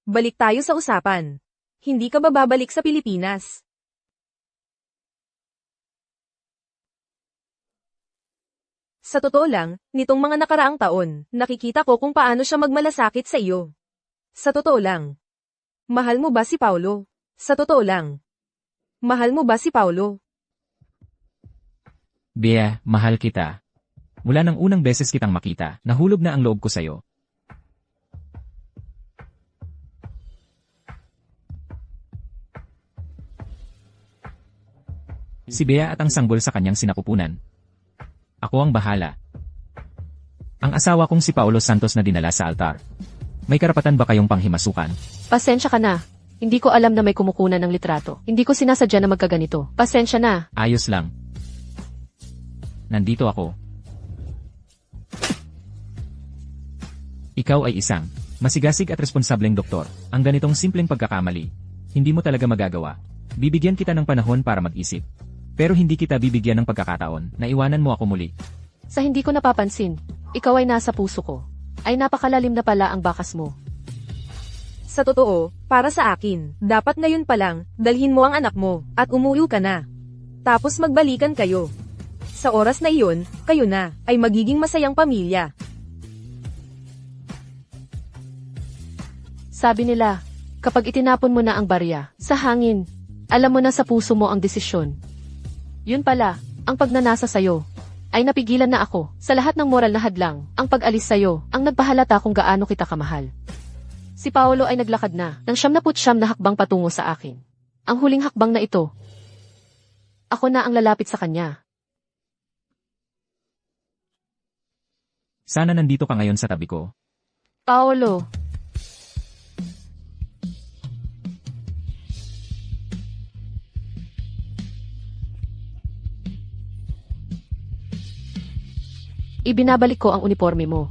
Speaker 2: Balik tayo sa usapan. Hindi ka ba babalik sa Pilipinas? Sa totoo lang, nitong mga nakaraang taon, nakikita ko kung paano siya magmalasakit sa iyo. Sa totoo lang. Mahal mo ba si Paulo? Sa totoo lang. Mahal mo ba si Paulo?
Speaker 3: Bea, mahal kita. Mula nang unang beses kitang makita, nahulog na ang loob ko sa'yo. Si Bea at ang sanggol sa kanyang sinapupunan. Ako ang bahala. Ang asawa kong si Paulo Santos na dinala sa altar. May karapatan ba kayong panghimasukan?
Speaker 1: Pasensya ka na. Hindi ko alam na may kumukunan ng litrato. Hindi ko sinasadya na magkaganito. Pasensya na.
Speaker 3: Ayos lang. Nandito ako. Ikaw ay isang masigasig at responsableng doktor. Ang ganitong simpleng pagkakamali, hindi mo talaga magagawa. Bibigyan kita ng panahon para mag-isip. Pero hindi kita bibigyan ng pagkakataon na iwanan mo ako muli.
Speaker 1: Sa hindi ko napapansin, ikaw ay nasa puso ko. Ay napakalalim na pala ang bakas mo.
Speaker 2: Sa totoo, para sa akin, dapat ngayon pa lang, dalhin mo ang anak mo, at umuwi ka na. Tapos magbalikan kayo. Sa oras na iyon, kayo na, ay magiging masayang pamilya.
Speaker 1: Sabi nila, kapag itinapon mo na ang barya, sa hangin, alam mo na sa puso mo ang desisyon. Yun pala, ang pagnanasa sa'yo, ay napigilan na ako, sa lahat ng moral na hadlang, ang pag-alis sa'yo, ang nagpahalata kung gaano kita kamahal. Si Paolo ay naglakad na, ng 79 na hakbang patungo sa akin. Ang huling hakbang na ito. Ako na ang lalapit sa kanya.
Speaker 3: Sana nandito ka ngayon sa tabi ko.
Speaker 1: Paolo. Ibinabalik ko ang uniforme mo.